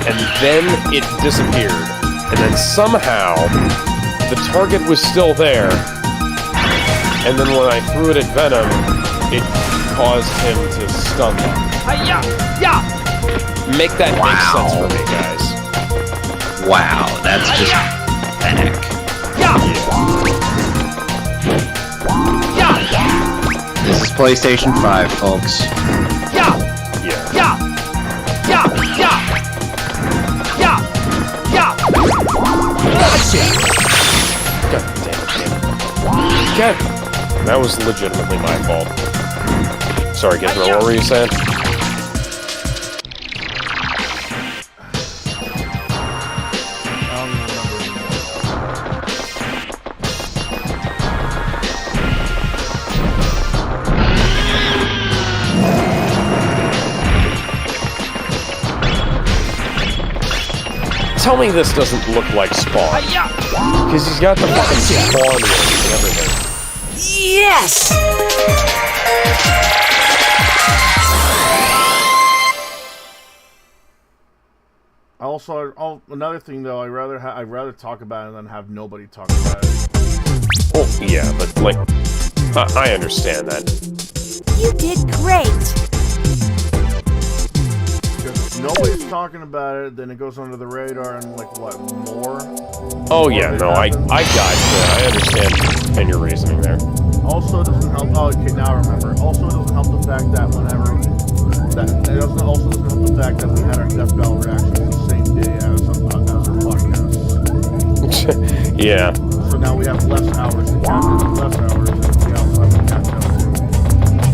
and then it disappeared, and then somehow the target was still there, and then when I threw it at Venom, it caused him to stun them. Make that make sense for me, guys. Wow, that's just pathetic. This is PlayStation 5, folks. God damn it. God. That was legitimately my fault. Sorry, Gizmo, what were you saying? Tell me this doesn't look like Spawn. Because he's got the fucking Spawn and everything. Yes! Also, another thing though, I'd rather talk about it than have nobody talk about it. Well, yeah, but like, I understand that. You did great. Because if nobody's talking about it, then it goes under the radar and like what more? Oh yeah, no, I got you. I understand and your reasoning there. Also, it doesn't help. Oh, okay, now I remember. Also, it doesn't help the fact that also doesn't help the fact that we had our Death Battle reaction the same day as our podcast. Yeah. So now we have less hours to catch up, and we also have to catch up to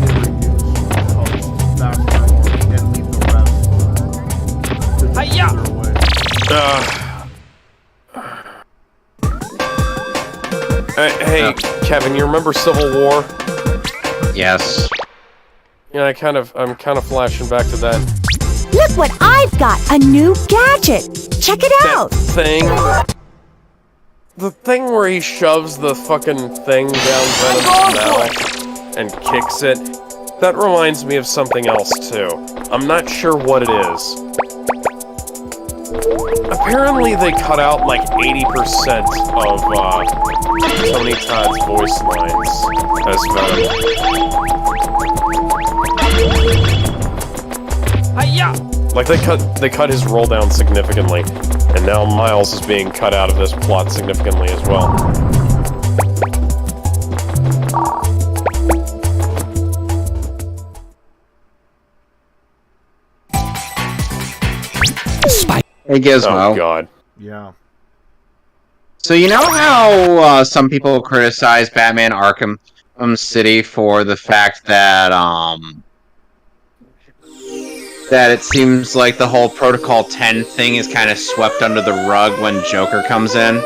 reviews, post, faster, and leave the rest to further away. Hey, Kevin, you remember Civil War? Yes. Yeah, I'm kind of flashing back to that. Look what I've got! A new gadget! Check it out! Thing. The thing where he shoves the fucking thing down Venom's mouth and kicks it. That reminds me of something else, too. I'm not sure what it is. Apparently they cut out like 80% of Tony Todd's voice lines as Venom. Like they cut his roll down significantly, and now Miles is being cut out of this plot significantly as well. Hey Gizmo. Oh god. Yeah. So you know how some people criticize Batman Arkham City for the fact that that it seems like the whole Protocol 10 thing is kind of swept under the rug when Joker comes in?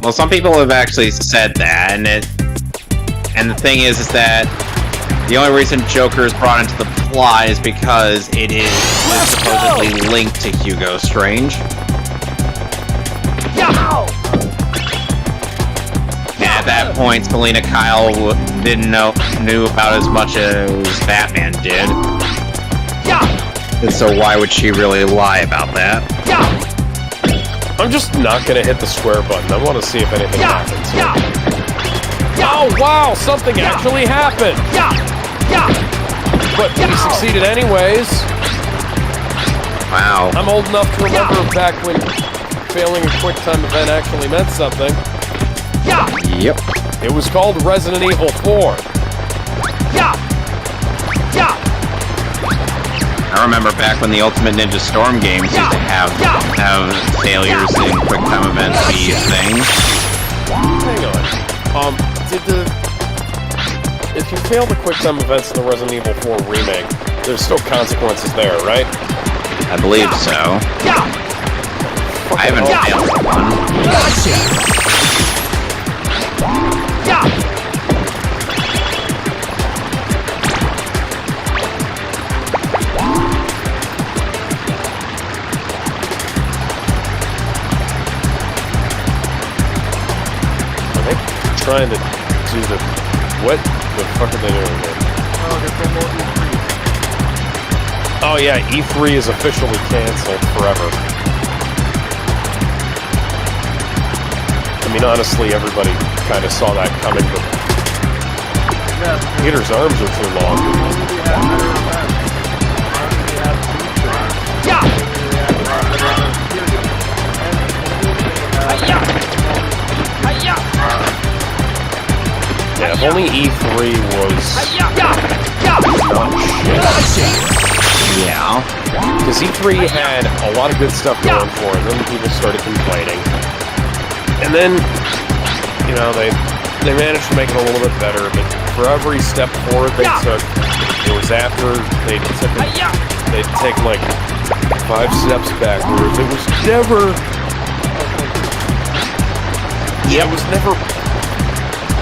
Well, some people have actually said that, and the thing is that the only reason Joker is brought into the plot is because it is supposedly linked to Hugo Strange. And at that point, Selena Kyle knew about as much as Batman did. And so why would she really lie about that? I'm just not gonna hit the square button. I want to see if anything happens. Oh wow, something actually happened! But we succeeded anyways. Wow. I'm old enough to remember back when failing a quick time event actually meant something. Yep. It was called Resident Evil 4. I remember back when the Ultimate Ninja Storm games used to have failures in quick time events be a thing. Hang on. If you fail the quick time events in the Resident Evil 4 remake, there's still consequences there, right? I believe so. I haven't failed one. Are they trying to do the... What the fuck are they doing here? Oh yeah, E3 is officially canceled forever. I mean, honestly, everybody kind of saw that coming, but Peter's arms are too long. Yeah, if only E3 was not shit. Yeah. Because E3 had a lot of good stuff going for it, and then people started complaining. And then, you know, they managed to make it a little bit better, but for every step forward they took, it was after they'd taken like 5 steps backwards. It was never... Yeah, it was never...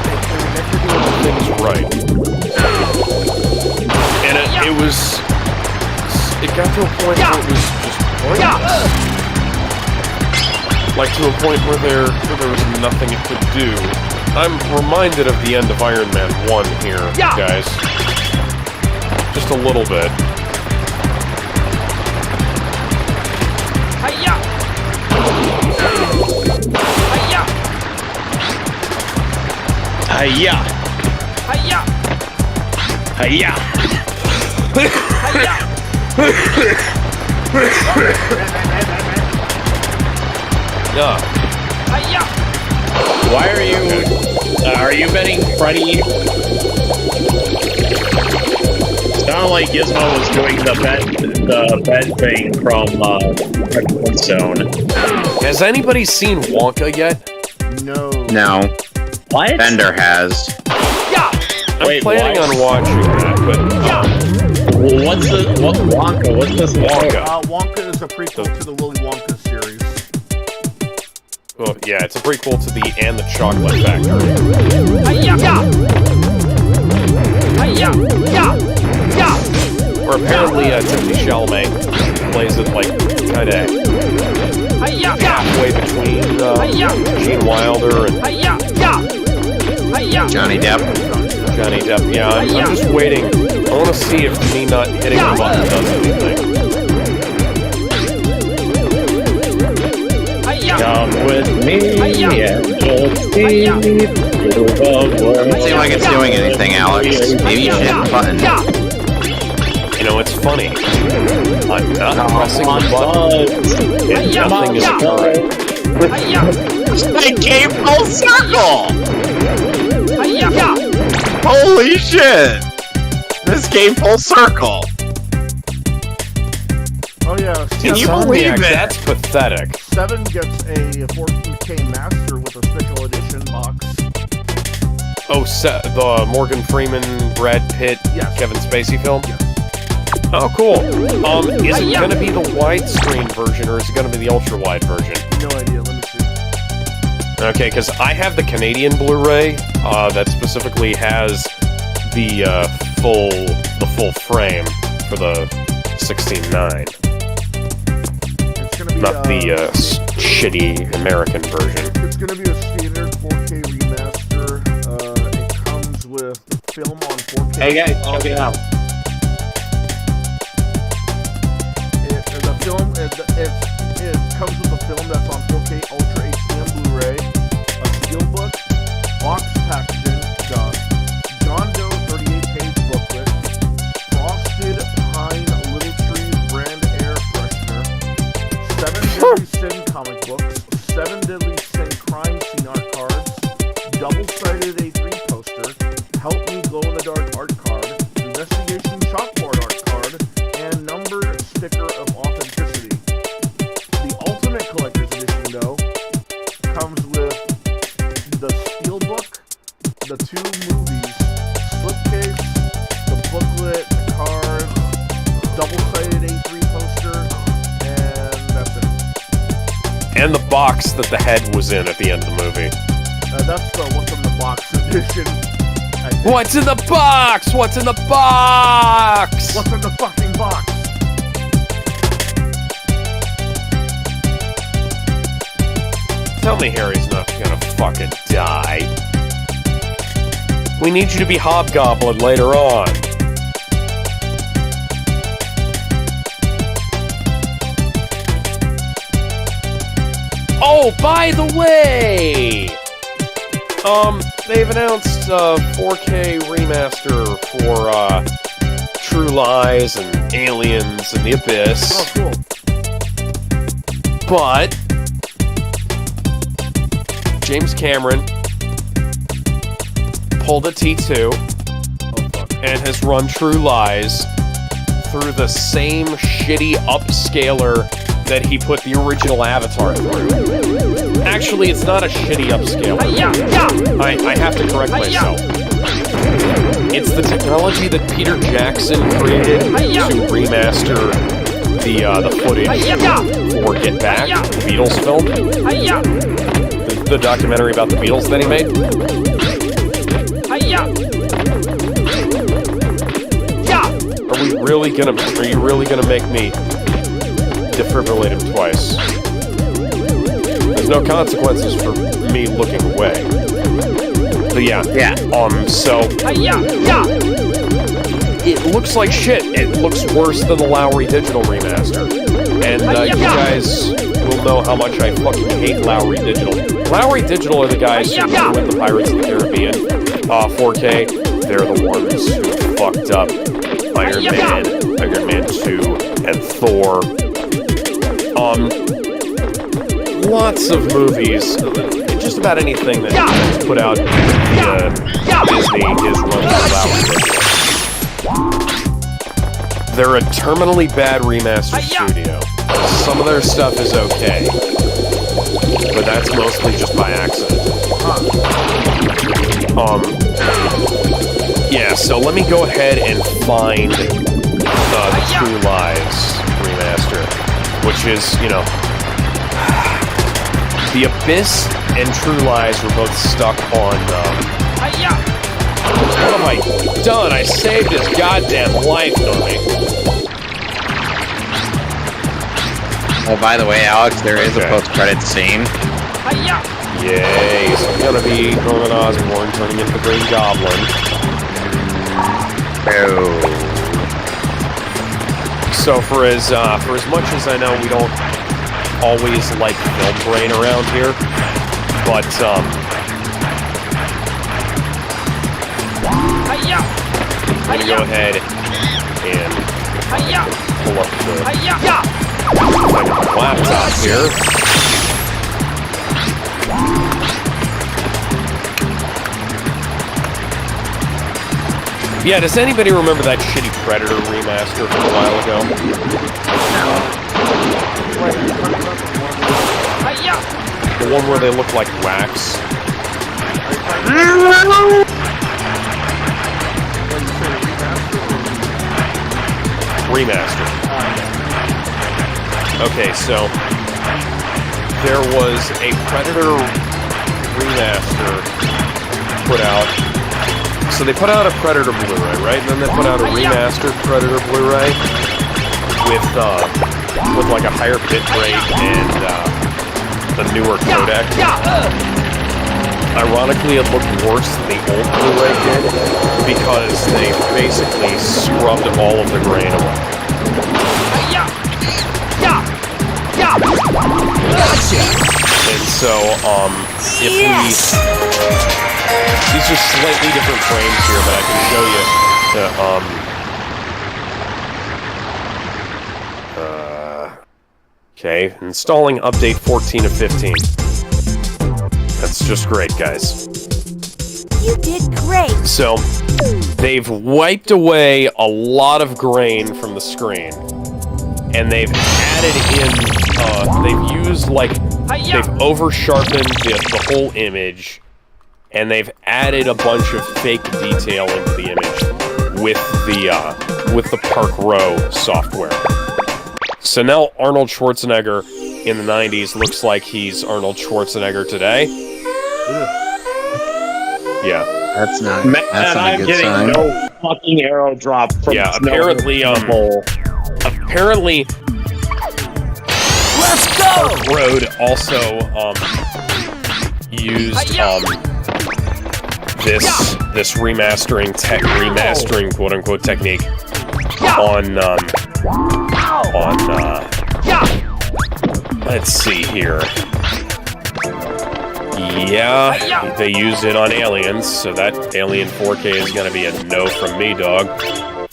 They were never doing things right. And it was... It got to a point where it was just pointless. Like to a point where there was nothing it could do. I'm reminded of the end of Iron Man 1 here, guys. Just a little bit. Hiya! Hiya! Hiya! Yeah. Why are you betting Freddy? Sounded like Gizmo was doing the bet thing from Stone. Has anybody seen Wonka yet? No. No. What? Bender has. I'm planning on watching that, but what's Wonka? What's this Wonka? Wonka is a prequel to the Willy Wonka series. well, yeah, it's a prequel to the And the Chocolate Factory. Where apparently Timothy Chalamet plays it like kind of halfway between Gene Wilder and Johnny Depp. Johnny Depp. Yeah, I'm just waiting. I want to see if me not hitting the button does anything. Come with me and just see the world. Doesn't seem like it's doing anything, Alex. Maybe you should hit the button. You know, it's funny. I'm not pressing the button, and nothing is occurring. It came full circle! Holy shit! This came full circle! Oh yeah. Can you believe it? That's pathetic. 7 gets a 14K Master with a special edition box. Oh, the Morgan Freeman, Brad Pitt, Kevin Spacey film? Yes. Oh, cool. Is it gonna be the widescreen version, or is it gonna be the ultra-wide version? No idea, let me see. Okay, because I have the Canadian Blu-ray, that specifically has the full frame for the 16:9. Not the shitty American version. It's gonna be a standard 4K remaster. It comes with film on 4K. Hey guys, check it out. It comes with a film that's on 4K Ultra HDM Blu-ray, a steelbook, box packaging, John Doe 38-page booklet, frosted pine little trees brand air freshener, 7 Deadly Sin comic books, 7 Deadly Sin crime scene art cards, double-sided A3 poster, Help Me Glow-in-the-Dark art card, Investigation chalkboard art card, and numbered sticker of authenticity. The Ultimate Collector's Edition, though, comes with the steelbook, the 2 movies, slipcase, the booklet, the cards, double-sided A3 poster, and that's it. And the box that the head was in at the end of the movie. That's the What's in the Box edition. What's in the box? What's in the box? What's in the fucking box? Tell me Harry's not gonna fucking die. We need you to be Hobgoblin later on. Oh, by the way! they've announced a 4K remaster for True Lies and Aliens and The Abyss. Oh, cool. But James Cameron pulled a T2 and has run True Lies through the same shitty upscaler that he put the original Avatar through. Actually, it's not a shitty upscaler. I have to correct myself. It's the technology that Peter Jackson created to remaster the footage for Get Back, the Beatles film. The documentary about the Beatles that he made. Are you really gonna make me defibrillate him twice? There's no consequences for me looking away. But yeah. So it looks like shit. It looks worse than the Lowry Digital remaster. And you guys will know how much I fucking hate Lowry Digital. Lowry Digital are the guys who ruined the Pirates of the Caribbean 4K. They're the ones who fucked up Iron Man 2, and Thor. Lots of movies. Just about anything that's put out via Disney is run by Lowry. They're a terminally bad remaster studio. Some of their stuff is okay, but that's mostly just by accident. Yeah, so let me go ahead and find the True Lies remaster, which is, you know, The Abyss and True Lies were both stuck on, what have I done? I saved his goddamn life, dummy. Oh, by the way, Alex, there is a post-credit scene. Yay, so I'm gonna be Norman Osborn turning into the Green Goblin. So for as much as I know we don't always like film brain around here, but I'm gonna go ahead and pull up the laptop here. Yeah, does anybody remember that shitty Predator remaster from a while ago? The one where they look like wax? Remaster. Okay, so there was a Predator remaster put out. So they put out a Predator Blu-ray, right? And then they put out a remastered Predator Blu-ray with like a higher bit rate and a newer codec. Ironically, it looked worse than the old Blu-ray did because they basically scrubbed all of the grain away. And so, if these are slightly different frames here, but I can show you. Okay, installing update 14 of 15. That's just great, guys. You did great. So, they've wiped away a lot of grain from the screen, and they've added in, they've used, like, they've over-sharpened the whole image, and they've added a bunch of fake detail into the image with the Park Row software. So now Arnold Schwarzenegger in the 90s looks like he's Arnold Schwarzenegger today. Yeah. That's not Man, a I'm good getting sign. no fucking arrow drop from apparently, Let's go! Park Road also, used, this remastering quote-unquote technique on let's see here. Yeah, they used it on Aliens, so that Alien 4K is gonna be a no from me, dog.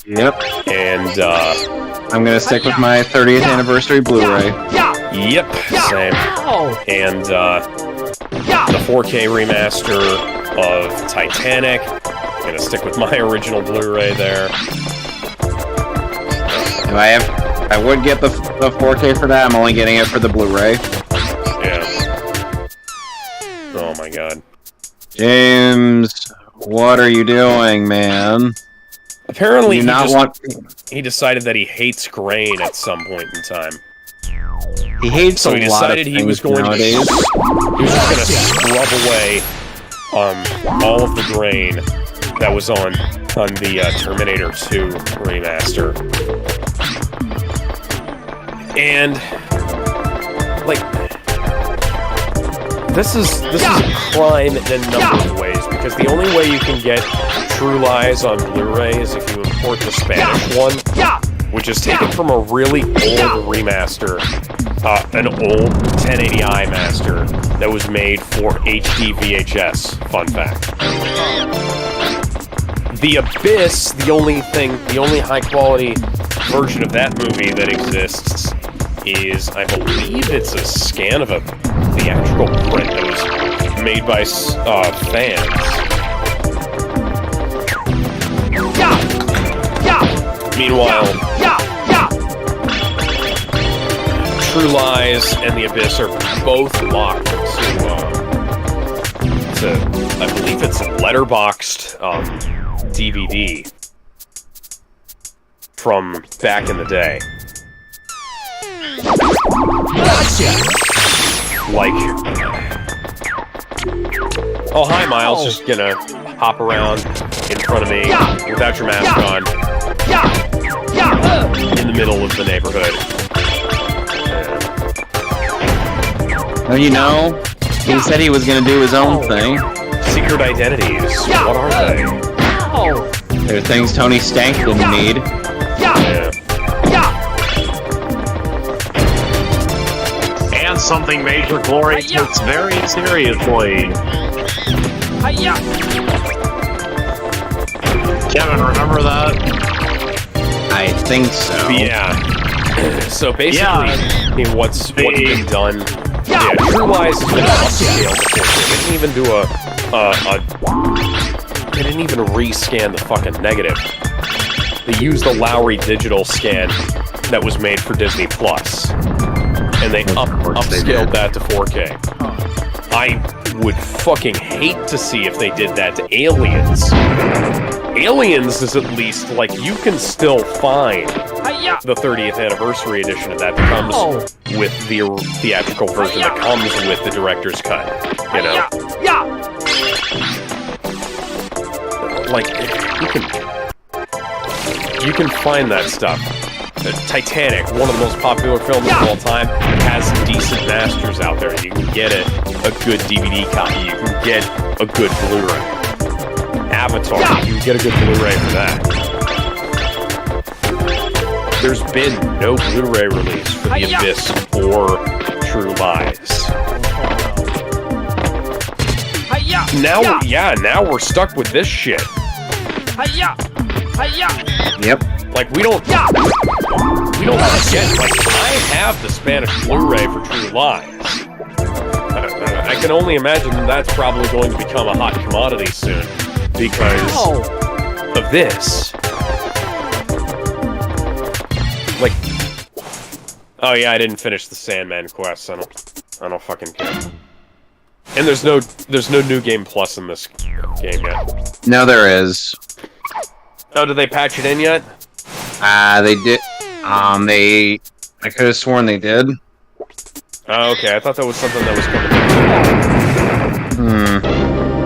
Yep. And, I'm gonna stick with my 30th anniversary Blu-ray. Yep, same. And, the 4K remaster of Titanic. I'm gonna stick with my original Blu-ray there. I would get the 4K for that. I'm only getting it for the Blu-ray. Yeah. Oh my god. James, what are you doing, man? Apparently, he decided that he hates grain at some point in time. He hates so a he lot of decided he was going nowadays. he was just going to scrub away all of the grain that was on the Terminator 2 remaster. And like this is a crime in a number of ways, because the only way you can get True Lies on Blu-ray is if you import the Spanish one, which is taken from a really old remaster, an old 1080i master that was made for HD VHS. Fun fact. The Abyss, the only high-quality version of that movie that exists is, I believe it's a scan of a theatrical print that was made by fans. Meanwhile, True Lies and The Abyss are both locked to I believe it's a letterboxed DVD from back in the day. Like, oh hi Miles, just gonna hop around in front of me without your mask on in the middle of the neighborhood. Well, you know, he said he was gonna do his own thing. Secret identities, what are they? They're things Tony Stank didn't need. Yeah. And something Major Glory takes very seriously. Kevin, remember that? I think so. Yeah. So basically, what's been done? Yeah, True Lies has been upscaled before. They didn't even rescan the fucking negative. They used the Lowry digital scan that was made for Disney Plus, and they upscaled that to 4K. I would fucking hate to see if they did that to Aliens. Aliens is at least, like, you can still find the 30th anniversary edition of that comes with the theatrical version that comes with the director's cut, you know? Like, you can find that stuff. Titanic, one of the most popular films of all time, has decent masters out there. You can get a good DVD copy. You can get a good Blu-ray. Avatar, you can get a good Blu-ray for that. There's been no Blu-ray release for The Abyss or True Lies. Now we're stuck with this shit. Yep. Like, we don't get, like, I have the Spanish Blu-ray for True Lies. I can only imagine that's probably going to become a hot commodity soon, because of this. Like, oh yeah, I didn't finish the Sandman quest. I don't fucking care. And there's no New Game Plus in this game yet. No, there is. Oh, did they patch it in yet? They did. I could have sworn they did. Oh, okay. I thought that was something that was coming.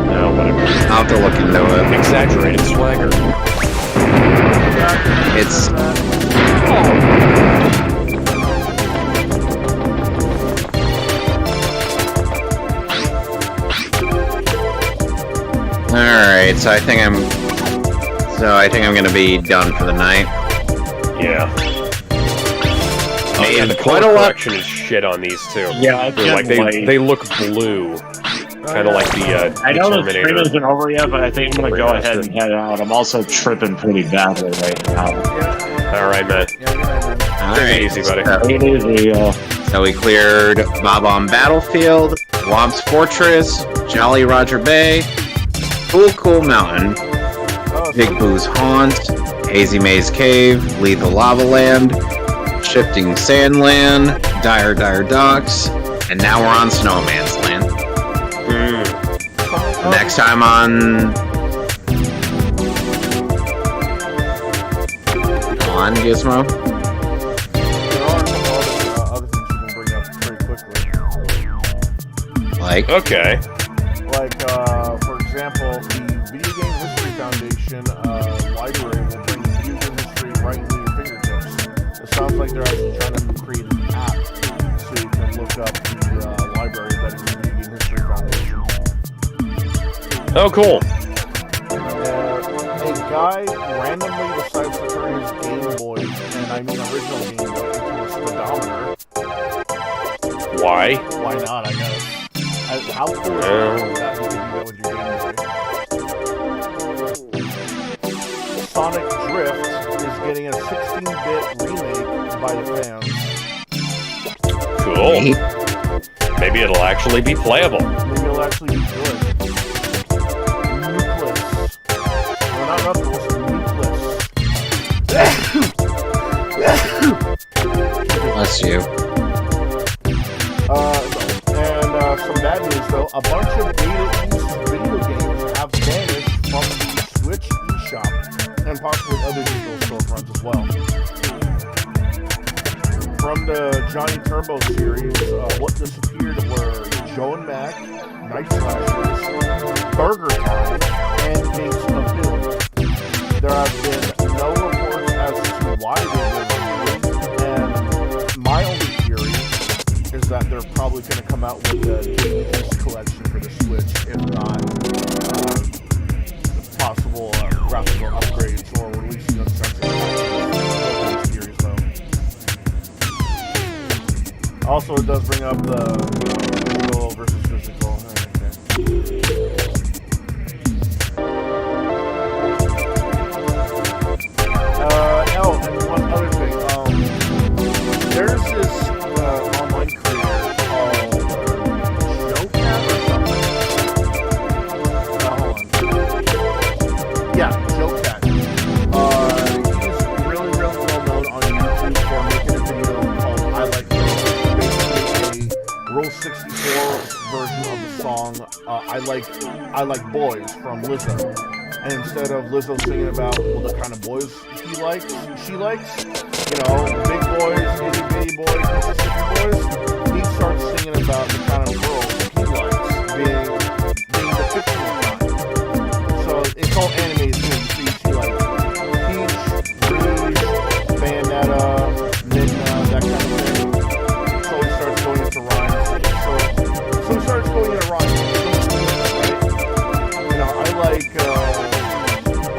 No, whatever. I'll have to look into it. Exaggerated swagger. It's. Alright, so I think I'm gonna be done for the night. Yeah. Man, the color correction is shit on these too. Yeah, they look blue. kind of like the I know the Terminator. stream isn't over yet, but I think I'm gonna go ahead and head out. I'm also tripping pretty badly right now. All right, man. All Take right. it easy, buddy. Take it easy, So we cleared Bob-omb Battlefield, Womp's Fortress, Jolly Roger Bay, Cool Mountain, Big Boo's Haunt, Hazy Maze Cave, Lethal Lava Land, Shifting Sandland, Dire Docks, and now we're on Snowman's Land. Next time on Gizmo. There are some other things you can bring up pretty quickly. Like? Okay. Like, for example, the Video Game History Foundation library will bring video game history right into your fingertips. It sounds like they're actually trying to create an app so you can look up the library that is the Video Game History Foundation. Oh, cool. A guy randomly decides to turn his Game Boy, and I mean original Game Boy, into a speedometer. Why? Why not, I guess. How cool is that you can do that with your Game Boy? Sonic Drift is getting a 16-bit remake by the fans. Cool. Maybe it'll actually be playable. Maybe it'll actually be good. Nucleus. No, not Knuckles, Nucleus. Bless you. And some bad news though, a bunch of beta-use video games have vanished from the Switch eShop and possibly other digital storefronts as well. From the Johnny Turbo series, what disappeared were Joe and Mac, Night Slashers, Burger Time, and Gates of Doom. There have been no reports as to why they were removed, and my only theory is that they're probably going to come out with a DVDs collection for the Switch, if not possible graphical upgrades or releasing uncensored series, though. Also, it does bring up the digital versus physical. And one other thing. There's this online creator called Joecat or something. Hold on. Yeah, Joecat. He's really well known on YouTube for making a video called I Like Girls. Basically a Rule 64 version of the song I Like Boys from Lizzo. And instead of Lizzo singing about the kind of boys she likes, big boys, itty bitty boys, Mississippi boys, he starts singing about the kind of girls he likes, being the fictional kind. So it's all animated too. So you see like Peach, Rouge, Bayonetta, Midna, that kind of thing. So he starts going into rhymes. So he starts going into rhymes. Right?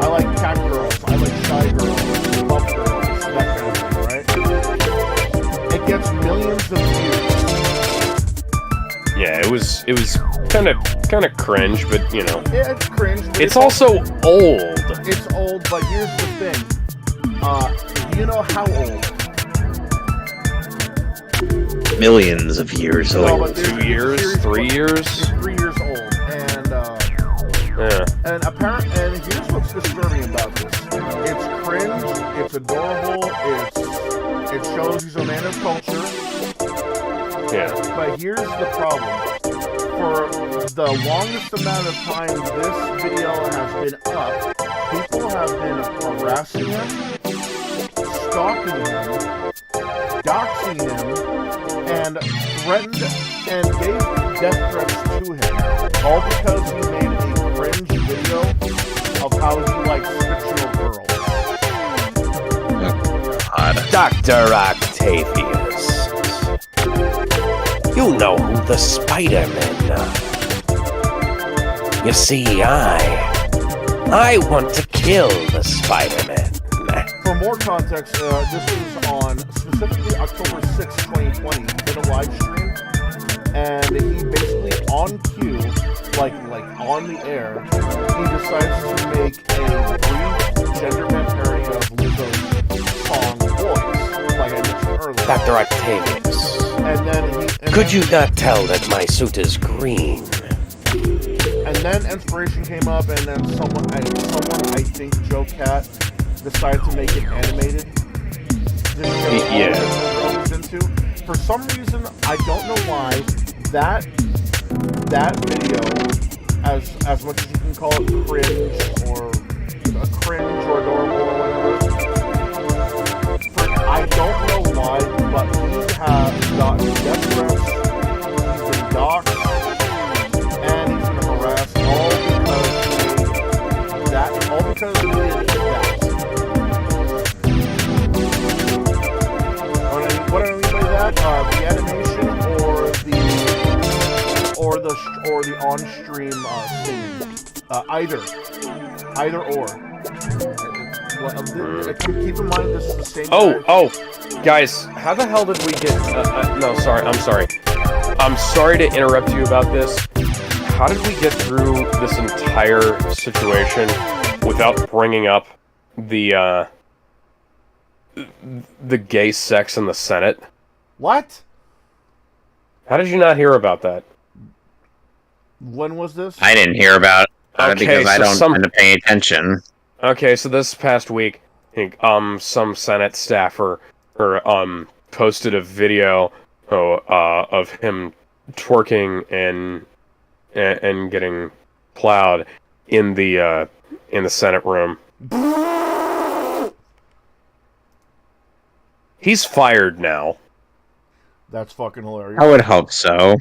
I like cat girls, I like shy girls, buff girls, that kind of thing, right? It gets millions of views. Yeah, it was kind of cringe, but Yeah, it's cringe. But it's also old. It's old, but here's the thing. Do you know how old? Millions of years old. 2 years, 3 years. It's 3 years old, and here's what's disturbing about this. It's cringe, it's adorable, it shows he's a man of culture. Yeah. But here's the problem. For the longest amount of time this video has been up, people have been harassing him, stalking him, doxing him, and threatened and gave death threats to him, all because he made a cringe video of how he likes fictional girls. Dr. Octavius. You know who the Spider-Man are. You see, I want to kill the Spider-Man. For more context, this was on specifically October 6, 2020. He did a live stream, and he basically on cue like on the air, he decides to make a brief gender bent parody of Lizzo's song "Voice," like I mentioned earlier. Dr. Octavius. And then Could you not tell that my suit is green? And then inspiration came up, and then someone I think Joe Cat decided to make it animated. Into. For some reason, I don't know why that video, as much as you can call it cringe or adorable or whatever, I don't know why, but he has gotten death threats, he's been doxxed, and he's been harassed all because he did that. What I mean by that, the animation or the on-stream singing, either or. Keep in mind this is the same. Oh, guys, how the hell did we get? No, sorry, I'm sorry. I'm sorry to interrupt you about this. How did we get through this entire situation without bringing up the gay sex in the Senate? What? How did you not hear about that? When was this? I didn't hear about it because I don't tend to pay attention. Okay, so this past week, I think, some Senate staffer posted a video of him twerking and getting plowed in the Senate room. He's fired now. That's fucking hilarious. I would hope so.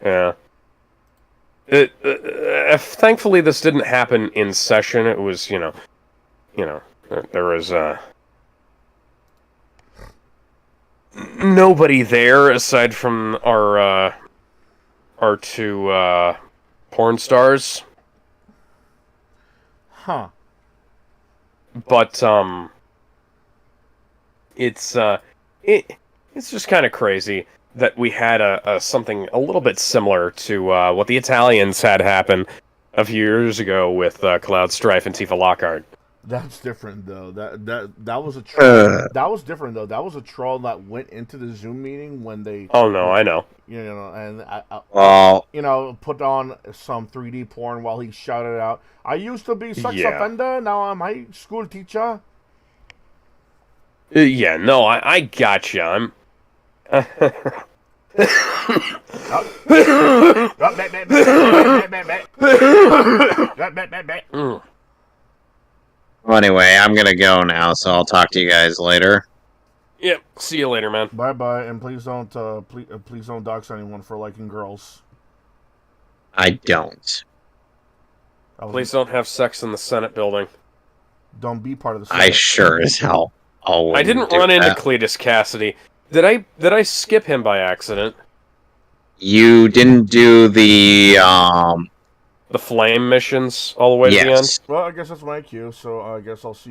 Yeah. Thankfully, this didn't happen in session. It was, there was nobody there aside from our two porn stars. Huh. But it's just kind of crazy that we had something a little bit similar to what the Italians had happen a few years ago with Cloud Strife and Tifa Lockhart. That's different though. That was a troll. That was different though. That was a troll that went into the Zoom meeting when they. Oh no, I know. And put on some 3D porn while he shouted out, "I used to be sex offender. Now I'm high school teacher." Yeah, no, I gotcha. I'm. Well, anyway, I'm gonna go now, so I'll talk to you guys later. Yep, see you later, man. Bye bye, and please don't dox anyone for liking girls. I don't. Please don't have sex in the Senate building. Don't be part of the Senate. I sure as hell. I didn't run into Cletus Cassidy. Did I skip him by accident? You didn't do the flame missions all the way to the end? Well, I guess that's my cue, so I guess I'll see you.